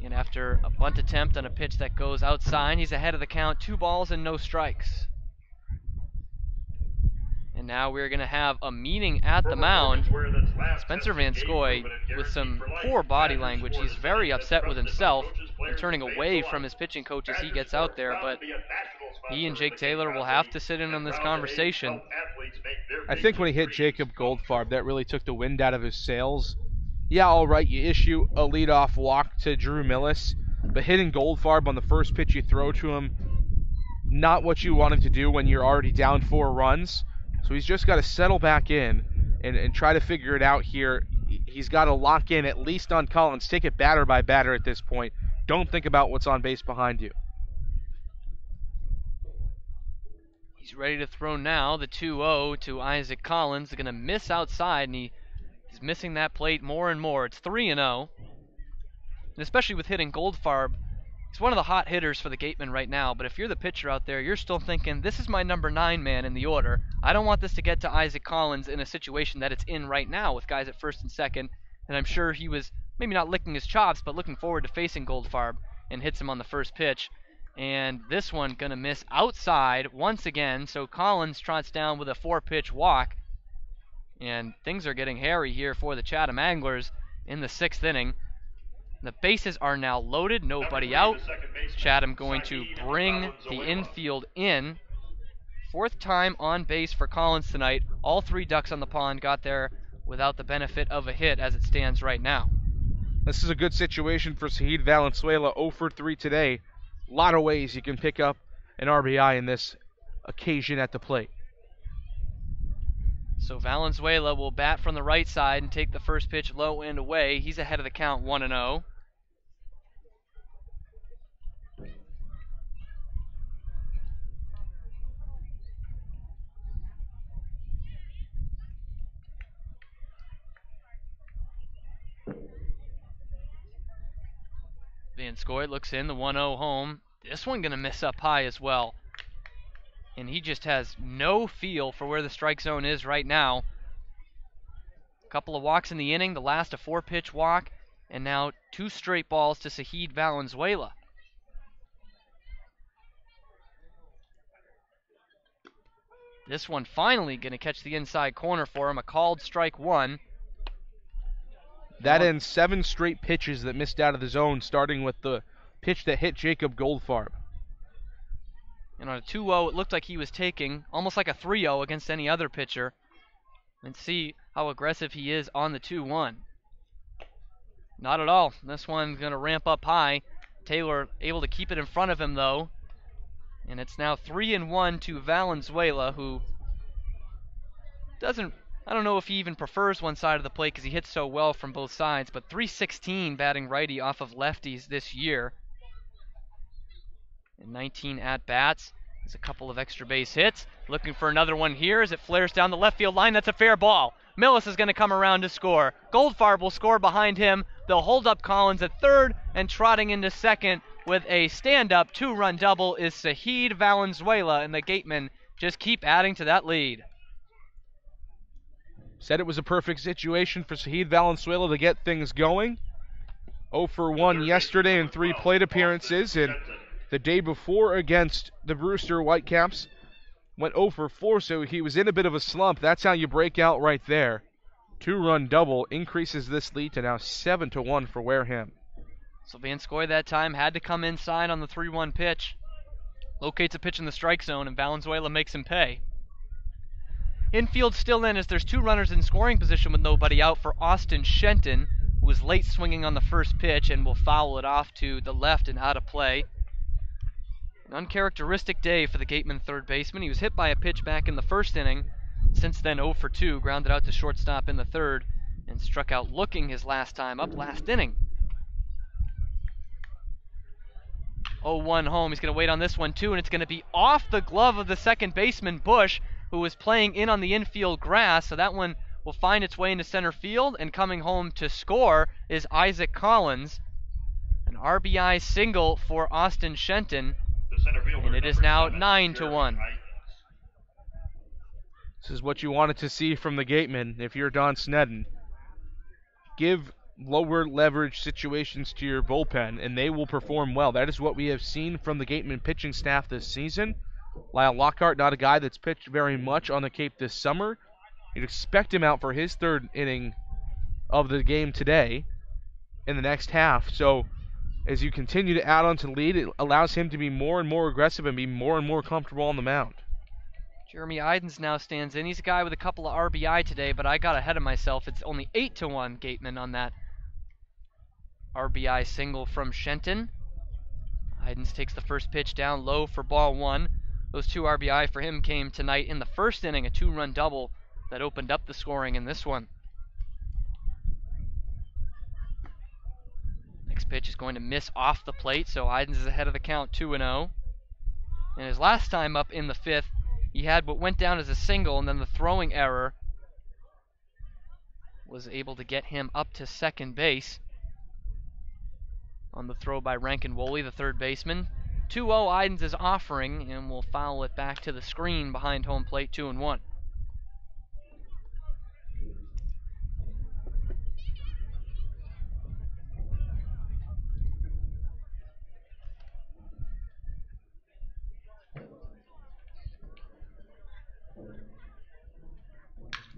And after a bunt attempt on a pitch that goes outside, he's ahead of the count, 2 balls and no strikes. And now we're going to have a meeting at the mound. Spencer Van Scoy with some poor body language. He's very upset with himself and turning away from his pitching coach as he gets out there. But he and Jake Taylor will have to sit in on this conversation. I think when he hit Jacob Goldfarb, that really took the wind out of his sails. Yeah, all right, you issue a leadoff walk to Drew Millis, but hitting Goldfarb on the first pitch you throw to him, not what you wanted to do when you're already down 4 runs. So he's just got to settle back in and try to figure it out here. He's got to lock in at least on Collins. Take it batter by batter at this point. Don't think about what's on base behind you. He's ready to throw now. The 2-0 to Isaac Collins. They're going to miss outside, and he's missing that plate more and more. It's 3-0. And especially with hitting Goldfarb He's one of the hot hitters for the Gatemen right now, but if you're the pitcher out there, you're still thinking, this is my number 9 man in the order. I don't want this to get to Isaac Collins in a situation that it's in right now with guys at first and second, and I'm sure he was maybe not licking his chops, but looking forward to facing Goldfarb, and hits him on the first pitch. And this one going to miss outside once again, so Collins trots down with a 4-pitch walk, and things are getting hairy here for the Chatham Anglers in the 6th inning. The bases are now loaded, nobody out. Chatham going to bring the infield in. 4th time on base for Collins tonight. All 3 ducks on the pond got there without the benefit of a hit as it stands right now. This is a good situation for Saheed Valenzuela, 0 for 3 today. A lot of ways you can pick up an RBI in this occasion at the plate. So Valenzuela will bat from the right side and take the first pitch low and away. He's ahead of the count 1-0. Van Scoy looks in, the 1-0 home. This one going to miss up high as well. And he just has no feel for where the strike zone is right now. A couple of walks in the inning, the last a 4-pitch walk, and now 2 straight balls to Saheed Valenzuela. This one finally going to catch the inside corner for him, a called strike 1. That ends 7 straight pitches that missed out of the zone, starting with the pitch that hit Jacob Goldfarb. And on a 2-0, it looked like he was taking almost like a 3-0 against any other pitcher. And see how aggressive he is on the 2-1. Not at all. This one's going to ramp up high. Taylor able to keep it in front of him, though. And it's now 3-1 to Valenzuela, who doesn't... I don't know if he even prefers one side of the plate because he hits so well from both sides, but .316 batting righty off of lefties this year. And 19 at-bats. There's a couple of extra base hits. Looking for another one here as it flares down the left field line. That's a fair ball. Millis is going to come around to score. Goldfarb will score behind him. They'll hold up Collins at third, and trotting into second with a stand-up 2-run double is Saheed Valenzuela, and the Gatemen just keep adding to that lead. Said it was a perfect situation for Saheed Valenzuela to get things going. 0 for 1 yesterday in 3 plate appearances, and the day before against the Brewster Whitecaps went 0 for 4, so he was in a bit of a slump. That's how you break out right there. 2-run double increases this lead to now 7-1 for Wareham. So Van Scoy that time had to come inside on the 3-1 pitch. Locates a pitch in the strike zone, and Valenzuela makes him pay. Infield still in as there's 2 runners in scoring position with nobody out for Austin Shenton, who was late swinging on the first pitch and will foul it off to the left and out of play. An uncharacteristic day for the Gatemen third baseman. He was hit by a pitch back in the first inning. Since then 0 for 2, grounded out to shortstop in the third, and struck out looking his last time up last inning. 0-1 home. He's going to wait on this one too, and it's going to be off the glove of the second baseman, Bush, who was playing in on the infield grass, so that one will find its way into center field, and coming home to score is Isaac Collins. An RBI single for Austin Shenton, and it is now 9-1. This is what you wanted to see from the Gatemen if you're Don Sneddon. Give lower leverage situations to your bullpen, and they will perform well. That is what we have seen from the Gatemen pitching staff this season. Lyle Lockhart, not a guy that's pitched very much on the Cape this summer. You'd expect him out for his 3rd inning of the game today in the next half. So as you continue to add on to the lead, it allows him to be more and more aggressive and be more and more comfortable on the mound. Jeremy Idens now stands in. He's a guy with a couple of RBI today, but I got ahead of myself. It's only 8-1 Gatemen on that RBI single from Shenton. Idens takes the first pitch down low for ball 1. Those 2 RBI for him came tonight in the first inning, a 2-run double that opened up the scoring in this one. Next pitch is going to miss off the plate, so Idens is ahead of the count 2-0. And his last time up in the 5th, he had what went down as a single, and then the throwing error was able to get him up to second base. on the throw by Rankin Woolley, the third baseman. 2-0 Idens is offering, and will foul it back to the screen behind home plate, 2-1.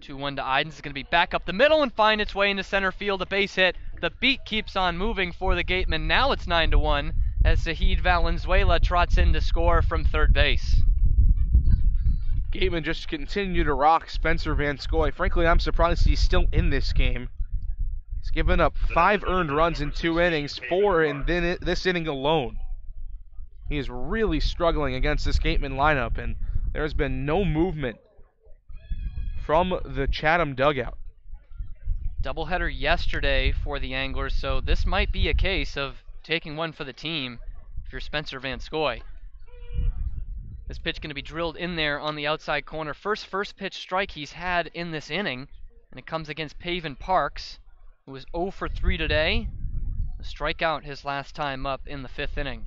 Two-1 to Idens. Is going to be back up the middle and find its way into center field. A base hit. The beat keeps on moving for the Gatemen. Now it's 9-1 as Zahid Valenzuela trots in to score from third base. Gatemen just continue to rock Spencer Van Scoy. Frankly, I'm surprised he's still in this game. He's given up 5 earned runs in 2 innings, 4 in this inning alone. He is really struggling against this Gatemen lineup, and there's been no movement from the Chatham dugout. Doubleheader yesterday for the Anglers, so this might be a case of taking one for the team if you're Spencer Van Scoy. This pitch going to be drilled in there on the outside corner. First pitch strike he's had in this inning, and it comes against Paven Parks, who was 0 for 3 today. A strikeout his last time up in the 5th inning.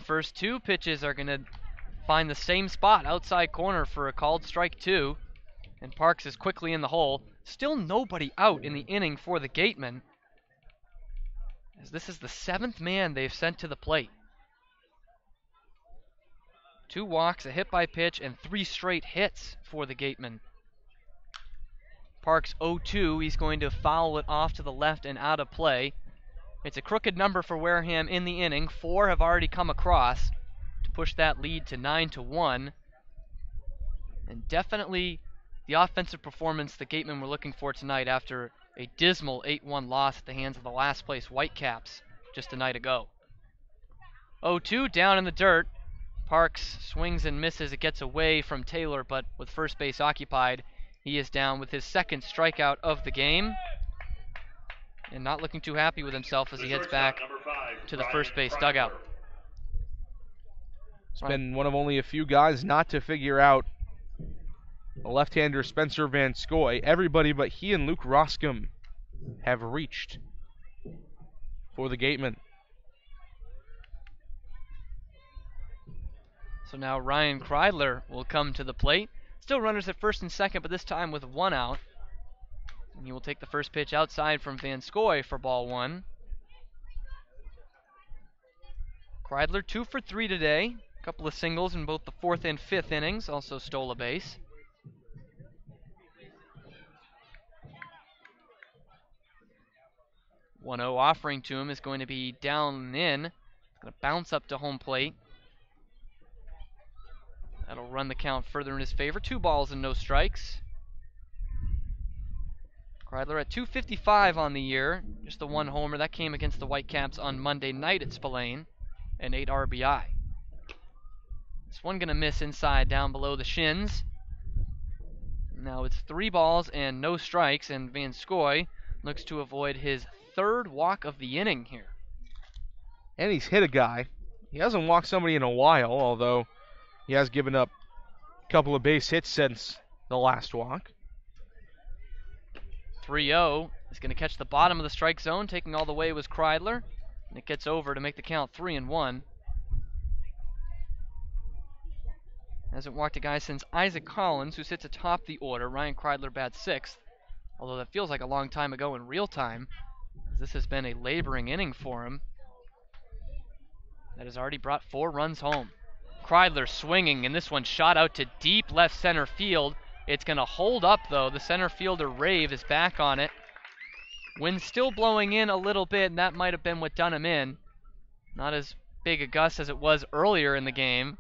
First 2 pitches are going to find the same spot, outside corner, for a called strike 2. And Parks is quickly in the hole. Still nobody out in the inning for the Gatemen, as this is the 7th man they've sent to the plate. 2 walks, a hit by pitch, and 3 straight hits for the Gatemen. Parks 0-2. He's going to foul it off to the left and out of play. It's a crooked number for Wareham in the inning. 4 have already come across to push that lead to 9-1. And definitely the offensive performance the Gatemen were looking for tonight after a dismal 8-1 loss at the hands of the last place Whitecaps just a night ago. 0-2 down in the dirt. Parks swings and misses. It gets away from Taylor, but with first base occupied, he is down with his 2nd strikeout of the game, and not looking too happy with himself as he heads back to the first base dugout. It's been one of only a few guys not to figure out the left-hander Spencer Van Scoy. Everybody but he and Luke Roscom have reached for the Gatemen. So now Ryan Kreidler will come to the plate. Still runners at first and second, but this time with 1 out. And he will take the first pitch outside from Van Scoy for ball 1. Kreidler 2 for 3 today. A couple of singles in both the 4th and 5th innings. Also stole a base. One 0 offering to him is going to be down and in. It's going to bounce up to home plate. That'll run the count further in his favor. 2 balls and no strikes. Kreidler at .255 on the year. Just the 1 homer. That came against the Whitecaps on Monday night at Spillane. And 8 RBI. This one going to miss inside down below the shins. Now it's 3 balls and no strikes, and Van Scoy looks to avoid his 3rd walk of the inning here. And he's hit a guy. He hasn't walked somebody in a while, although he has given up a couple of base hits since the last walk. 3-0 is going to catch the bottom of the strike zone. Taking all the way was Kreidler, and it gets over to make the count 3-1. Hasn't walked a guy since Isaac Collins, who sits atop the order. Ryan Kreidler bats 6th, although that feels like a long time ago in real time, as this has been a laboring inning for him that has already brought 4 runs home. Kreidler swinging, and this one shot out to deep left center field. It's going to hold up, though. The center fielder, Rave, is back on it. Wind still blowing in a little bit, and that might have been what done him in. Not as big a gust as it was earlier in the game,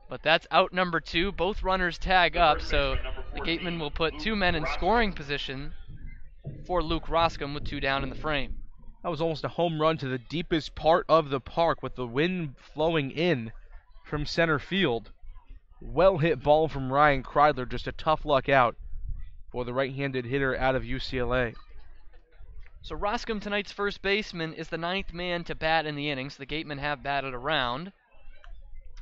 but that's out number 2. Both runners tag up, so the Gatemen will put 2 men in scoring position for Luke Roscom with 2 down in the frame. That was almost a home run to the deepest part of the park with the wind flowing in from center field. Well hit ball from Ryan Kreidler, just a tough luck out for the right-handed hitter out of UCLA. So Roscom, tonight's first baseman, is the 9th man to bat in the innings. The Gatemen have batted around.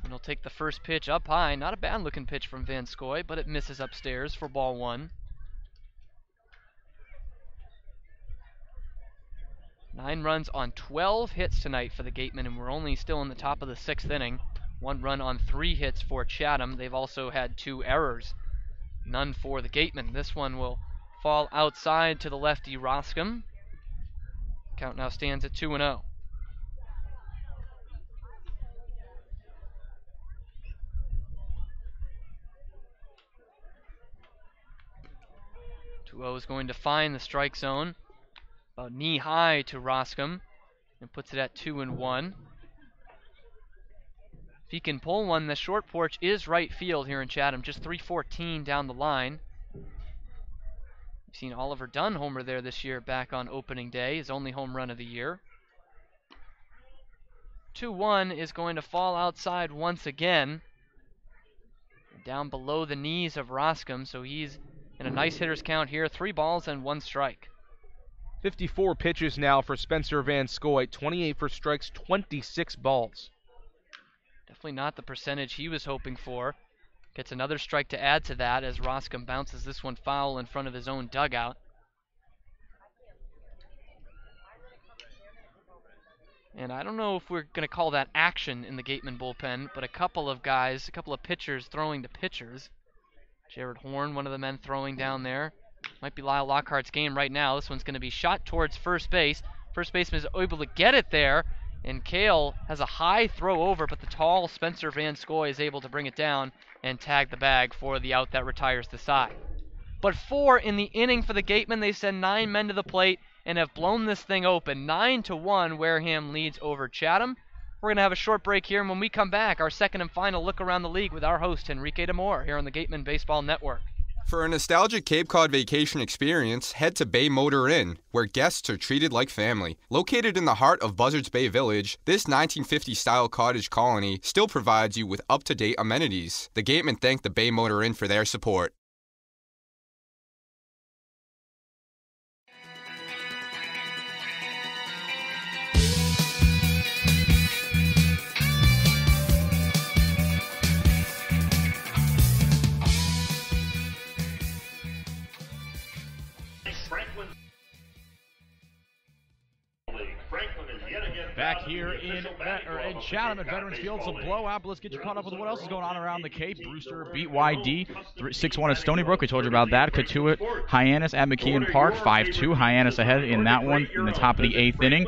And he'll take the first pitch up high. Not a bad looking pitch from Van Scoy, but it misses upstairs for ball 1. 9 runs on 12 hits tonight for the Gatemen, and we're only still in the top of the 6th inning. 1 run on 3 hits for Chatham. They've also had 2 errors. None for the Gatemen. This one will fall outside to the lefty Roscom. Count now stands at 2-0. Is going to find the strike zone, about knee high to Roscom, and puts it at 2-1. If he can pull one, the short porch is right field here in Chatham, just 314 down the line. We've seen Oliver Dunn homer there this year back on opening day, his only home run of the year. 2-1 is going to fall outside once again, down below the knees of Roscom, so he's in a nice hitter's count here, 3 balls and 1 strike. 54 pitches now for Spencer Van Scoy, 28 for strikes, 26 balls. Definitely not the percentage he was hoping for. Gets another strike to add to that as Roscom bounces this one foul in front of his own dugout. And I don't know if we're going to call that action in the Gatemen bullpen, but a couple of pitchers throwing to pitchers. Jared Horn, one of the men throwing down there. Might be Lyle Lockhart's game right now. This one's going to be shot towards first base. First baseman is able to get it there, and Kale has a high throw over, but the tall Spencer Van Scoy is able to bring it down and tag the bag for the out that retires the side. But 4 in the inning for the Gatemen. They send 9 men to the plate and have blown this thing open. 9-1, Wareham leads over Chatham. We're going to have a short break here, and when we come back, our second and final look around the league with our host, Enrique Demore, here on the Gatemen Baseball Network. For a nostalgic Cape Cod vacation experience, head to Bay Motor Inn, where guests are treated like family. Located in the heart of Buzzards Bay Village, this 1950-style cottage colony still provides you with up-to-date amenities. The Gatemen thank the Bay Motor Inn for their support. Back here in Chatham at Veterans Field, it's a blowout, but let's get you caught up with what else is going on around the Cape. Brewster beat YD 6-1 at Stony Brook. We told you about that. Katuitt, Hyannis at McKeon Park, 5-2. Hyannis ahead in that one in the top of the 8th inning.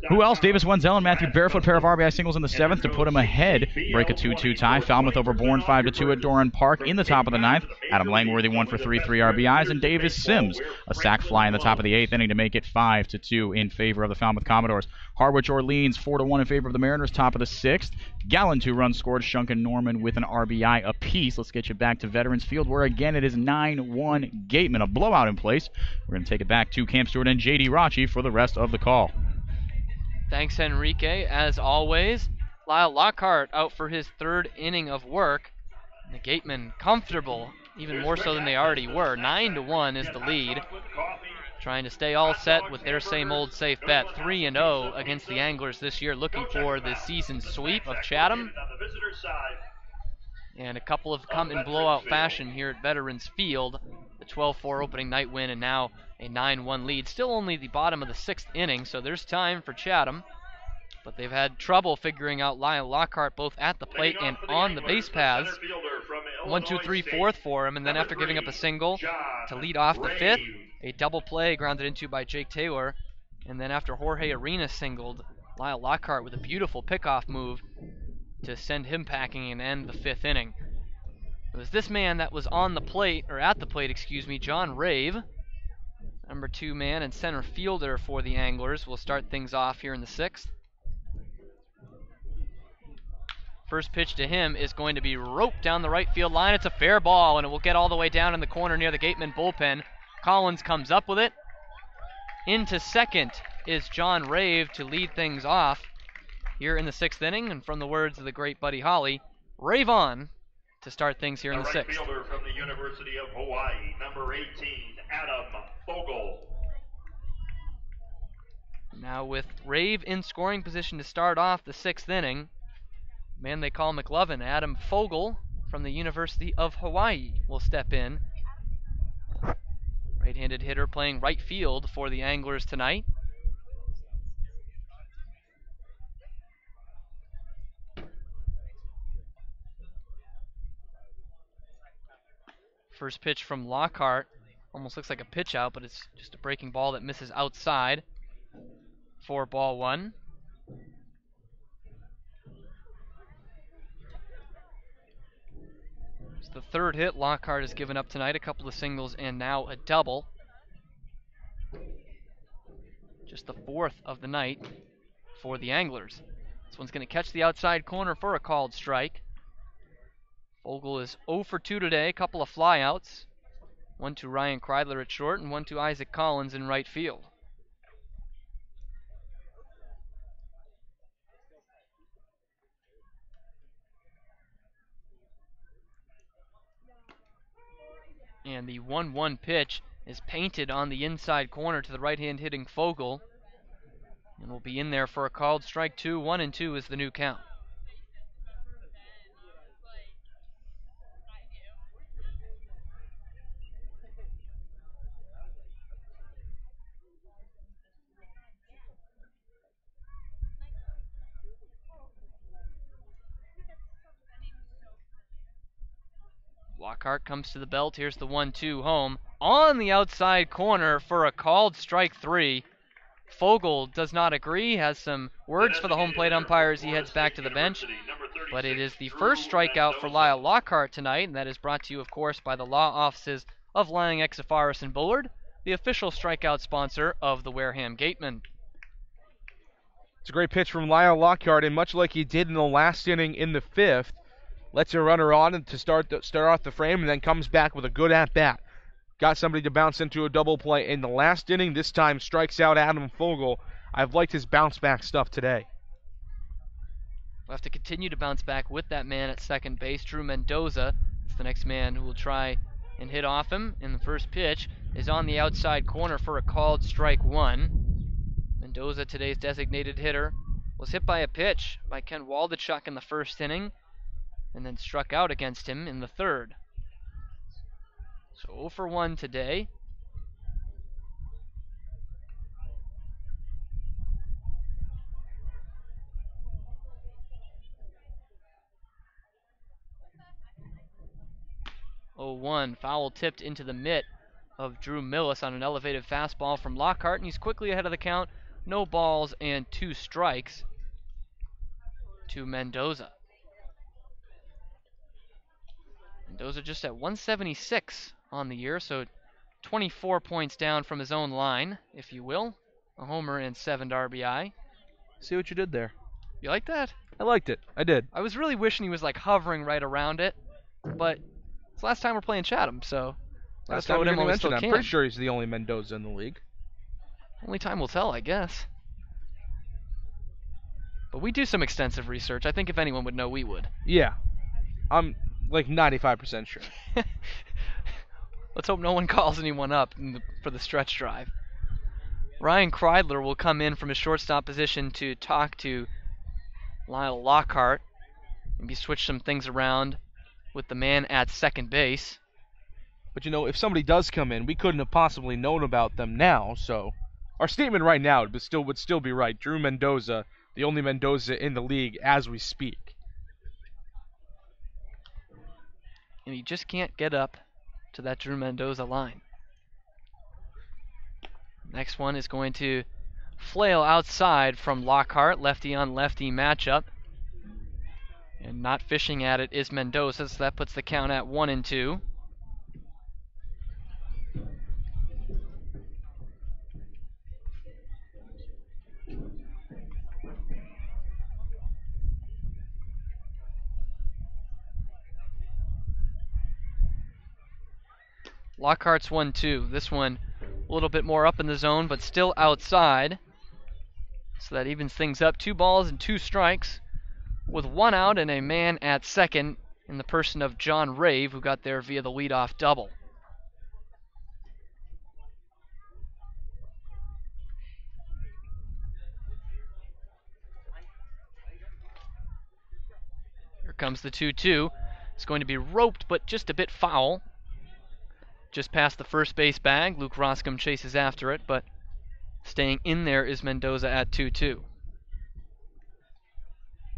Who else? Davis Wenzel and Matthew Barefoot, pair of RBI singles in the 7th to put him ahead. Break a 2-2 tie. Falmouth over Bourne 5-2 at Doran Park in the top of the 9th. Adam Langworthy 1 for 3 RBIs, and Davis Sims a sac fly in the top of the 8th inning to make it 5-2 in favor of the Falmouth Commodores. Harwich Orleans 4-1 in favor of the Mariners, top of the 6th. Gallen 2 runs scored. Shunk and Norman with an RBI apiece. Let's get you back to Veterans Field, where again it is 9-1 Gatemen, a blowout in place. We're going to take it back to Cam Stewart and J.D. Rachi for the rest of the call. Thanks, Enrique. As always, Lyle Lockhart out for his 3rd inning of work. The Gatemen comfortable, even more so than they already were. 9-1 is the lead. Trying to stay all set with their same old safe bet. 3-0 against the Anglers this year, looking for the season sweep of Chatham. And a couple have come in blowout fashion here at Veterans Field. The 12-4 opening night win, and now a 9-1 lead. Still only the bottom of the 6th inning, so there's time for Chatham. But they've had trouble figuring out Lyle Lockhart both at the plate and on the base paths. 1, 2, 3, 4th for him, and then after giving up a single to lead off the 5th, a double play grounded into by Jake Taylor, and then after Jorge Arenas singled, Lyle Lockhart with a beautiful pickoff move to send him packing and end the 5th inning. It was this man that was on the plate, or at the plate, excuse me, John Rave, number 2 man and center fielder for the Anglers, will start things off here in the 6th. First pitch to him is going to be roped down the right field line. It's a fair ball, and it will get all the way down in the corner near the Gatemen bullpen. Collins comes up with it. Into second is John Rave to lead things off here in the 6th inning. And from the words of the great Buddy Holly, rave on to start things here in the 6th. Right fielder from the University of Hawaii, number 18, Adam Fogel. Now with Rave in scoring position to start off the 6th inning, man they call McLovin, Adam Fogel from the University of Hawaii will step in. Right-handed hitter playing right field for the Anglers tonight. First pitch from Lockhart. Almost looks like a pitch out, but it's just a breaking ball that misses outside for ball one. It's the third hit Lockhart has given up tonight, a couple of singles and now a double. Just the fourth of the night for the Anglers. This one's going to catch the outside corner for a called strike. Fogle is 0 for 2 today, a couple of flyouts. One to Ryan Kreidler at short and one to Isaac Collins in right field. And the 1-1 pitch is painted on the inside corner to the right-hand hitting Fogle. And will be in there for a called strike 2. 1-2 is the new count. Lockhart comes to the belt. Here's the 1-2 home. On the outside corner for a called strike 3. Fogle does not agree, has some words for the home plate umpire as he heads back to the bench. But it is the first strikeout for Lyle Lockhart tonight, and that is brought to you, of course, by the law offices of Lang, Exifaris, and Bullard, the official strikeout sponsor of the Wareham Gatemen. It's a great pitch from Lyle Lockhart, and much like he did in the last inning in the fifth, lets a runner on to start off the frame, and then comes back with a good at-bat. Got somebody to bounce into a double play in the last inning. This time strikes out Adam Fogle. I've liked his bounce-back stuff today. We'll have to continue to bounce back with that man at second base. Drew Mendoza is the next man who will try and hit off him. And the first pitch is on the outside corner for a called strike 1. Mendoza, today's designated hitter, was hit by a pitch by Ken Waldachuk in the first inning, and then struck out against him in the third. So 0 for 1 today. Foul tipped into the mitt of Drew Millis on an elevated fastball from Lockhart, and he's quickly ahead of the count. No balls and 2 strikes to Mendoza. Mendoza just at 176 on the year, so 24 points down from his own line, if you will. A homer and 7 RBI. See what you did there. You like that? I liked it. I did. I was really wishing he was like hovering right around it, but it's the last time we're playing Chatham, so last time we mentioned, I'm pretty sure he's the only Mendoza in the league. Only time will tell, I guess. But we do some extensive research. I think if anyone would know, we would. Yeah. I'm like 95% sure. Let's hope no one calls anyone up for the stretch drive. Ryan Kreidler will come in from his shortstop position to talk to Lyle Lockhart. Maybe switch some things around with the man at second base. But you know, if somebody does come in, we couldn't have possibly known about them now, so our statement right now would still be right. Drew Mendoza, the only Mendoza in the league as we speak. And he just can't get up to that Drew Mendoza line. Next one is going to flail outside from Lockhart, lefty on lefty matchup. And not fishing at it is Mendoza, so that puts the count at 1-2. Lockhart's 1-2. This one a little bit more up in the zone, but still outside. So that evens things up. 2 balls and 2 strikes, with 1 out and a man at second in the person of John Rave, who got there via the leadoff double. Here comes the 2-2. It's going to be roped, but just a bit foul. Just past the first base bag. Luke Roscom chases after it, but staying in there is Mendoza at 2-2.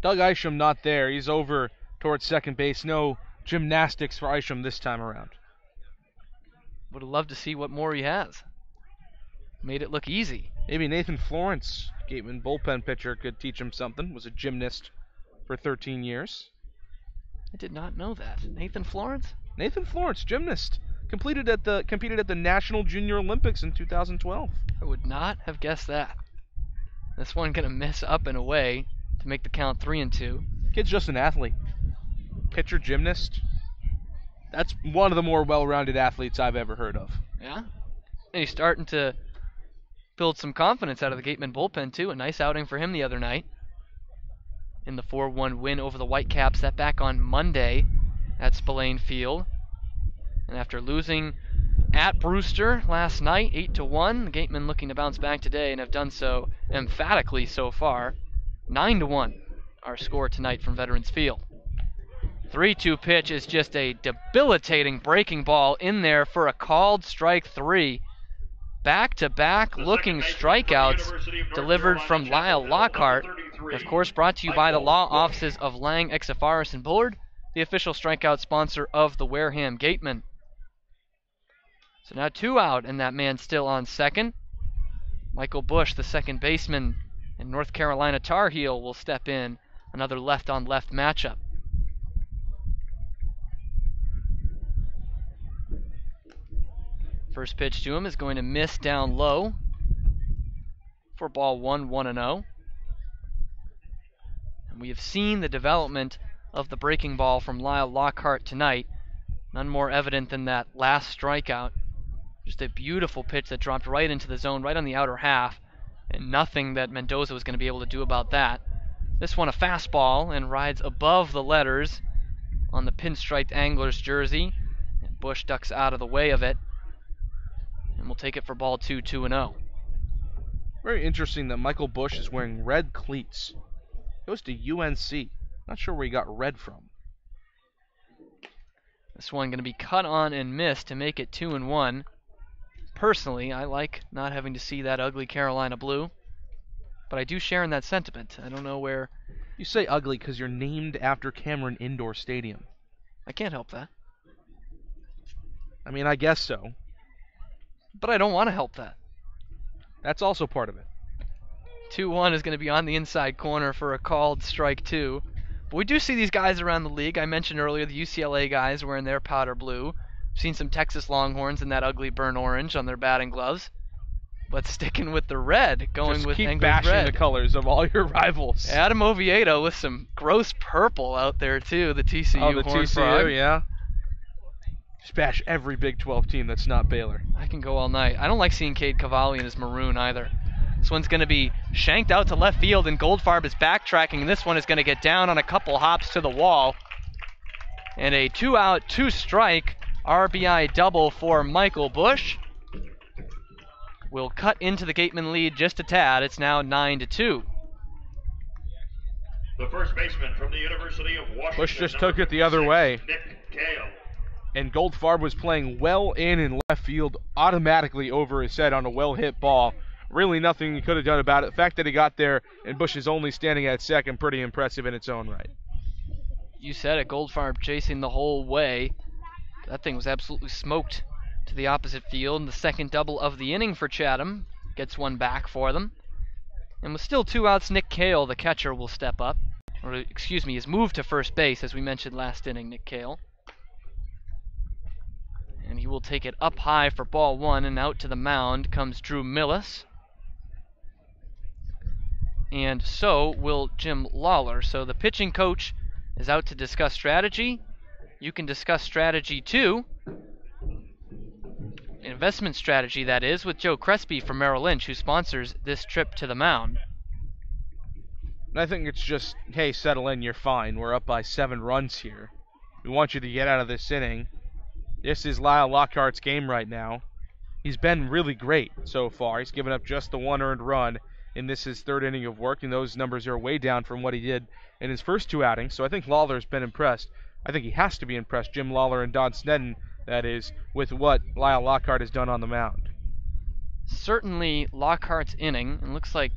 Doug Isham not there. He's over towards second base. No gymnastics for Isham this time around. would have loved to see what more he has. Made it look easy. Maybe Nathan Florence, Gatemen bullpen pitcher, could teach him something. Was a gymnast for 13 years. I did not know that. Nathan Florence? Nathan Florence, gymnast. Competed at the National Junior Olympics in 2012. I would not have guessed that. This one going to miss up and away to make the count 3-2. Kid's just an athlete. Pitcher, gymnast. That's one of the more well-rounded athletes I've ever heard of. Yeah? And he's starting to build some confidence out of the Gatemen bullpen, too. A nice outing for him the other night in the 4-1 win over the Whitecaps. That back on Monday at Spillane Field. And after losing at Brewster last night, 8-1, the Gatemen looking to bounce back today and have done so emphatically so far. 9-1, our score tonight from Veterans Field. 3-2 pitch is just a debilitating breaking ball in there for a called strike 3. Back-to-back looking strikeouts delivered from Lyle Lockhart. Of course, brought to you by the law offices of Lang, Exafaris, and Bullard, the official strikeout sponsor of the Wareham Gatemen. So now 2 out, and that man still on second. Michael Bush, the second baseman and North Carolina Tar Heel, will step in. Another left-on-left matchup. First pitch to him is going to miss down low for ball 1-0. And we have seen the development of the breaking ball from Lyle Lockhart tonight. None more evident than that last strikeout. Just a beautiful pitch that dropped right into the zone, right on the outer half, and nothing that Mendoza was going to be able to do about that. This one a fastball and rides above the letters on the pinstriped Anglers jersey. And Bush ducks out of the way of it. And we'll take it for ball 2-0. Very interesting that Michael Bush is wearing red cleats. Goes to UNC. Not sure where he got red from. This one going to be cut on and missed to make it 2-1. Personally, I like not having to see that ugly Carolina blue, but I do share in that sentiment. I don't know where... You say ugly because you're named after Cameron Indoor Stadium. I can't help that. I mean, I guess so. But I don't want to help that. That's also part of it. 2-1 is going to be on the inside corner for a called strike 2. But we do see these guys around the league. I mentioned earlier the UCLA guys wearing their powder blue. Seen some Texas Longhorns in that ugly burnt orange on their batting gloves. But sticking with the red, going just with keep English bashing red. The colors of all your rivals. Adam Oviedo with some gross purple out there too, the TCU the Horned TCU, Frog. Yeah. Just bash every Big 12 team that's not Baylor. I can go all night. I don't like seeing Cade Cavalli in his maroon either. This one's going to be shanked out to left field, and Goldfarb is backtracking, and this one is going to get down on a couple hops to the wall. And a 2-out, 2-strike RBI double for Michael Bush. Will cut into the Gatemen lead just a tad. It's now 9-2. The first baseman from the University of Washington. Bush just took it the other way. Nick Cale. And Goldfarb was playing well in left field, automatically over his head on a well-hit ball. Really nothing he could have done about it. The fact that he got there and Bush is only standing at second, pretty impressive in its own right. You said it, Goldfarb chasing the whole way. That thing was absolutely smoked to the opposite field. And the second double of the inning for Chatham gets one back for them. And with still 2 outs, Nick Cale, the catcher, will step up. Or, excuse me, is moved to first base, as we mentioned last inning, Nick Cale. And he will take it up high for ball 1, and out to the mound comes Drew Millis. And so will Jim Lawler. So the pitching coach is out to discuss strategy. You can discuss strategy too. Investment strategy, that is, with Joe Crespi from Merrill Lynch, who sponsors this trip to the mound. I think it's just, hey, settle in, you're fine. We're up by 7 runs here. We want you to get out of this inning. This is Lyle Lockhart's game right now. He's been really great so far. He's given up just the 1 earned run in this his 3rd inning of work, and those numbers are way down from what he did in his first 2 outings. So I think Lawler's been impressed. I think he has to be impressed, Jim Lawler and Don Sneddon, that is, with what Lyle Lockhart has done on the mound. Certainly Lockhart's inning, and looks like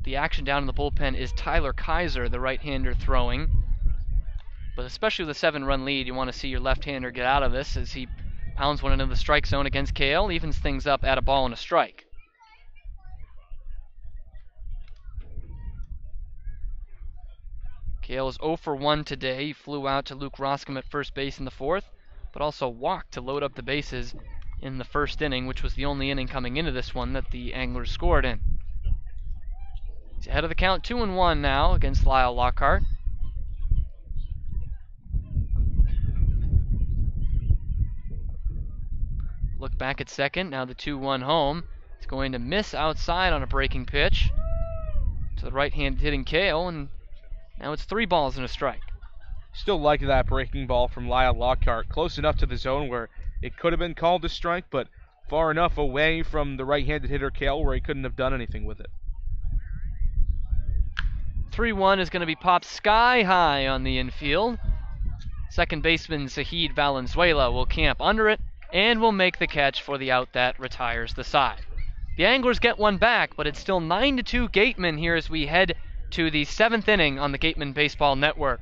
the action down in the bullpen is Tyler Kaiser, the right-hander, throwing. But especially with a 7-run lead, you want to see your left-hander get out of this as he Pounds one into the strike zone against Kale, evens things up at a ball and a strike. Kale is 0 for 1 today. He flew out to Luke Roscom at first base in the fourth, but also walked to load up the bases in the first inning, which was the only inning coming into this one that the Anglers scored in. He's ahead of the count 2-1 now against Lyle Lockhart. Look back at second, now the 2-1 home. He's going to miss outside on a breaking pitch to the right-hand hitting Kale, and now it's 3 balls and a strike. Still like that breaking ball from Lyle Lockhart. Close enough to the zone where it could have been called a strike, but far enough away from the right-handed hitter Kale where he couldn't have done anything with it. 3-1 is going to be popped sky high on the infield. Second baseman Zahid Valenzuela will camp under it and will make the catch for the out that retires the side. The Anglers get one back, but it's still 9-2 Gatemen here as we head to the 7th inning on the Gatemen Baseball Network.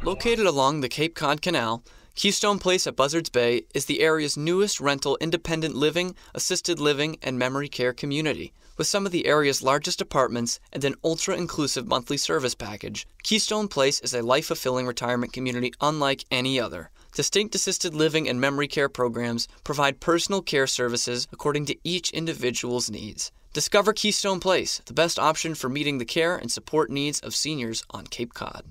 Located along the Cape Cod Canal, Keystone Place at Buzzards Bay is the area's newest rental independent living, assisted living, and memory care community. With some of the area's largest apartments and an ultra-inclusive monthly service package, Keystone Place is a life-fulfilling retirement community unlike any other. Distinct assisted living and memory care programs provide personal care services according to each individual's needs. Discover Keystone Place, the best option for meeting the care and support needs of seniors on Cape Cod.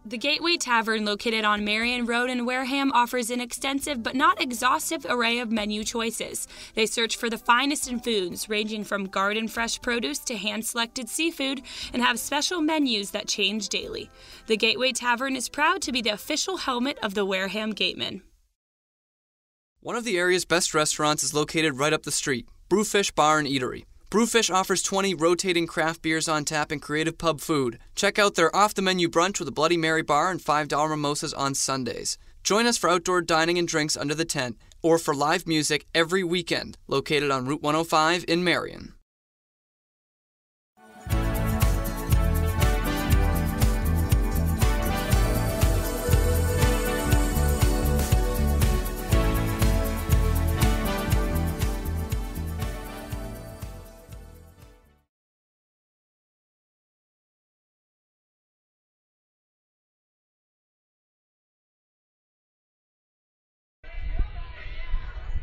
The Gateway Tavern, located on Marion Road in Wareham, offers an extensive but not exhaustive array of menu choices. They search for the finest in foods, ranging from garden fresh produce to hand-selected seafood, and have special menus that change daily. The Gateway Tavern is proud to be the official helmet of the Wareham Gatemen. One of the area's best restaurants is located right up the street, Brewfish Bar and Eatery. Brewfish offers 20 rotating craft beers on tap and creative pub food. Check out their off-the-menu brunch with a Bloody Mary bar and $5 mimosas on Sundays. Join us for outdoor dining and drinks under the tent, or for live music every weekend, located on Route 105 in Marion.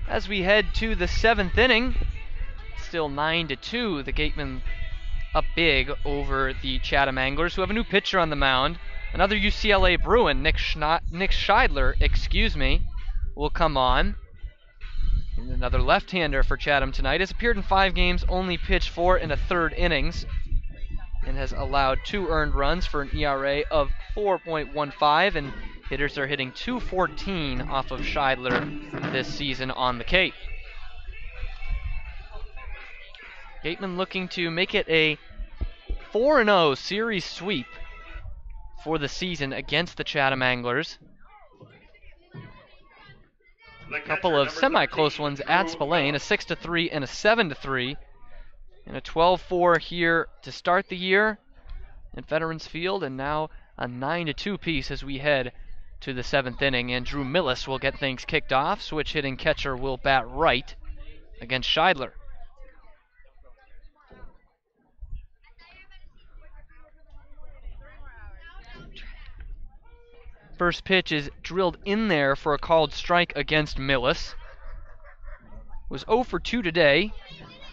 As we head to the 7th inning, still 9-2, the Gatemen up big over the Chatham Anglers, who have a new pitcher on the mound. Another UCLA Bruin, Nick Scheidler, will come on. And another left-hander for Chatham tonight. Has appeared in 5 games, only pitched 4 1/3 innings, and has allowed 2 earned runs for an ERA of 4.15, and hitters are hitting .214 off of Scheidler this season on the Cape. Gatemen looking to make it a 4-0 series sweep for the season against the Chatham Anglers. A couple of semi-close ones at Spillane, a 6-3 and a 7-3, and a 12-4 here to start the year at Veterans Field, and now a 9-2 piece as we head to the 7th inning, and Drew Millis will get things kicked off. Switch hitting catcher will bat right against Scheidler. First pitch is drilled in there for a called strike against Millis. Was 0 for 2 today.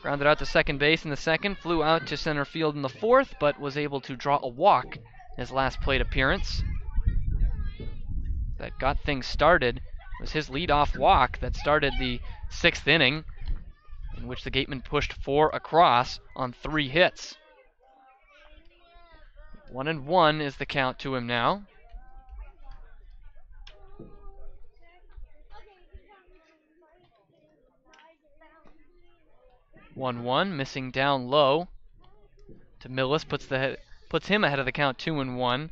Grounded out to second base in the second, flew out to center field in the fourth, but was able to draw a walk in his last plate appearance. That got things started. It was his leadoff walk that started the 6th inning, in which the Gatemen pushed 4 across on 3 hits. 1-1 is the count to him now. Missing down low to Millis, puts him ahead of the count 2-1.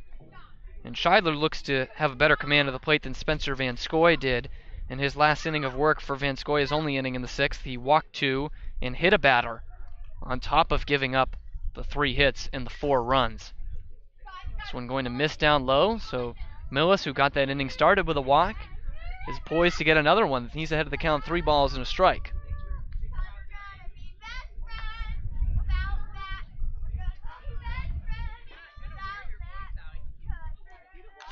And Scheidler looks to have a better command of the plate than Spencer Van Scoy did. In his last inning of work for Van Scoy's only inning in the 6th, he walked 2 and hit a batter on top of giving up the 3 hits and the 4 runs. This one going to miss down low, so Millis, who got that inning started with a walk, is poised to get another one. He's ahead of the count, 3 balls and a strike.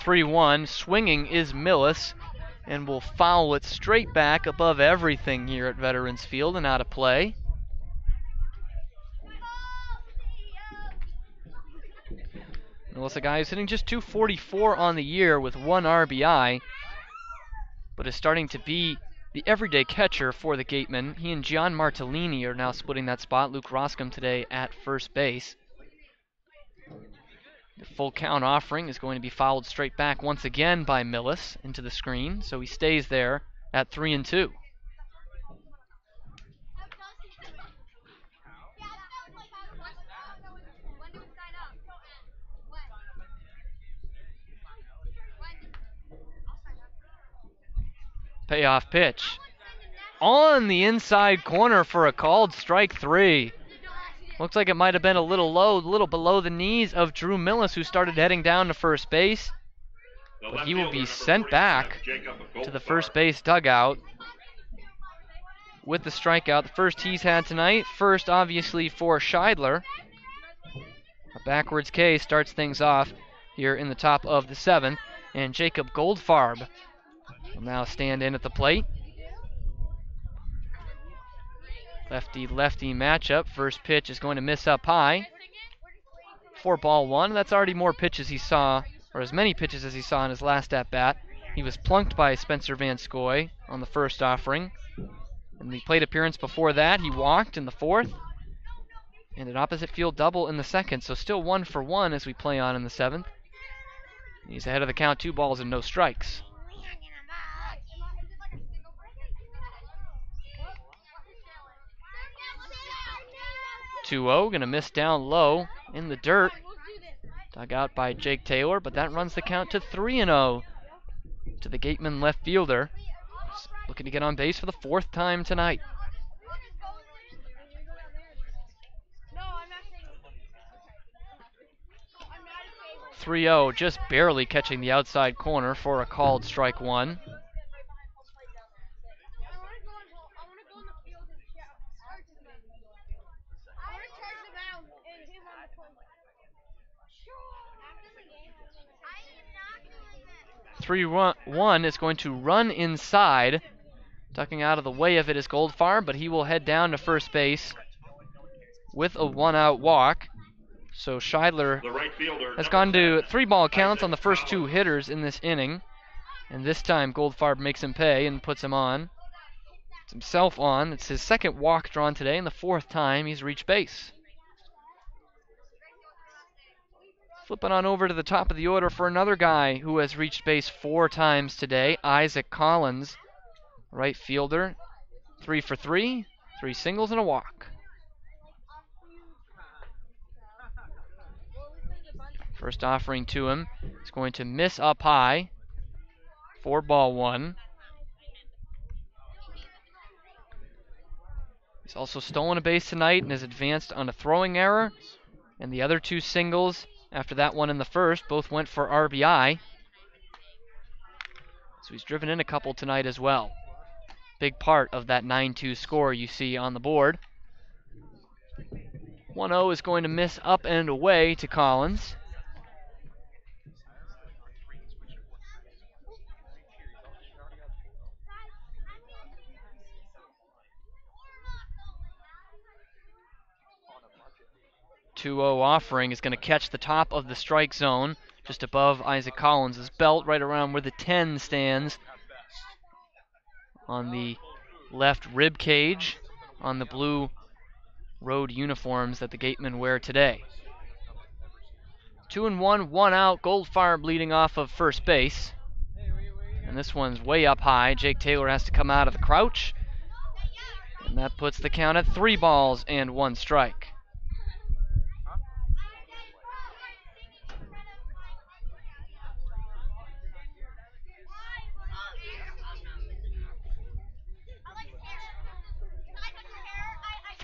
(3-1). Swinging is Millis, and will foul it straight back above everything here at Veterans Field and out of play. Millis, a guy who's hitting just .244 on the year with 1 RBI, but is starting to be the everyday catcher for the Gatemen. He and Gian Martellini are now splitting that spot. Luke Roscom today at first base. The full count offering is going to be fouled straight back once again by Millis into the screen, so he stays there at 3-2. Payoff pitch on the inside corner for a called strike 3. Looks like it might have been a little low, a little below the knees of Drew Millis, who started heading down to first base. But he will be sent back to the first base dugout with the strikeout, the first he's had tonight. First, obviously, for Scheidler. A backwards K starts things off here in the top of the 7th, and Jacob Goldfarb will now stand in at the plate. Lefty-lefty matchup. First pitch is going to miss up high. 4-1. That's already more pitches he saw, or as many pitches as he saw in his last at-bat. He was plunked by Spencer Van Scoy on the first offering. In the plate appearance before that, he walked in the 4th. And an opposite field double in the 2nd, so still 1 for 1 as we play on in the 7th. He's ahead of the count, 2 balls and no strikes. 2-0, gonna miss down low in the dirt. Dug out by Jake Taylor, but that runs the count to 3-0 to the Gatemen left fielder. Looking to get on base for the 4th time tonight. .30, just barely catching the outside corner for a called strike 1. .31 is going to run inside. Ducking out of the way of it is Goldfarb, but he will head down to first base with a 1-out walk. So Scheidler has gone to 3-ball counts on the first 2 hitters in this inning. And this time Goldfarb makes him pay and puts him on. Puts himself on. It's his 2nd walk drawn today and the 4th time he's reached base. Flipping on over to the top of the order for another guy who has reached base 4 times today, Isaac Collins, right fielder. 3 for 3, 3 singles and a walk. First offering to him is going to miss up high. 4-1. He's also stolen a base tonight and has advanced on a throwing error. And the other 2 singles after that one in the 1st both went for RBI. So he's driven in a couple tonight as well. Big part of that 9-2 score you see on the board. 1-0 is going to miss up and away to Collins. .20 offering is going to catch the top of the strike zone, just above Isaac Collins' belt, right around where the 10 stands on the left rib cage on the blue road uniforms that the Gatemen wear today. 2-1, 1 out. Goldfarb leading off of first base. And this one's way up high. Jake Taylor has to come out of the crouch. And that puts the count at 3 balls and 1 strike.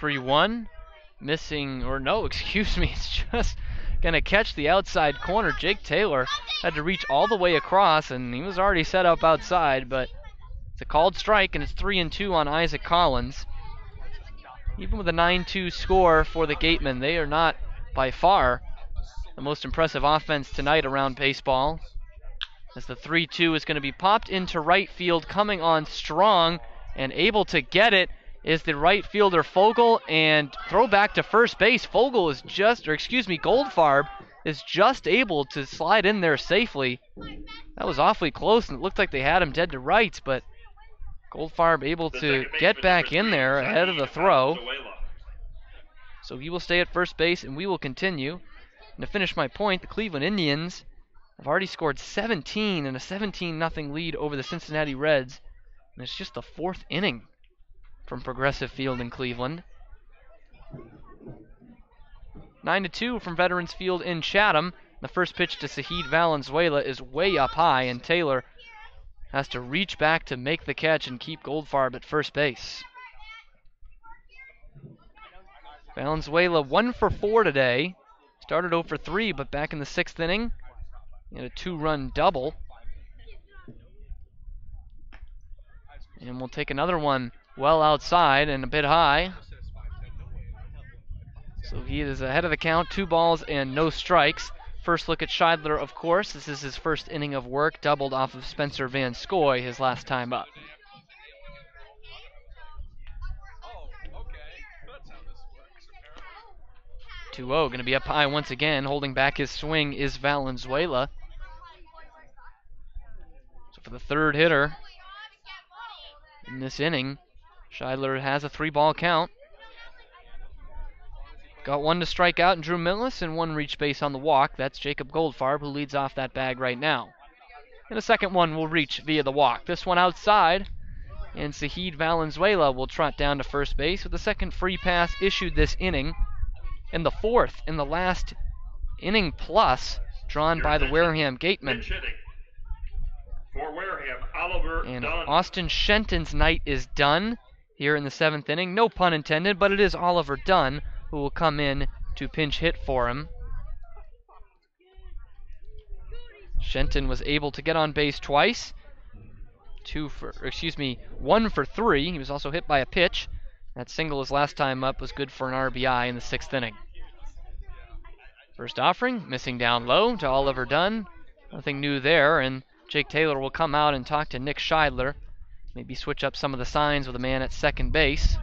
.31, missing, or no, excuse me, it's just going to catch the outside corner. Jake Taylor had to reach all the way across, and he was already set up outside, but It's a called strike, and it's 3-2 on Isaac Collins. Even with a 9-2 score for the Gatemen, they are not by far the most impressive offense tonight around baseball. As the 3-2 is going to be popped into right field, coming on strong and able to get it is the right fielder Fogel, and throw back to first base. Fogel is Goldfarb is just able to slide in there safely. That was awfully close, and it looked like they had him dead to rights, but Goldfarb able to get back in there ahead of the throw. So he will stay at first base, and we will continue. And to finish my point, the Cleveland Indians have already scored 17 in a 17-0 lead over the Cincinnati Reds. And it's just the fourth inning from Progressive Field in Cleveland. 9-2 from Veterans Field in Chatham. The first pitch to Sahid Valenzuela is way up high, and Taylor has to reach back to make the catch and keep Goldfarb at first base. Valenzuela 1 for 4 today. Started 0 for 3, but back in the 6th inning, he had a 2-run double. And we'll take another one well outside and a bit high. So he is ahead of the count, 2 balls and no strikes. First look at Scheidler, of course. This is his first inning of work, doubled off of Spencer Van Scoy his last time up. 2-0, going to be up high once again. Holding back his swing is Valenzuela. So for the third hitter in this inning, Scheidler has a 3-ball count. Got 1 to strike out in Drew Millis and 1 reach base on the walk. That's Jacob Goldfarb, who leads off that bag right now. And a second one will reach via the walk. This one outside, and Sahid Valenzuela will trot down to first base with the second free pass issued this inning. And the fourth in the last inning plus, drawn by the Wareham Gatemen. For Wareham, Oliver and Dunn. Austin Shenton's night is done here in the 7th inning. No pun intended, but it is Oliver Dunn who will come in to pinch hit for him. Shenton was able to get on base twice. 1 for 3. He was also hit by a pitch. That single his last time up was good for an RBI in the 6th inning. First offering, missing down low to Oliver Dunn. Nothing new there, and Jake Taylor will come out and talk to Nick Scheidler. Maybe switch up some of the signs with a man at second base.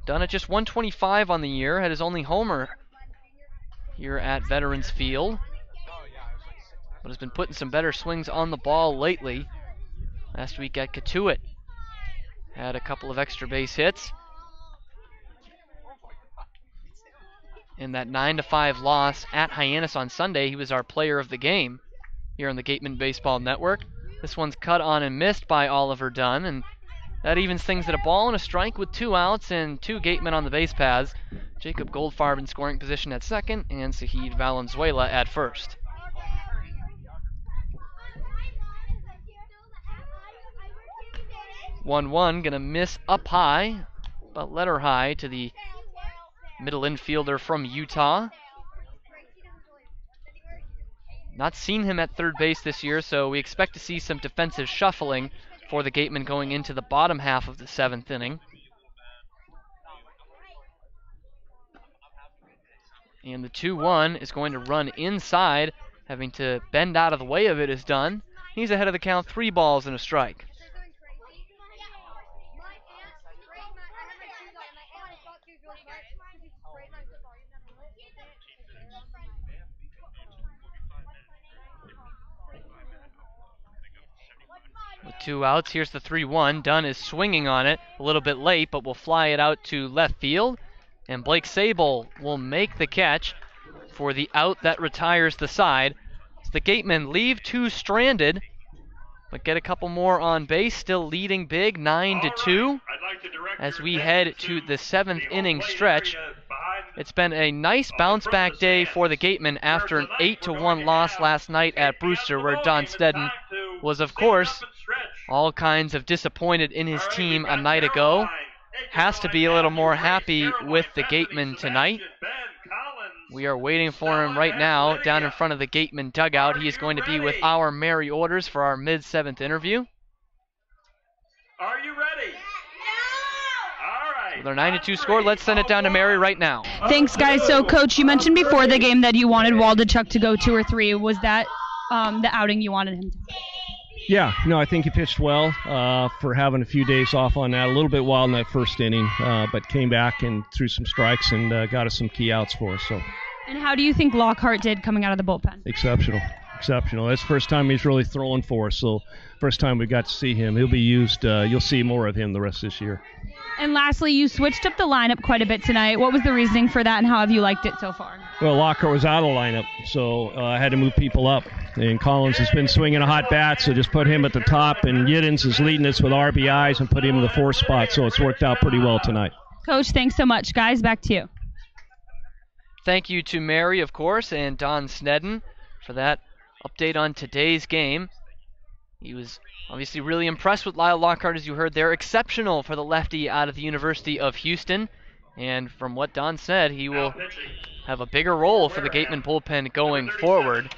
Dunn at just 125 on the year, had his only homer here at Veterans Field, but has been putting some better swings on the ball lately. Last week at Catuit, had a couple of extra base hits. In that 9-5 loss at Hyannis on Sunday, he was our player of the game here on the Gatemen Baseball Network. This one's cut on and missed by Oliver Dunn, and that evens things at a ball and a strike with 2 outs and 2 Gatemen on the base paths. Jacob Goldfarb in scoring position at second, and Sahid Valenzuela at first. 1-1, gonna miss up high, but letter high to the middle infielder from Utah. Not seen him at third base this year, so we expect to see some defensive shuffling for the Gatemen going into the bottom half of the 7th inning. And the 2-1 is going to run inside. Having to bend out of the way of it is Dunn. He's ahead of the count, 3 balls and a strike. With 2 outs, here's the 3-1. Dunn is swinging on it a little bit late, but will fly it out to left field. And Blake Sable will make the catch for the out that retires the side. So the Gatemen leave 2 stranded, but get a couple more on base, still leading big, 9-2. As we head to the 7th inning stretch. It's been a nice bounce-back day for the Gatemen after an 8-1 loss last night at Brewster, where Don Stedden was, of course, all kinds of disappointed in his team a night ago. Has to be a little more happy with the Gatemen tonight. We are waiting for him right now down in front of the Gatemen dugout. He is going to be with our Mary orders for our mid-7th interview. Are you ready? With our 9-2 score, let's send it down to Mary right now. Thanks, guys. So, Coach, you mentioned before the game that you wanted Waldachuk to go 2 or 3. Was that the outing you wanted him to have? Yeah, no, I think he pitched well for having a few days off on that. A little bit wild in that first inning, but came back and threw some strikes and got us some key outs for us. So. And how do you think Lockhart did coming out of the bullpen? Exceptional. That's the first time he's really throwing for us. So first time we got to see him. He'll be used. You'll see more of him the rest of this year. And lastly, you switched up the lineup quite a bit tonight. What was the reasoning for that, and how have you liked it so far? Well, Lockhart was out of the lineup, so I had to move people up. And Collins has been swinging a hot bat, so just put him at the top. And Yiddens is leading us with RBIs and put him in the 4th spot, so it's worked out pretty well tonight. Coach, thanks so much. Guys, back to you. Thank you to Mary, of course, and Don Snedden for that update on today's game. He was obviously really impressed with Lyle Lockhart, as you heard there. Exceptional for the lefty out of the University of Houston. And from what Don said, he will have a bigger role for the Gatemen bullpen going forward.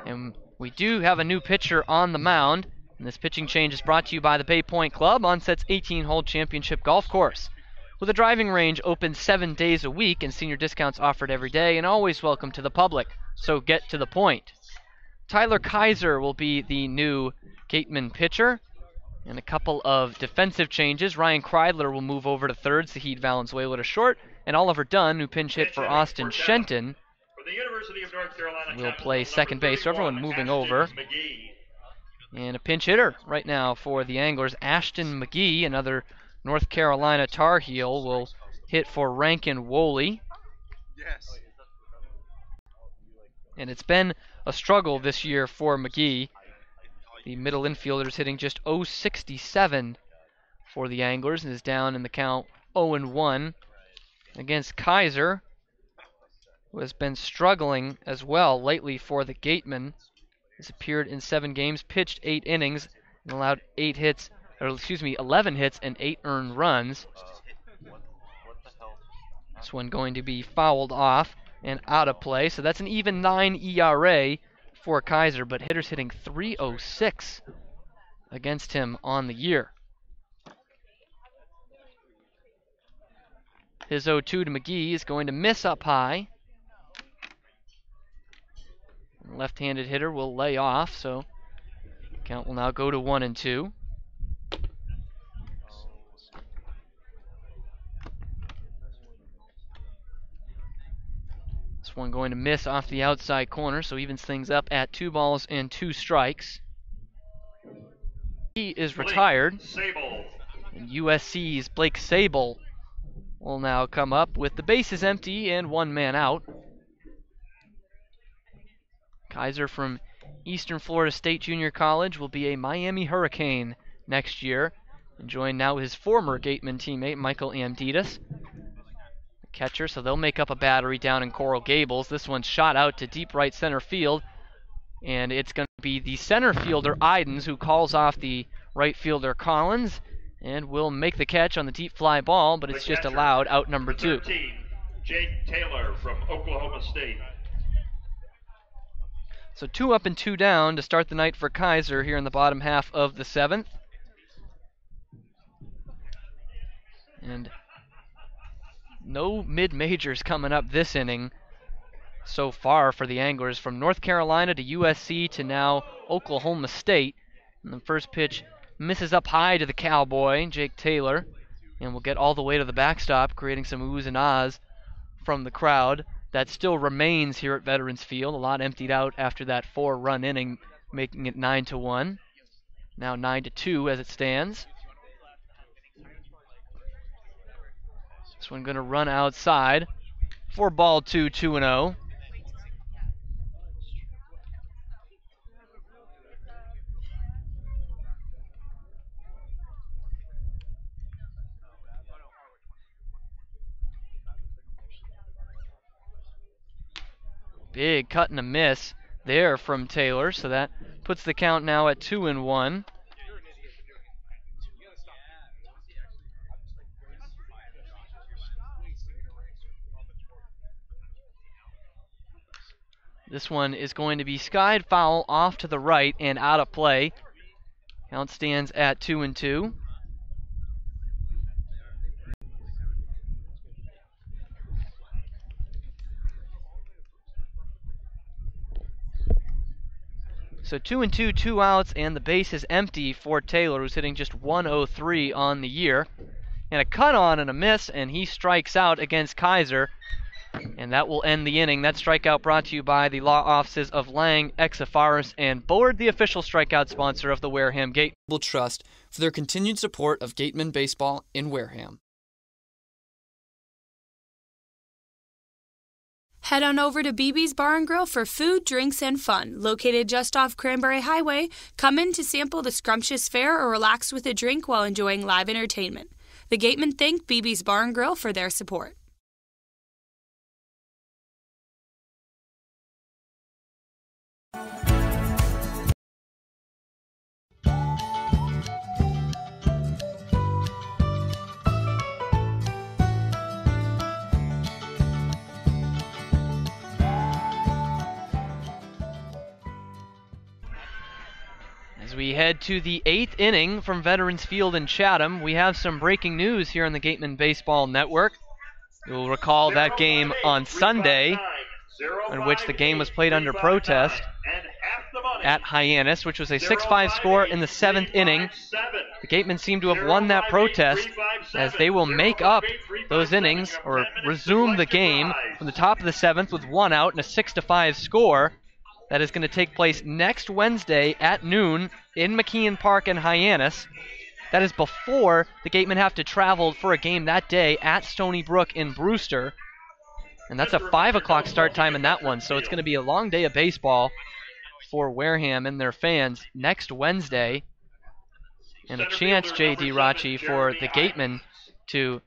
And we do have a new pitcher on the mound. And this pitching change is brought to you by the Bay Point Club, Onset's 18-hole championship golf course. With a driving range open 7 days a week and senior discounts offered every day and always welcome to the public. So get to the point. Tyler Kaiser will be the new Gatemen pitcher. And a couple of defensive changes. Ryan Kreidler will move over to third, Zahid Valenzuela to short, and Oliver Dunn, who pinch hit for Austin Shenton, will play second base. So everyone moving over. And a pinch hitter right now for the Anglers, Ashton McGee, another North Carolina Tar Heel, will hit for Rankin Woolley. And it's been a struggle this year for McGee. The middle infielder is hitting just .067 for the Anglers and is down in the count 0-1 against Kaiser, who has been struggling as well lately for the Gatemen. Has appeared in 7 games, pitched 8 innings, and allowed 11 hits and 8 earned runs. This one going to be fouled off and out of play, so that's an even 9 ERA for Kaiser, but hitters hitting .306 against him on the year. His 0-2 to McGee is going to miss up high. Left-handed hitter will lay off, so count will now go to 1-2. This one going to miss off the outside corner, so evens things up at 2 balls and 2 strikes. He is retired. And USC's Blake Sable will now come up with the bases empty and 1 man out. Kaiser from Eastern Florida State Junior College will be a Miami Hurricane next year, and join now his former Gatemen teammate Michael Amditas, the catcher, so they'll make up a battery down in Coral Gables. This one's shot out to deep right center field, and it's going to be the center fielder Idens who calls off the right fielder Collins and will make the catch on the deep fly ball, but it's just allowed out number 2. Jake Taylor from Oklahoma State. So 2 up and 2 down to start the night for Kaiser here in the bottom half of the 7th. And no mid-majors coming up this inning so far for the Anglers. From North Carolina to USC to now Oklahoma State. And the first pitch misses up high to the Cowboy, Jake Taylor, and will get all the way to the backstop, creating some oohs and ahs from the crowd. That still remains here at Veterans Field. A lot emptied out after that 4-run inning, making it 9-1. Now 9-2 as it stands. This one going to run outside for ball 2, 2-0. Big cut and a miss there from Taylor, so that puts the count now at 2-1. This one is going to be skied foul off to the right and out of play. Count stands at 2-2. So 2-2, 2 outs, and the base is empty for Taylor, who's hitting just 103 on the year. And a cut on and a miss, and he strikes out against Kaiser. And that will end the inning. That strikeout brought to you by the law offices of Lang, Exafaris, and Bullard, the official strikeout sponsor of the Wareham Gatemen Trust, for their continued support of Gatemen Baseball in Wareham. Head on over to BB's Bar and Grill for food, drinks, and fun. Located just off Cranberry Highway, come in to sample the scrumptious fare or relax with a drink while enjoying live entertainment. The Gatemen thank BB's Bar and Grill for their support. As we head to the 8th inning from Veterans Field in Chatham, we have some breaking news here on the Gatemen Baseball Network. You'll recall that game on Sunday, in which the game was played under protest at Hyannis, which was a 6-5 score in the 7th inning. The Gatemen seem to have won that protest, as they will make up those innings, or resume the game from the top of the 7th with 1 out and a 6-5 score. That is going to take place next Wednesday at noon in McKeon Park in Hyannis. That is before the Gatemen have to travel for a game that day at Stony Brook in Brewster. And that's a 5 o'clock start time in that one, so it's going to be a long day of baseball for Wareham and their fans next Wednesday. And a chance, J.D. Rachi, for the Gatemen to,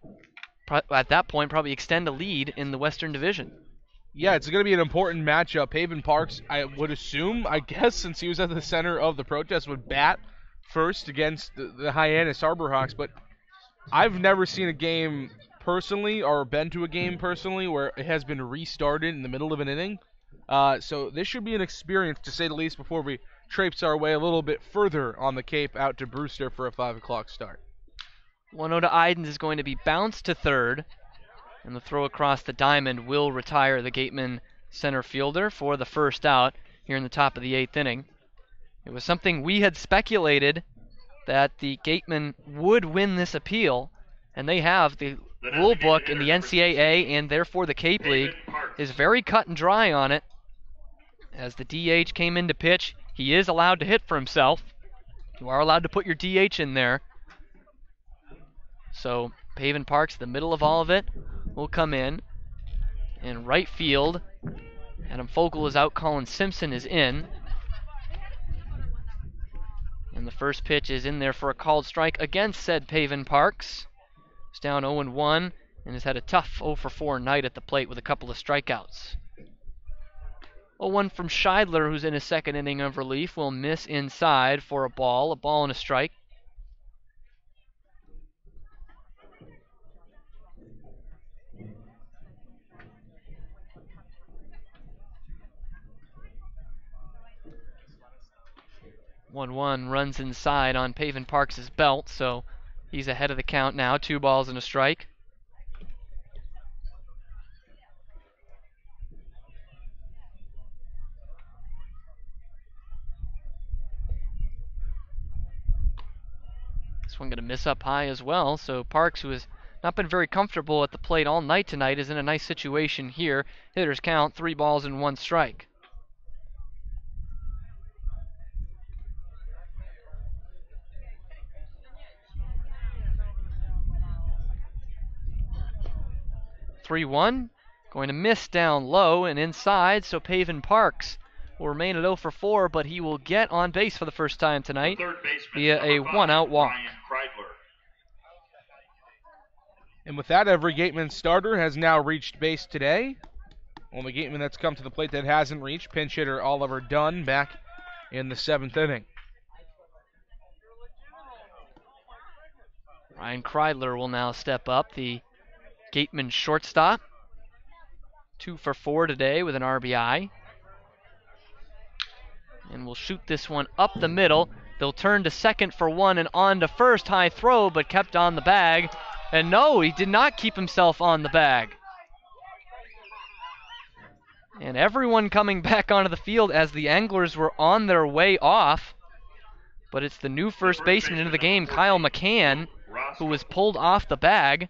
at that point, probably extend a lead in the Western Division. Yeah, it's going to be an important matchup. Haven Parks, I would assume, I guess, since he was at the center of the protest, would bat first against the Hyannis Harborhawks. But I've never seen a game personally, or been to a game personally, where it has been restarted in the middle of an inning. So this should be an experience, to say the least, before we traipse our way a little bit further on the Cape out to Brewster for a 5 o'clock start. 1-0 to Idens is going to be bounced to third. And the throw across the diamond will retire the Gatemen center fielder for the first out here in the top of the 8th inning. It was something we had speculated, that the Gatemen would win this appeal, and they have. The rule book in the NCAA and therefore the Cape League is very cut and dry on it. As the DH came in to pitch, he is allowed to hit for himself. You are allowed to put your DH in there. So Haven Parks, the middle of all of it, will come in. In right field, Adam Fogle is out, Colin Simpson is in. And the first pitch is in there for a called strike against said Haven Parks. He's down 0-1 and has had a tough 0-for-4 night at the plate with a couple of strikeouts. 0-1 from Scheidler, who's in his second inning of relief, will miss inside for a ball and a strike. One runs inside on Haven Parks' belt, so he's ahead of the count now. 2 balls and a strike. This one going to miss up high as well, so Parks, who has not been very comfortable at the plate all night tonight, is in a nice situation here. Hitters count 3 balls and 1 strike. (3-1), going to miss down low and inside, so Haven Parks will remain at 0-for-4, but he will get on base for the first time tonight via a 1-out walk. And with that, every Gatemen starter has now reached base today. Only Gateman that's come to the plate that hasn't reached, pinch hitter Oliver Dunn, back in the 7th inning. Ryan Kreidler will now step up, the Gatemen shortstop. 2-for-4 today with an RBI. and will shoot this one up the middle. They'll turn to second for one and on to first. High throw, but kept on the bag. And no, he did not keep himself on the bag. And everyone coming back onto the field as the Anglers were on their way off. But it's the new first baseman into the game, Kyle McCann, who was pulled off the bag.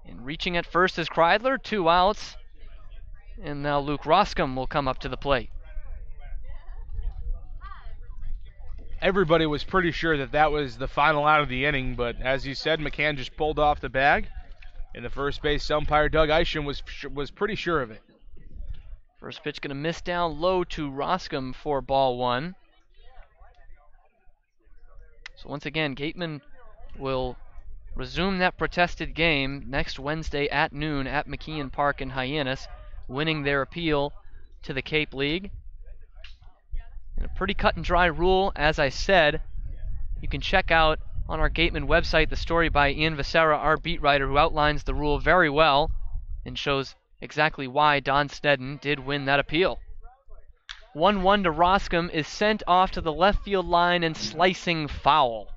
And reaching at first is Kreidler, 2 outs. And now Luke Roscom will come up to the plate. Everybody was pretty sure that that was the final out of the inning, but as you said, McCann just pulled off the bag. And the first base umpire, Doug Isham, was pretty sure of it. First pitch going to miss down low to Roscom for ball 1. So once again, Gatemen will resume that protested game next Wednesday at noon at McKeon Park in Hyannis, winning their appeal to the Cape League. And a pretty cut and dry rule, as I said. You can check out on our Gatemen website the story by Ian Becerra, our beat writer, who outlines the rule very well and shows exactly why Don Sneddon did win that appeal. 1-1 to Roscom is sent off to the left field line and slicing foul.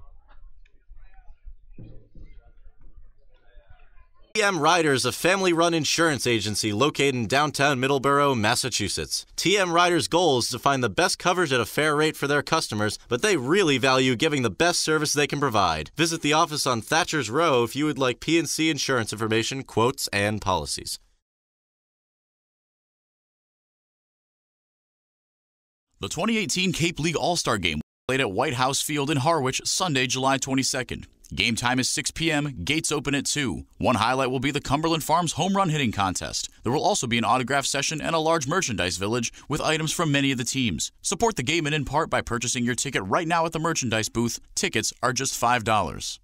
TM Riders, a family-run insurance agency located in downtown Middleborough, Massachusetts. TM Riders' goal is to find the best coverage at a fair rate for their customers, but they really value giving the best service they can provide. Visit the office on Thatcher's Row if you would like P&C insurance information, quotes, and policies. The 2018 Cape League All-Star Game played at White House Field in Harwich Sunday, July 22nd. Game time is 6 p.m., gates open at 2. One highlight will be the Cumberland Farms home run hitting contest. There will also be an autograph session and a large merchandise village with items from many of the teams. Support the Gatemen in part by purchasing your ticket right now at the merchandise booth. Tickets are just $5.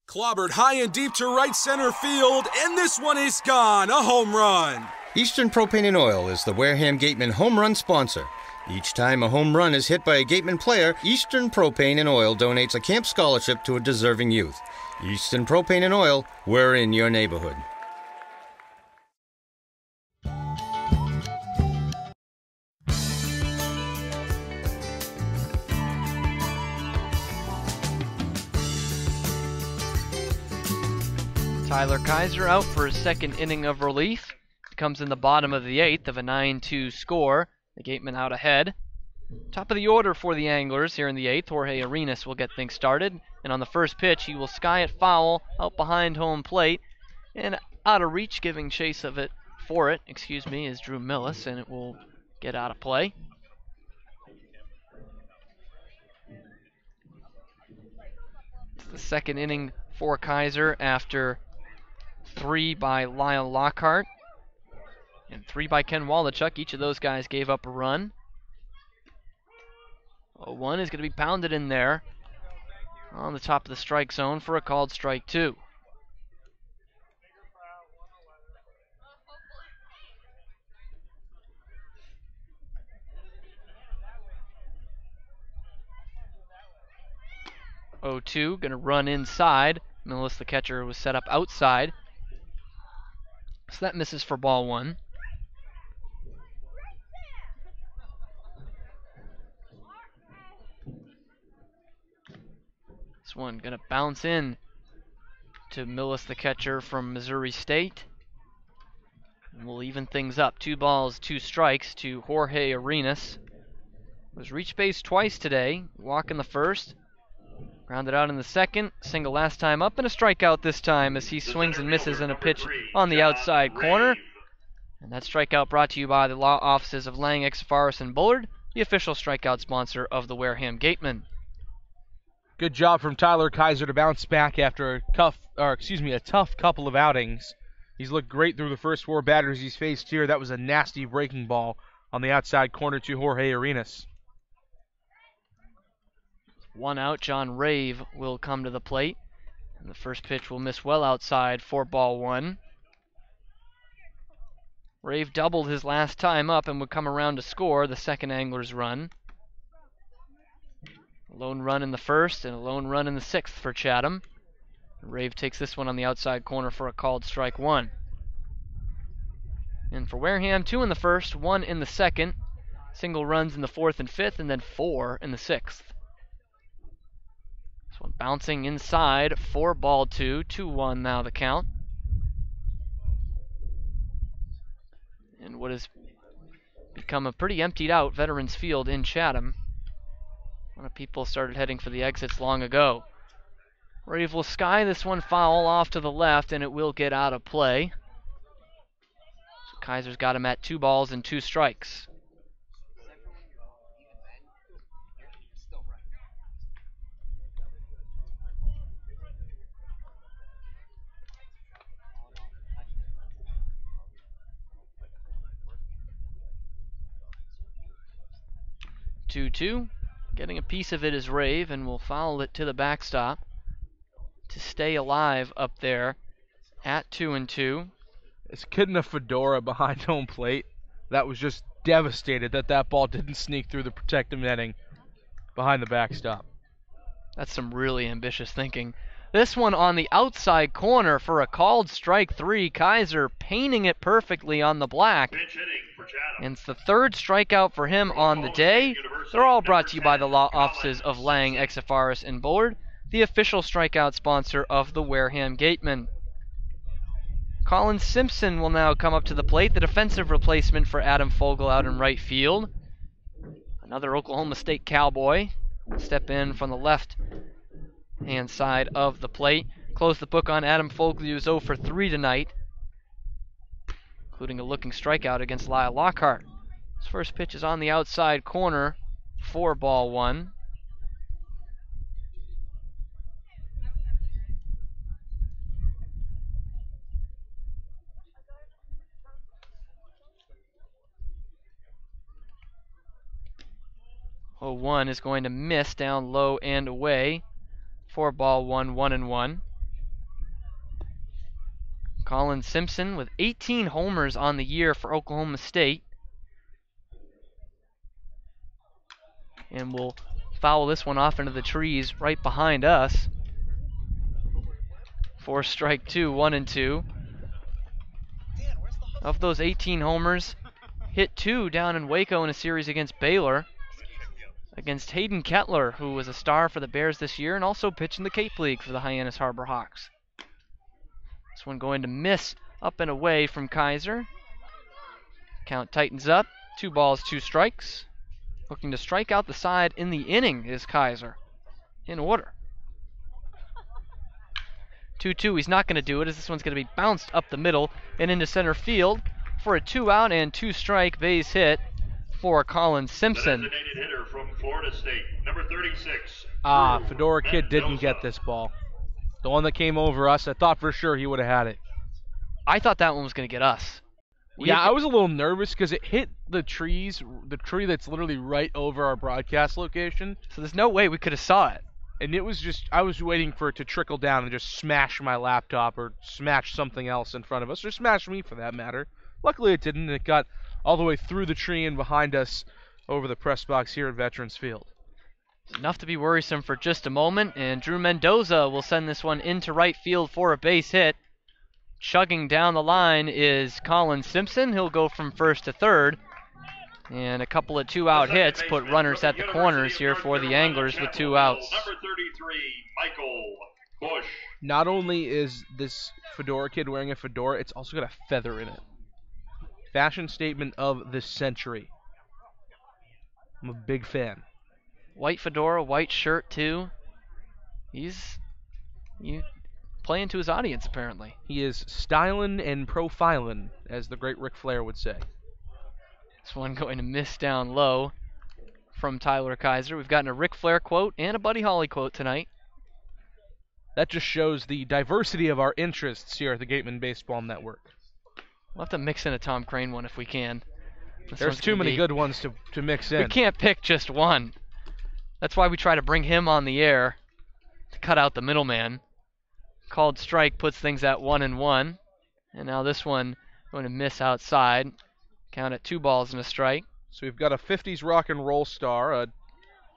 Clobbered high and deep to right center field, and this one is gone, a home run. Eastern Propane and Oil is the Wareham Gatemen home run sponsor. Each time a home run is hit by a Gatemen player, Eastern Propane and Oil donates a camp scholarship to a deserving youth. Eastern Propane and Oil, we're in your neighborhood. Tyler Kaiser out for his second inning of relief. Comes in the bottom of the 8th of a 9-2 score. The Gatemen out ahead. Top of the order for the Anglers here in the 8th. Jorge Arenas will get things started. And on the first pitch, he will sky it foul out behind home plate. And out of reach, giving chase of it is Drew Millis, and it will get out of play. It's the second inning for Kaiser after 3 by Lyle Lockhart and 3 by Ken Waldachuk. Each of those guys gave up a run. 0-1 is going to be pounded in there on the top of the strike zone for a called strike 2. going to run inside. Millis, the catcher, was set up outside. So that misses for ball 1. This one going to bounce in to Millis, the catcher from Missouri State. And we'll even things up. 2 balls, 2 strikes to Jorge Arenas. Was reached base twice today. Walk in the first. Grounded out in the second. Single last time up, and a strikeout this time as he swings and misses in a pitch on the outside corner. And that strikeout brought to you by the law offices of Lang, Faris, and Bullard, the official strikeout sponsor of the Wareham Gatemen. Good job from Tyler Kaiser to bounce back after a tough couple of outings. He's looked great through the first 4 batters he's faced here. That was a nasty breaking ball on the outside corner to Jorge Arenas. 1 out, John Rave will come to the plate. And the first pitch will miss well outside for ball 1. Rave doubled his last time up and would come around to score the second Anglers run. A lone run in the first and a lone run in the 6th for Chatham. Rave takes this one on the outside corner for a called strike 1. And for Wareham, 2 in the first, 1 in the second. Single runs in the 4th and 5th, and then 4 in the 6th. This one bouncing inside, 4-2, 2-1 now the count. And what has become a pretty emptied out Veterans Field in Chatham. A lot of people started heading for the exits long ago. Rave will sky this one foul off to the left, and it will get out of play. So Kaiser's got him at 2 balls and 2 strikes. Two, getting a piece of it is Rave, and will foul it to the backstop to stay alive up there at 2-2. This kid in a fedora behind home plate that was just devastated that ball didn't sneak through the protective netting behind the backstop. That's some really ambitious thinking. This one on the outside corner for a called strike 3. Kaiser painting it perfectly on the black. And it's the 3rd strikeout for him on the day. They're all brought to you by the law offices of Lang, XFRS, and Bullard, the official strikeout sponsor of the Wareham Gatemen. Colin Simpson will now come up to the plate, the defensive replacement for Adam Fogel out in right field. Another Oklahoma State Cowboy will step in from the left-hand side of the plate. Close the book on Adam Fogel, who's 0 for 3 tonight, including a looking strikeout against Lyle Lockhart. His first pitch is on the outside corner, 4-1. Oh, 1 is going to miss down low and away. 4-1, 1-1. Colin Simpson with 18 homers on the year for Oklahoma State. And we'll foul this one off into the trees right behind us. For strike 2, 1-2. Of those 18 homers, hit 2 down in Waco in a series against Baylor. Against Hayden Kettler, who was a star for the Bears this year and also pitched in the Cape League for the Hyannis Harbor Hawks. This one going to miss up and away from Kaiser. Count tightens up. 2 balls, 2 strikes. Looking to strike out the side in the inning is Kaiser. In order. 2-2, he's not going to do it as this one's going to be bounced up the middle and into center field for a 2-out and 2-strike base hit for Colin Simpson. The designated hitter from Florida State, number 36. Fedora Kid didn't get this ball. The one that came over us, I thought for sure he would have had it. I thought that one was going to get us. I was a little nervous because it hit the trees, the tree that's literally right over our broadcast location. So there's no way we could have saw it. And it was just, I was waiting for it to trickle down and just smash my laptop or smash something else in front of us, or smash me for that matter. Luckily it didn't, and it got all the way through the tree and behind us over the press box here at Veterans Field. It's enough to be worrisome for just a moment, and Drew Mendoza will send this one into right field for a base hit. Chugging down the line is Colin Simpson. He'll go from first to third. And a couple of 2-out hits put runners at the corners here for the Anglers with 2 outs. Number 33, Michael Bush. Not only is this Fedora Kid wearing a fedora, it's also got a feather in it. Fashion statement of this century. I'm a big fan. White fedora, white shirt too. He's playing to his audience apparently. He is stylin' and profilin', as the great Ric Flair would say. This one going to miss down low from Tyler Kaiser. We've gotten a Ric Flair quote and a Buddy Holly quote tonight. That just shows the diversity of our interests here at the Gatemen Baseball Network. We'll have to mix in a Tom Crane one if we can. There's too many good ones to mix in. We can't pick just one. That's why we try to bring him on the air to cut out the middleman. Called strike puts things at 1-1. And now this one going to miss outside. Count at 2 balls and a strike. So we've got a 50s rock and roll star, a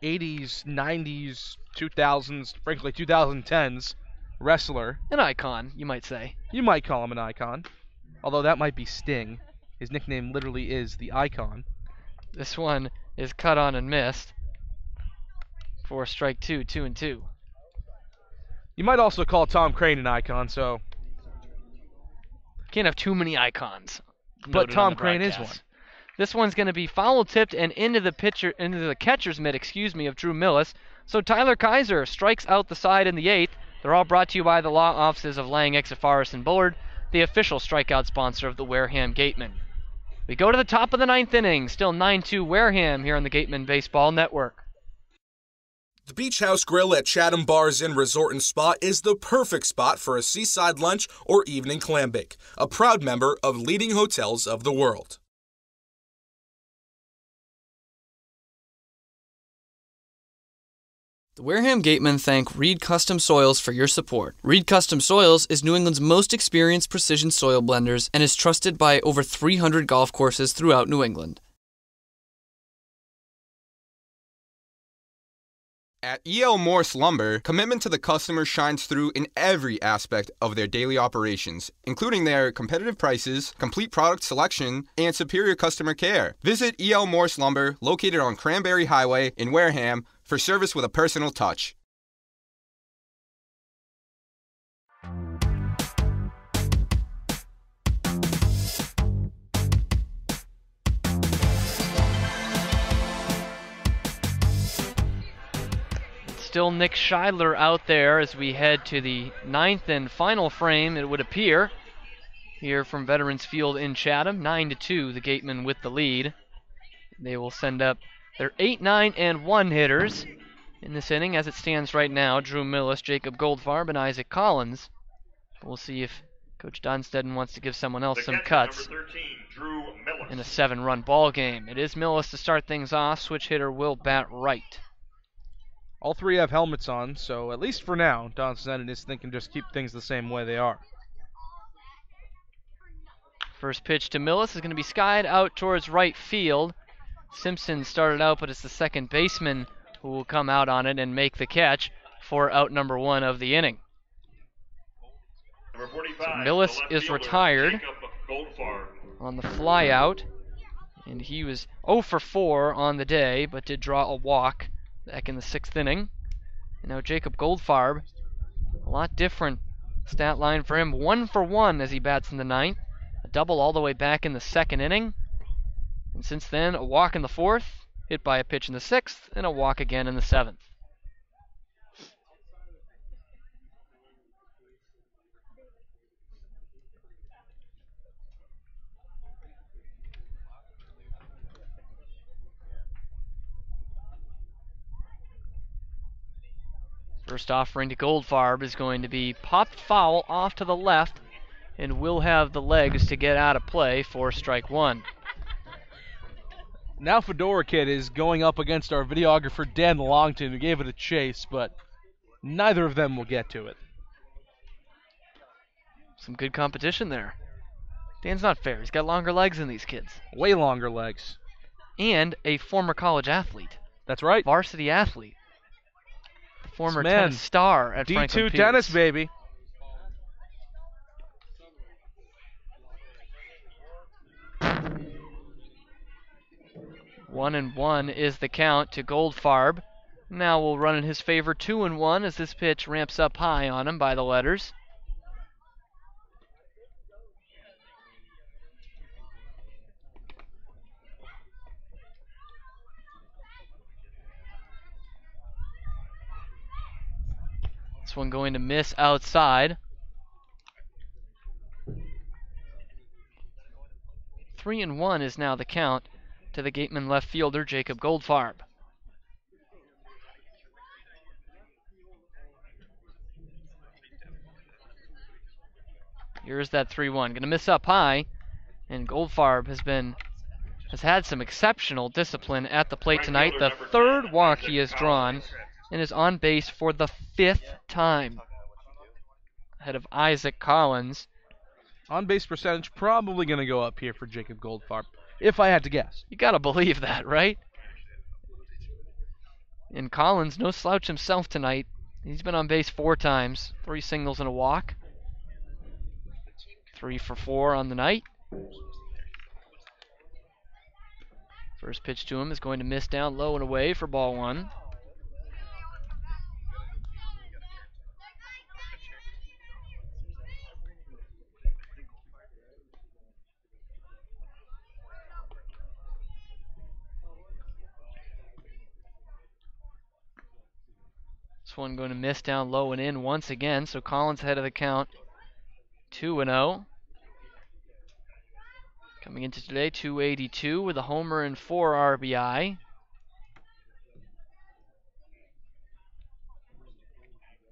80s, 90s, 2000s, frankly 2010s wrestler. An icon, you might say. You might call him an icon. Although that might be Sting. His nickname literally is the Icon. This one is cut on and missed for strike 2, 2-2. You might also call Tom Crane an icon, so. Can't have too many icons. But Tom Crane is one. This one's going to be foul tipped and into the catcher's mitt, of Drew Millis. So Tyler Kaiser strikes out the side in the 8th. They're all brought to you by the law offices of Lang, Exit, Forrest, and Bullard, the official strikeout sponsor of the Wareham Gatemen. We go to the top of the 9th inning, still 9-2 Wareham here on the Gatemen Baseball Network. The Beach House Grill at Chatham Bars Inn Resort and Spa is the perfect spot for a seaside lunch or evening clam bake, a proud member of leading hotels of the world. The Wareham Gatemen thank Reed Custom Soils for your support. Reed Custom Soils is New England's most experienced precision soil blenders and is trusted by over 300 golf courses throughout New England. At E.L. Morse Lumber, commitment to the customer shines through in every aspect of their daily operations, including their competitive prices, complete product selection, and superior customer care. Visit E.L. Morse Lumber, located on Cranberry Highway in Wareham, for service with a personal touch. Still Nick Scheidler out there as we head to the 9th and final frame, it would appear, here from Veterans Field in Chatham. 9-2, the Gatemen with the lead. They will send up their 8, 9, and 1 hitters in this inning as it stands right now. Drew Millis, Jacob Goldfarb, and Isaac Collins. We'll see if Coach Dunstead wants to give someone else some cuts in a 7-run ball game. It is Millis to start things off. Switch hitter will bat right. All three have helmets on, so at least for now, Dunstead is thinking just keep things the same way they are. First pitch to Millis is going to be skied out towards right field. Simpson started out, but it's the second baseman who will come out on it and make the catch for out number 1 of the inning. Number 45, so Millis is retired on the fly out, and he was 0 for 4 on the day, but did draw a walk back in the 6th inning. And now Jacob Goldfarb, a lot different stat line for him. 1 for 1 as he bats in the 9th, a double all the way back in the 2nd inning. And since then, a walk in the 4th, hit by a pitch in the 6th, and a walk again in the 7th. First offering to Goldfarb is going to be popped foul off to the left, and will have the legs to get out of play for strike 1. Now Fedora Kid is going up against our videographer Dan Longton, who gave it a chase, but neither of them will get to it. Some good competition there. Dan's not fair. He's got longer legs than these kids. Way longer legs. And a former college athlete. That's right. Varsity athlete. The former tennis star at Franklin D2 Pierce. tennis, baby. One and 1 is the count to Goldfarb. Now we'll run in his favor 2-1 as this pitch ramps up high on him by the letters. This one going to miss outside. 3-1 is now the count to the Gatemen left fielder, Jacob Goldfarb. Here's that 3-1. Going to miss up high, and Goldfarb has had some exceptional discipline at the plate tonight. The 3rd walk he has drawn, and is on base for the 5th time. Ahead of Isaac Collins. On base percentage probably going to go up here for Jacob Goldfarb, if I had to guess. You got to believe that, right? And Collins, no slouch himself tonight. He's been on base 4 times, 3 singles and a walk. 3 for 4 on the night. First pitch to him is going to miss down low and away for ball one. This one going to miss down low and in once again, so Collins ahead of the count 2-0. Coming into today, 282 with a homer and 4 RBI.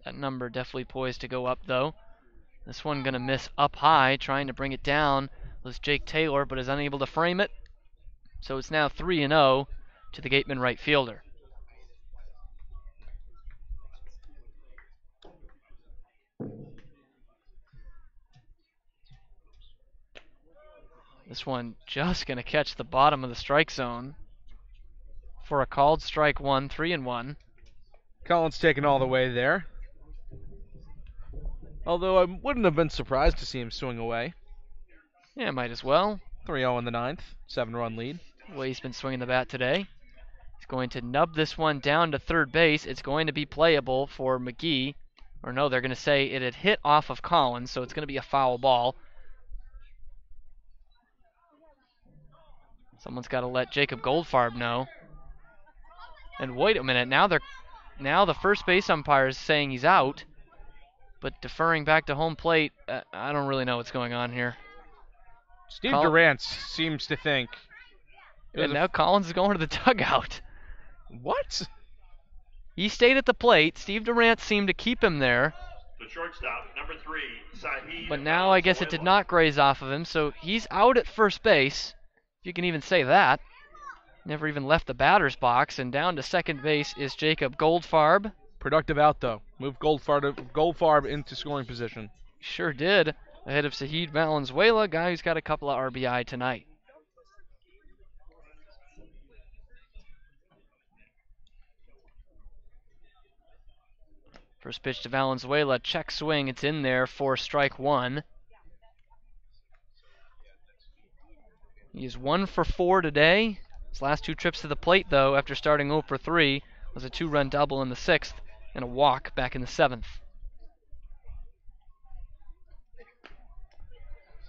That number definitely poised to go up, though. This one going to miss up high, trying to bring it down was Jake Taylor, but is unable to frame it. So it's now 3-0 to the Gatemen right fielder. This one just going to catch the bottom of the strike zone for a called strike one, 3-1. Collins taking all the way there. Although I wouldn't have been surprised to see him swing away. Yeah, might as well. 3-0 in the ninth, 7-run lead. The way he's been swinging the bat today. He's going to nub this one down to third base. It's going to be playable for McGee. Or no, they're going to say it had hit off of Collins, so it's going to be a foul ball. Someone's got to let Jacob Goldfarb know. And wait a minute, now the first base umpire is saying he's out, but deferring back to home plate. I don't really know what's going on here. Steve Durant seems to think. And now Collins is going to the dugout. What? He stayed at the plate. Steve Durant seemed to keep him there. The shortstop, number 3, Saheed. But now I guess it did not graze off of him, so he's out at first base. If you can even say that. Never even left the batter's box, and down to second base is Jacob Goldfarb. Productive out, though. Moved Goldfarb into scoring position. Sure did. Ahead of Saheed Valenzuela, guy who's got a couple of RBI tonight. First pitch to Valenzuela, check swing, it's in there for strike one. He is 1 for 4 today. His last 2 trips to the plate, though, after starting 0 for 3, was a 2-run double in the 6th and a walk back in the 7th.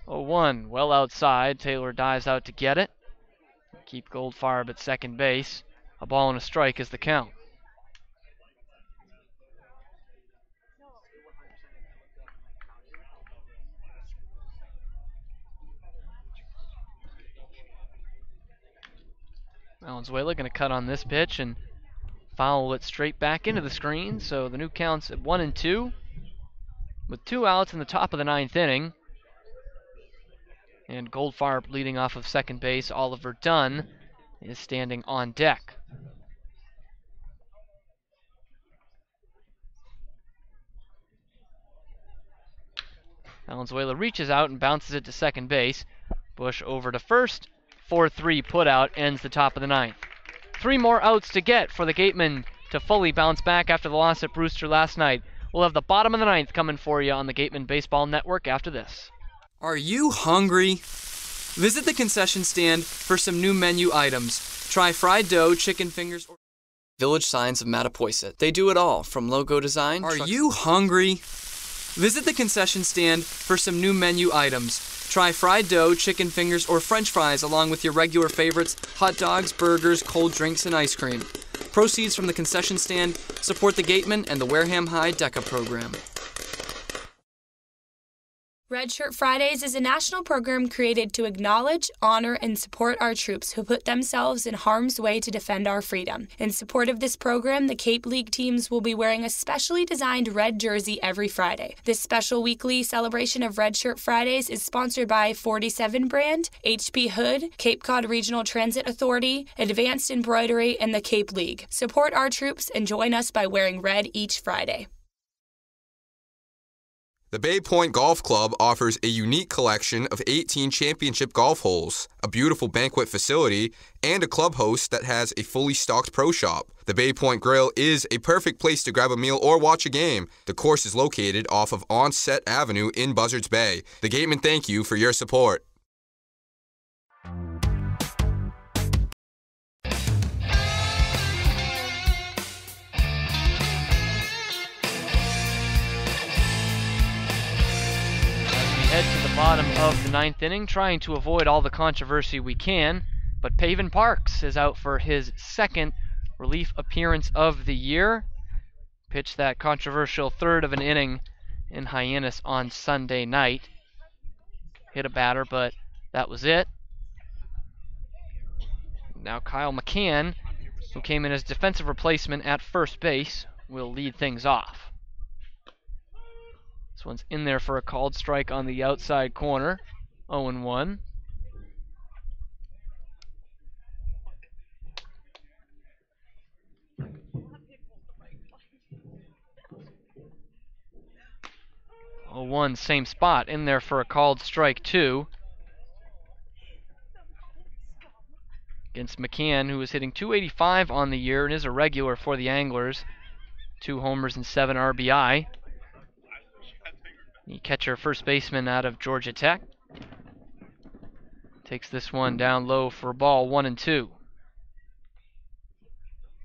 0-1, well outside. Taylor dives out to get it. Keep Goldfarb at second base. A ball and a strike is the count. Valenzuela going to cut on this pitch and foul it straight back into the screen. So the new count's at 1-2 with 2 outs in the top of the 9th inning. And Goldfarb leading off of second base. Oliver Dunn is standing on deck. Valenzuela reaches out and bounces it to second base. Bush over to first. 4-3 putout ends the top of the 9th. 3 more outs to get for the Gatemen to fully bounce back after the loss at Brewster last night. We'll have the bottom of the 9th coming for you on the Gatemen Baseball Network after this. Are you hungry? Visit the concession stand for some new menu items. Try fried dough, chicken fingers, or Village Signs of Mattapoisett. They do it all, from logo design. Are you hungry? Visit the concession stand for some new menu items. Try fried dough, chicken fingers, or french fries along with your regular favorites, hot dogs, burgers, cold drinks, and ice cream. Proceeds from the concession stand support the Gatemen and the Wareham High DECA program. Red Shirt Fridays is a national program created to acknowledge, honor, and support our troops who put themselves in harm's way to defend our freedom. In support of this program, the Cape League teams will be wearing a specially designed red jersey every Friday. This special weekly celebration of Red Shirt Fridays is sponsored by 47 Brand, HP Hood, Cape Cod Regional Transit Authority, Advanced Embroidery, and the Cape League. Support our troops and join us by wearing red each Friday. The Bay Point Golf Club offers a unique collection of 18 championship golf holes, a beautiful banquet facility, and a club host that has a fully stocked pro shop. The Bay Point Grill is a perfect place to grab a meal or watch a game. The course is located off of Onset Avenue in Buzzards Bay. The Gatemen thank you for your support. head to the bottom of the 9th inning, trying to avoid all the controversy we can, but Pavin Parks is out for his 2nd relief appearance of the year. Pitched that controversial 3rd of an inning in Hyannis on Sunday night. Hit a batter, but that was it. Now Kyle McCann, who came in as defensive replacement at first base, will lead things off. This one's in there for a called strike on the outside corner. 0-1. Same spot, in there for a called strike 2. Against McCann, who is hitting .285 on the year and is a regular for the Anglers. 2 homers and 7 RBI. The catcher, first baseman out of Georgia Tech. Takes this one down low for a ball, 1-2.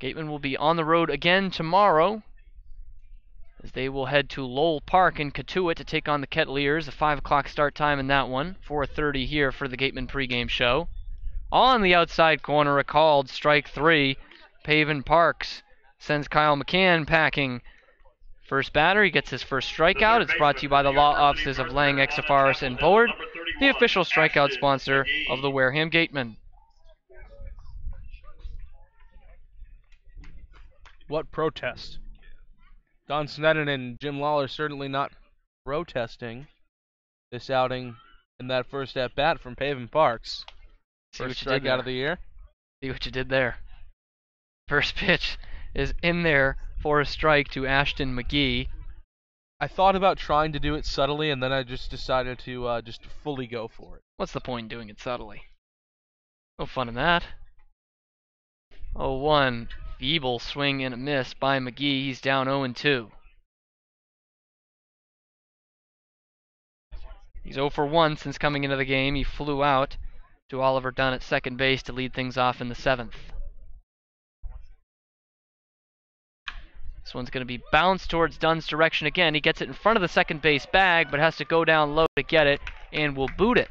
Gatemen will be on the road again tomorrow, as they will head to Lowell Park in Cotuit to take on the Kettleers. A 5 o'clock start time in that one. 4:30 here for the Gatemen Pregame Show. On the outside corner, a called strike 3. Pavin Parks sends Kyle McCann packing. First batter, he gets his first strikeout. It's brought to you by the law offices of Lang, Exafaris, and Bullard, the official strikeout sponsor of the Wareham Gatemen. What protest? Don Sneddon and Jim Lawler certainly not protesting this outing in that first at-bat from Pavin Parks. First strikeout of the year. See what you did there. First pitch is in there for a strike to Ashton McGee. I thought about trying to do it subtly, and then I just decided to just fully go for it. What's the point in doing it subtly? No fun in that. 0-1. Feeble swing and a miss by McGee. He's down 0-2. He's 0 for 1 since coming into the game. He flew out to Oliver Dunn at second base to lead things off in the 7th. This one's going to be bounced towards Dunn's direction again. He gets it in front of the second base bag, but has to go down low to get it, and will boot it.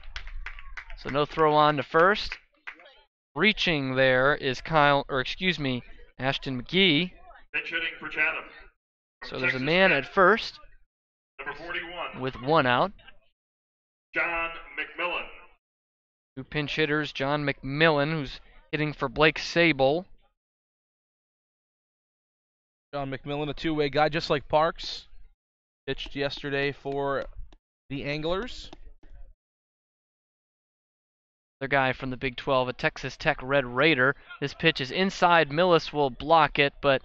So no throw on to first. Reaching there is Ashton McGee. Pitch hitting for Chatham. So there's a man at first. Number 41. With 1 out. John McMillan. 2 pinch hitters, John McMillan, who's hitting for Blake Sable. John McMillan, a two-way guy, just like Parks. Pitched yesterday for the Anglers. The guy from the Big 12, a Texas Tech Red Raider. This pitch is inside. Millis will block it, but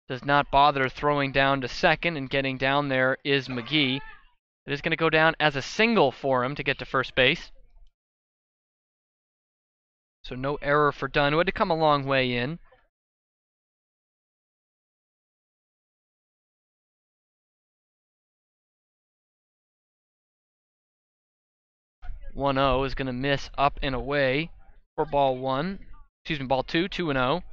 does not bother throwing down to second, and getting down there is McGee. It is going to go down as a single for him to get to first base. So no error for Dunn, who had to come a long way in. .1-0 is going to miss up and away for ball 2, 2-0.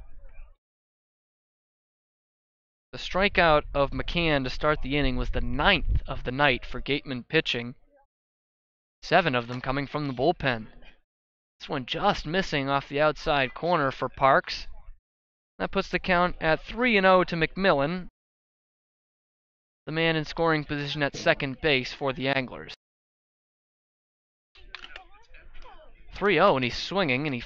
The strikeout of McCann to start the inning was the 9th of the night for Gatemen pitching. 7 of them coming from the bullpen. This one just missing off the outside corner for Parks. That puts the count at 3-0 to McMillan, the man in scoring position at second base for the Anglers. 3-0, and he's swinging, and he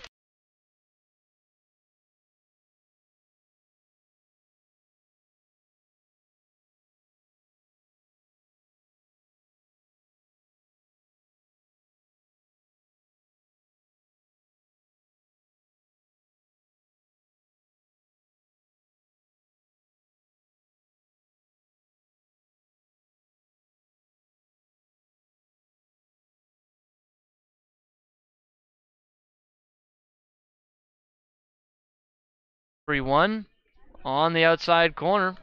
3-1 on the outside corner.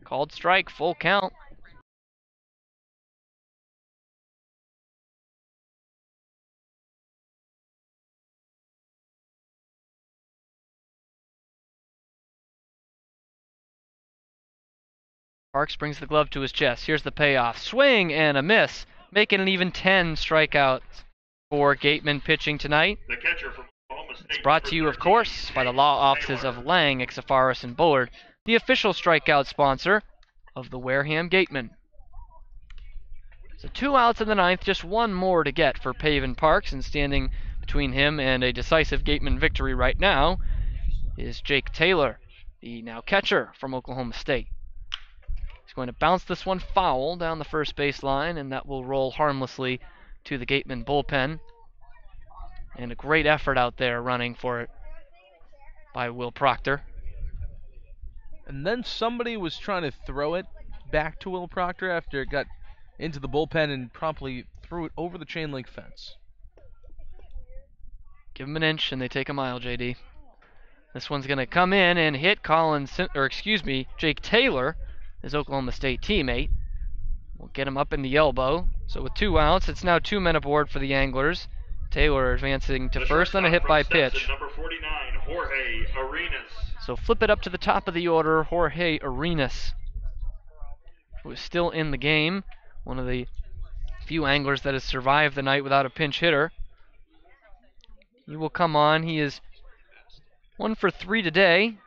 Called strike, full count. Parks brings the glove to his chest. Here's the payoff. Swing and a miss making it even 10 strikeouts for Gatemen pitching tonight. The catcher from Oklahoma State. It's brought to you, of course, by the law offices of Lang, Ixafaris, and Bullard, the official strikeout sponsor of the Wareham Gatemen. So 2 outs in the ninth, just one more to get for Pavin Parks, and standing between him and a decisive Gatemen victory right now is Jake Taylor, the now catcher from Oklahoma State. He's going to bounce this one foul down the first baseline, and that will roll harmlessly to the Gatemen bullpen. And a great effort out there running for it by Will Proctor. And then somebody was trying to throw it back to Will Proctor after it got into the bullpen and promptly threw it over the chain link fence. Give them an inch and they take a mile, JD. This one's going to come in and hit Jake Taylor, his Oklahoma State teammate. We'll get him up in the elbow. So with 2 outs, it's now 2 men aboard for the Anglers. Taylor advancing to first, then a hit by pitch. Number 49, Jorge Arenas. So flip it up to the top of the order, Jorge Arenas, who is still in the game. One of the few Anglers that has survived the night without a pinch hitter. He will come on. He is 1 for 3 today.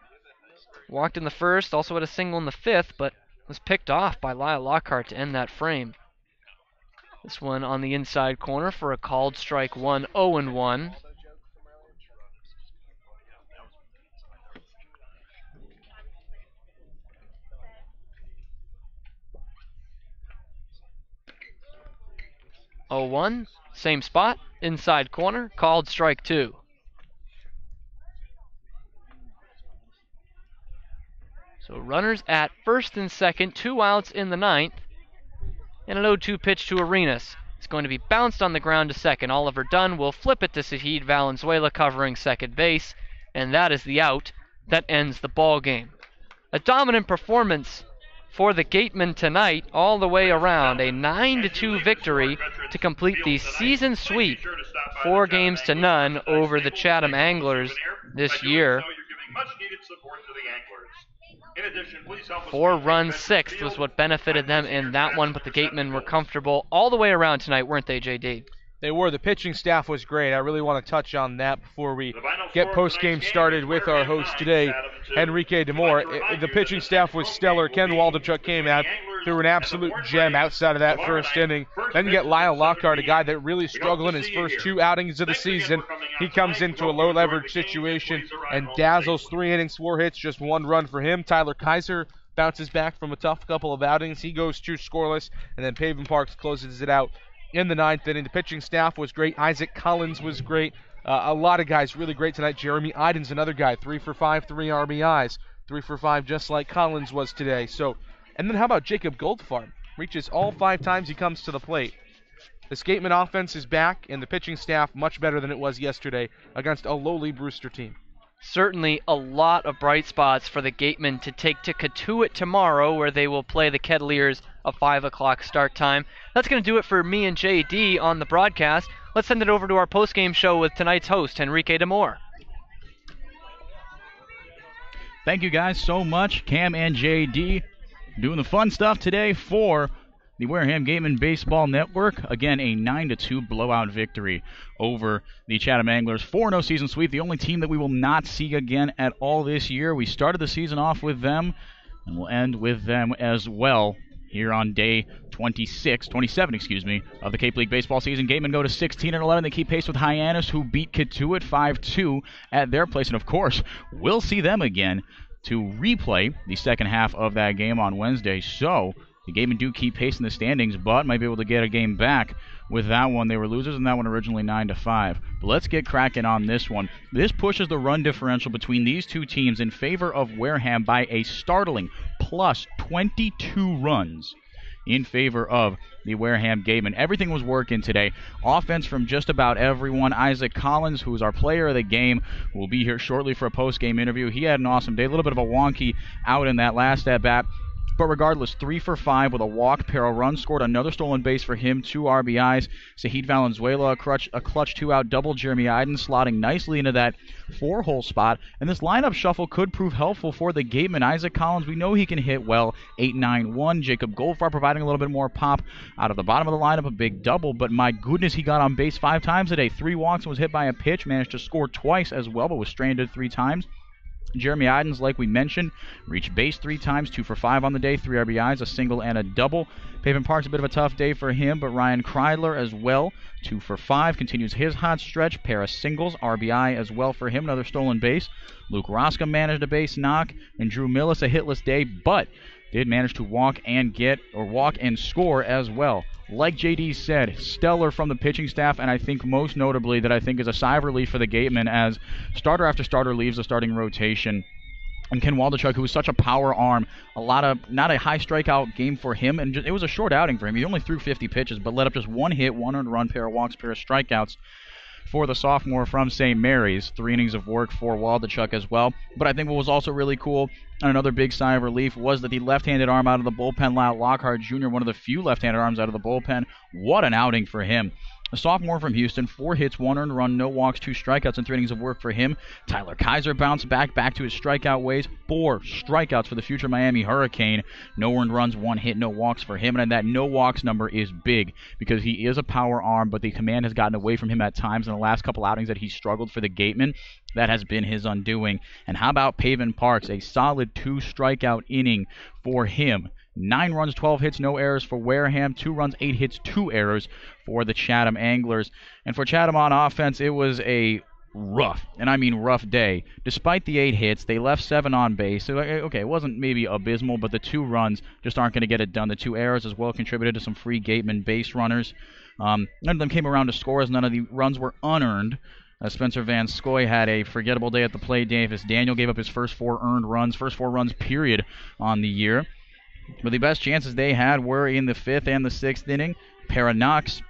Walked in the first, also had a single in the fifth, but was picked off by Lyle Lockhart to end that frame. This one on the inside corner for a called strike 1, 0-1. Same spot, inside corner, called strike 2. So runners at first and second, 2 outs in the ninth, and an 0-2 pitch to Arenas. It's going to be bounced on the ground to second. Oliver Dunn will flip it to Zahid Valenzuela covering second base, and that is the out that ends the ball game. A dominant performance for the Gatemen tonight all the way around. A 9-2 victory to complete the season sweep, 4-0 over the Chatham Anglers this year. 4-run sixth was what benefited them in that one, but the Gatemen were comfortable all the way around tonight, weren't they, JD? They were. The pitching staff was great. I really want to touch on that before we get post-game started with our host today, Enrique DeMore. The pitching staff was stellar. Ken Waldachuk came out, threw an absolute gem outside of that first inning. Then you get Lyle Lockhart, a guy that really struggled in his first 2 outings of the season. He comes into a low-leverage situation and dazzles. 3 innings, 4 hits, just 1 run for him. Tyler Kaiser bounces back from a tough couple of outings. He goes 2 scoreless, and then Pavin Parks closes it out in the 9th inning. The pitching staff was great. Isaac Collins was great. A lot of guys really great tonight. Jeremy Iden's another guy, 3 for 5, 3 RBIs. 3 for 5 just like Collins was today. So, and then how about Jacob Goldfarb? Reaches all 5 times he comes to the plate. This Gatemen offense is back, and the pitching staff much better than it was yesterday against a lowly Brewster team. Certainly a lot of bright spots for the Gatemen to take to Cotuit tomorrow, where they will play the Kettleers a 5 o'clock start time. That's going to do it for me and JD on the broadcast. Let's send it over to our postgame show with tonight's host, Enrique DeMore. Thank you guys so much, Cam and JD, doing the fun stuff today for the Wareham Gatemen Baseball Network. Again, a 9-2 blowout victory over the Chatham Anglers. 4-0 season sweep, the only team that we will not see again at all this year. We started the season off with them, and we'll end with them as well here on day 27 of the Cape League baseball season. Gatemen go to 16-11. They keep pace with Hyannis, who beat Cotuit 5-2 at their place. And, of course, we'll see them again to replay the second half of that game on Wednesday. So the Gatemen do keep pace in the standings, but might be able to get a game back with that one. They were losers in that one originally 9-5. But let's get cracking on this one. This pushes the run differential between these two teams in favor of Wareham by a startling plus 22 runs in favor of the Wareham Gatemen. Everything was working today. Offense from just about everyone. Isaac Collins, who is our player of the game, will be here shortly for a post-game interview. He had an awesome day. A little bit of a wonky out in that last at-bat. But regardless, 3 for 5 with a walk, pair of runs scored, another stolen base for him, 2 RBIs. Zahid Valenzuela, a clutch 2-out double. Jeremy Iden slotting nicely into that 4-hole spot. And this lineup shuffle could prove helpful for the Gatemen. Isaac Collins, we know he can hit well, 8-9-1. Jacob Goldfarb providing a little bit more pop out of the bottom of the lineup, a big double. But my goodness, he got on base 5 times today. 3 walks and was hit by a pitch, managed to score twice as well, but was stranded 3 times. Jeremy Idens, like we mentioned, reached base 3 times, 2 for 5 on the day, 3 RBIs, a single and a double. Pavement Park's a bit of a tough day for him, but Ryan Kreidler as well, 2 for 5, continues his hot stretch, pair of singles, RBI as well for him, another stolen base. Luke Roska managed a base knock, and Drew Millis a hitless day, but did manage to walk and score as well. Like JD said, stellar from the pitching staff, and I think most notably that I think is a sigh of relief for the Gatemen as starter after starter leaves the starting rotation. And Ken Waldachuk, who was such a power arm, not a high strikeout game for him, and it was a short outing for him. He only threw 50 pitches, but let up just 1 hit, 1 earned run, pair of walks, pair of strikeouts for the sophomore from St. Mary's. 3 innings of work for Waldachuk as well. But I think what was also really cool, and another big sigh of relief, was that the left-handed arm out of the bullpen, Lyle Lockhart Jr., one of the few left-handed arms out of the bullpen. What an outing for him. A sophomore from Houston, 4 hits, 1 earned run, no walks, 2 strikeouts, and 3 innings of work for him. Tyler Kaiser bounced back to his strikeout ways. 4 strikeouts for the future Miami Hurricane. No earned runs, 1 hit, no walks for him. And that no walks number is big because he is a power arm, but the command has gotten away from him at times in the last couple outings that he struggled for the Gatemen. That has been his undoing. And how about Pavement Parks? A solid 2 strikeout inning for him. 9 runs, 12 hits, no errors for Wareham. 2 runs, 8 hits, 2 errors for the Chatham Anglers. And for Chatham on offense, it was a rough, and I mean rough day. Despite the 8 hits, they left 7 on base. So, okay, it wasn't maybe abysmal, but the 2 runs just aren't going to get it done. The 2 errors as well contributed to some free Gatemen base runners. None of them came around to score as none of the runs were unearned. Spencer Van Scoy had a forgettable day at the plate. Davis Daniel gave up his first 4 runs period on the year. But the best chances they had were in the 5th and the 6th inning. Pair of knocks,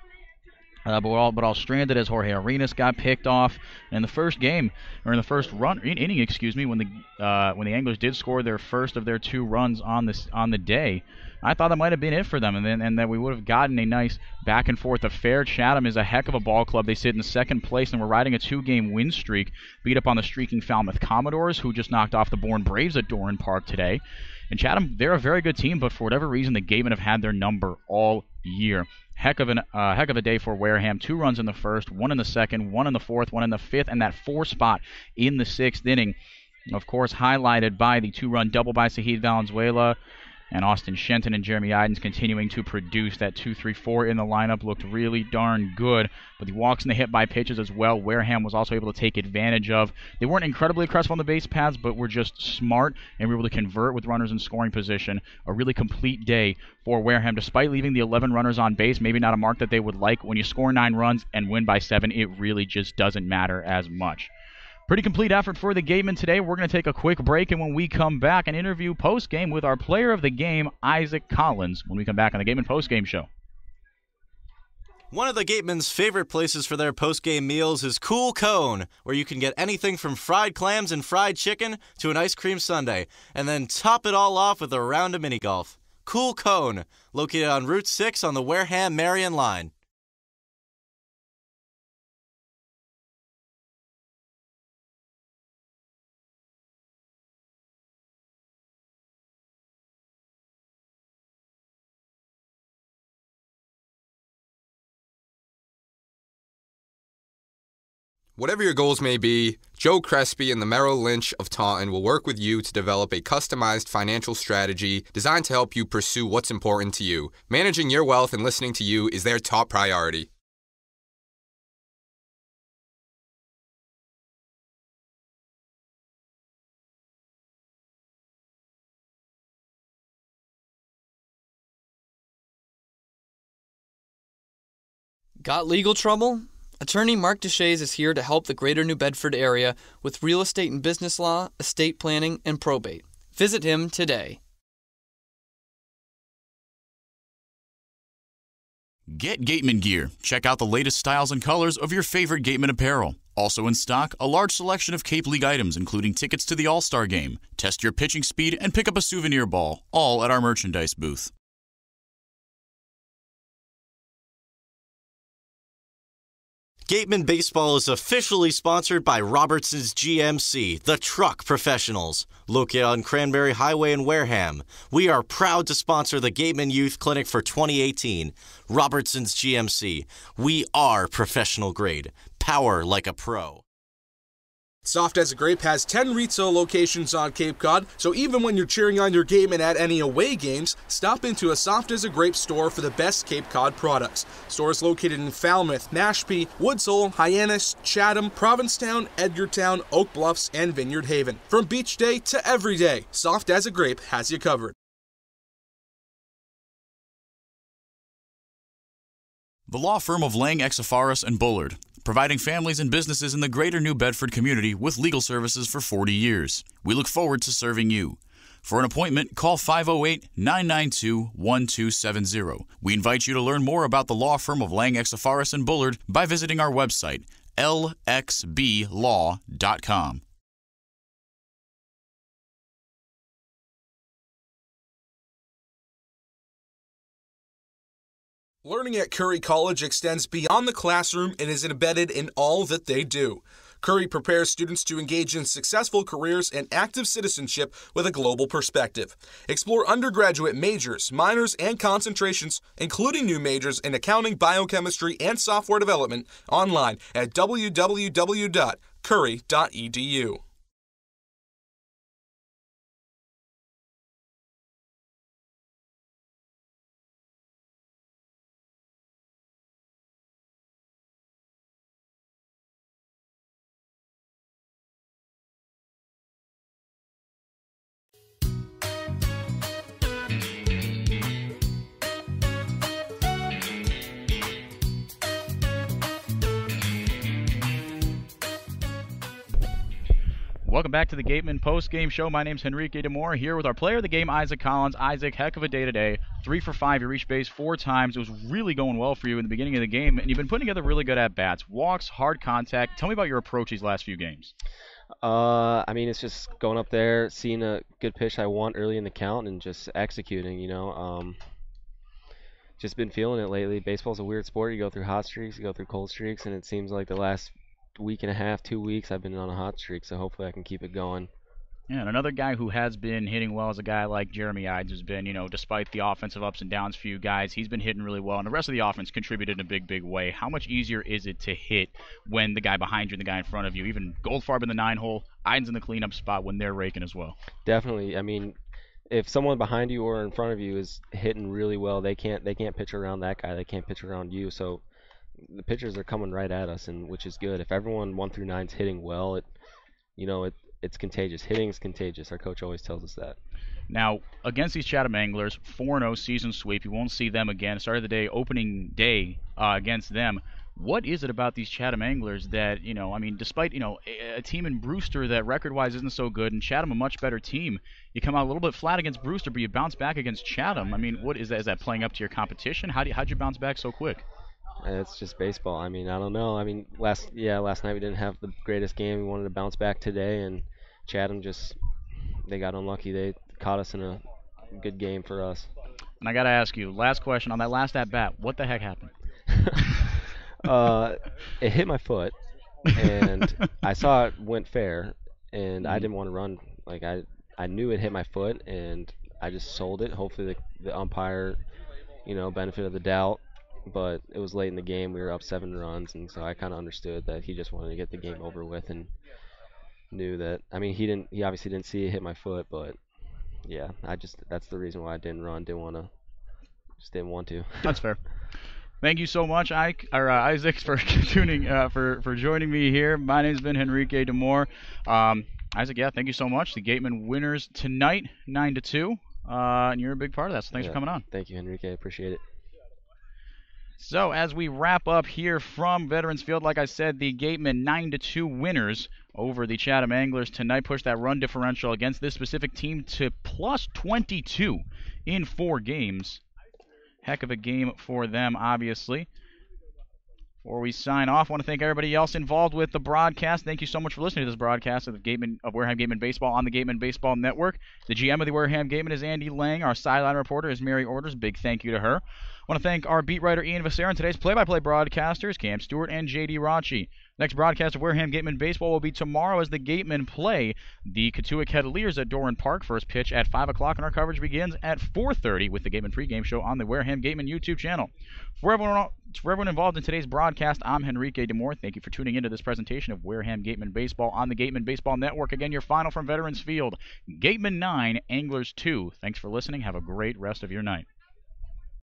but all stranded as Jorge Arenas got picked off. In the first game, or in the first inning, when the Anglers did score their first of their 2 runs on the day, I thought that might have been it for them, and that we would have gotten a nice back and forth affair. Chatham is a heck of a ball club. They sit in 2nd place, and we're riding a 2-game win streak. Beat up on the streaking Falmouth Commodores, who just knocked off the Bourne Braves at Doran Park today. And Chatham, they're a very good team, but for whatever reason, the Gatemen have had their number all year. Heck of a day for Wareham. 2 runs in the 1st, 1 in the 2nd, 1 in the 4th, 1 in the 5th, and that 4 spot in the 6th inning. Of course, highlighted by the 2-run double by Zahid Valenzuela. And Austin Shenton and Jeremy Idens continuing to produce. That 2-3-4 in the lineup looked really darn good. But the walks and the hit by pitches as well, Wareham was also able to take advantage of. They weren't incredibly aggressive on the base paths, but were just smart and were able to convert with runners in scoring position. A really complete day for Wareham, despite leaving the 11 runners on base. Maybe not a mark that they would like. When you score 9 runs and win by 7, it really just doesn't matter as much. Pretty complete effort for the Gatemen today. We're going to take a quick break, and when we come back, an interview post-game with our player of the game, Isaac Collins, when we come back on the Gatemen Postgame Show. One of the Gatemen's favorite places for their post-game meals is Cool Cone, where you can get anything from fried clams and fried chicken to an ice cream sundae, and then top it all off with a round of mini-golf. Cool Cone, located on Route 6 on the Wareham-Marion line. Whatever your goals may be, Joe Crespi and the Merrill Lynch of Taunton will work with you to develop a customized financial strategy designed to help you pursue what's important to you. Managing your wealth and listening to you is their top priority. Got legal trouble? Attorney Mark Deshays is here to help the greater New Bedford area with real estate and business law, estate planning, and probate. Visit him today. Get Gatemen gear. Check out the latest styles and colors of your favorite Gatemen apparel. Also in stock, a large selection of Cape League items, including tickets to the All-Star Game. Test your pitching speed and pick up a souvenir ball, all at our merchandise booth. Gatemen Baseball is officially sponsored by Robertson's GMC, the truck professionals, located on Cranberry Highway in Wareham. We are proud to sponsor the Gatemen Youth Clinic for 2018. Robertson's GMC, we are professional grade. Power like a pro. Soft as a Grape has 10 retail locations on Cape Cod, so even when you're cheering on your Gatemen at any away games, stop into a Soft as a Grape store for the best Cape Cod products. Stores located in Falmouth, Mashpee, Woods Hole, Hyannis, Chatham, Provincetown, Edgartown, Oak Bluffs, and Vineyard Haven. From beach day to every day, Soft as a Grape has you covered. The law firm of Lang, Exafaris & Bullard, providing families and businesses in the greater New Bedford community with legal services for 40 years. We look forward to serving you. For an appointment, call 508-992-1270. We invite you to learn more about the law firm of Lang, Exafaris & Bullard by visiting our website, lxblaw.com. Learning at Curry College extends beyond the classroom and is embedded in all that they do. Curry prepares students to engage in successful careers and active citizenship with a global perspective. Explore undergraduate majors, minors, and concentrations, including new majors in accounting, biochemistry, and software development, online at www.curry.edu. Welcome back to the Gatemen Postgame Show. My name's Henrique DeMore, here with our player of the game, Isaac Collins. Isaac, heck of a day today. 3 for 5. You reached base 4 times. It was really going well for you in the beginning of the game, and you've been putting together really good at-bats. Walks, hard contact. Tell me about your approach these last few games. I mean, it's just going up there, seeing a good pitch I want early in the count, and just executing, Just been feeling it lately. Baseball's a weird sport. You go through hot streaks, you go through cold streaks, and it seems like the last week and a half, 2 weeks, I've been on a hot streak, so hopefully I can keep it going. Yeah, and another guy who has been hitting well is a guy like Jeremy Ides, who's been, despite the offensive ups and downs for you guys, he's been hitting really well, and the rest of the offense contributed in a big, big way. How much easier is it to hit when the guy behind you and the guy in front of you, even Goldfarb in the 9-hole, Ides in the cleanup spot when they're raking as well? Definitely. I mean, if someone behind you or in front of you is hitting really well, they can't pitch around that guy. They can't pitch around you, so the pitchers are coming right at us, and which is good. If everyone 1 through 9 is hitting well, it's contagious. Hitting is contagious. Our coach always tells us that. Now, against these Chatham Anglers, 4-0 season sweep. You won't see them again. Started the day, opening day against them. What is it about these Chatham Anglers that, despite, a team in Brewster that record-wise isn't so good, and Chatham a much better team, you come out a little bit flat against Brewster, but you bounce back against Chatham. I mean, what is that? Is that playing up to your competition? How'd you bounce back so quick? It's just baseball. I mean, I don't know. I mean, last night we didn't have the greatest game. We wanted to bounce back today, and Chatham they got unlucky. They caught us in a good game for us. And I got to ask you, last question on that last at-bat, what the heck happened? It hit my foot, and I saw it went fair, and I didn't want to run. Like, I knew it hit my foot, and I just sold it. Hopefully the umpire, benefit of the doubt. But it was late in the game. We were up 7 runs, and so I kind of understood that he just wanted to get the game over with, and knew that. I mean, he obviously didn't see it hit my foot, but yeah, that's the reason why I didn't run. Didn't want to. That's fair. Thank you so much, Isaac, for tuning for joining me here. My name's been Henrique DeMore. Isaac, thank you so much. The Gatemen winners tonight, 9-2, and you're a big part of that. So thanks for coming on. Thank you, Henrique. I appreciate it. So as we wrap up here from Veterans Field, like I said, the Gatemen 9-2 winners over the Chatham Anglers tonight pushed that run differential against this specific team to plus 22 in 4 games. Heck of a game for them, obviously. Before we sign off, I want to thank everybody else involved with the broadcast. Thank you so much for listening to this broadcast of Wareham Gatemen Baseball on the Gatemen Baseball Network. The GM of the Wareham Gatemen is Andy Lang. Our sideline reporter is Mary Orders. Big thank you to her. I want to thank our beat writer Ian Vassar and today's play-by-play broadcasters Cam Stewart and J.D. Rachi. Next broadcast of Wareham Gatemen Baseball will be tomorrow as the Gatemen play the Katuick Headliers at Doran Park. First pitch at 5 o'clock, and our coverage begins at 4:30 with the Gatemen Pregame Show on the Wareham Gatemen YouTube channel. For everyone involved in today's broadcast, I'm Henrique DeMore. Thank you for tuning into this presentation of Wareham Gatemen Baseball on the Gatemen Baseball Network. Again, your final from Veterans Field, Gatemen 9, Anglers 2. Thanks for listening. Have a great rest of your night.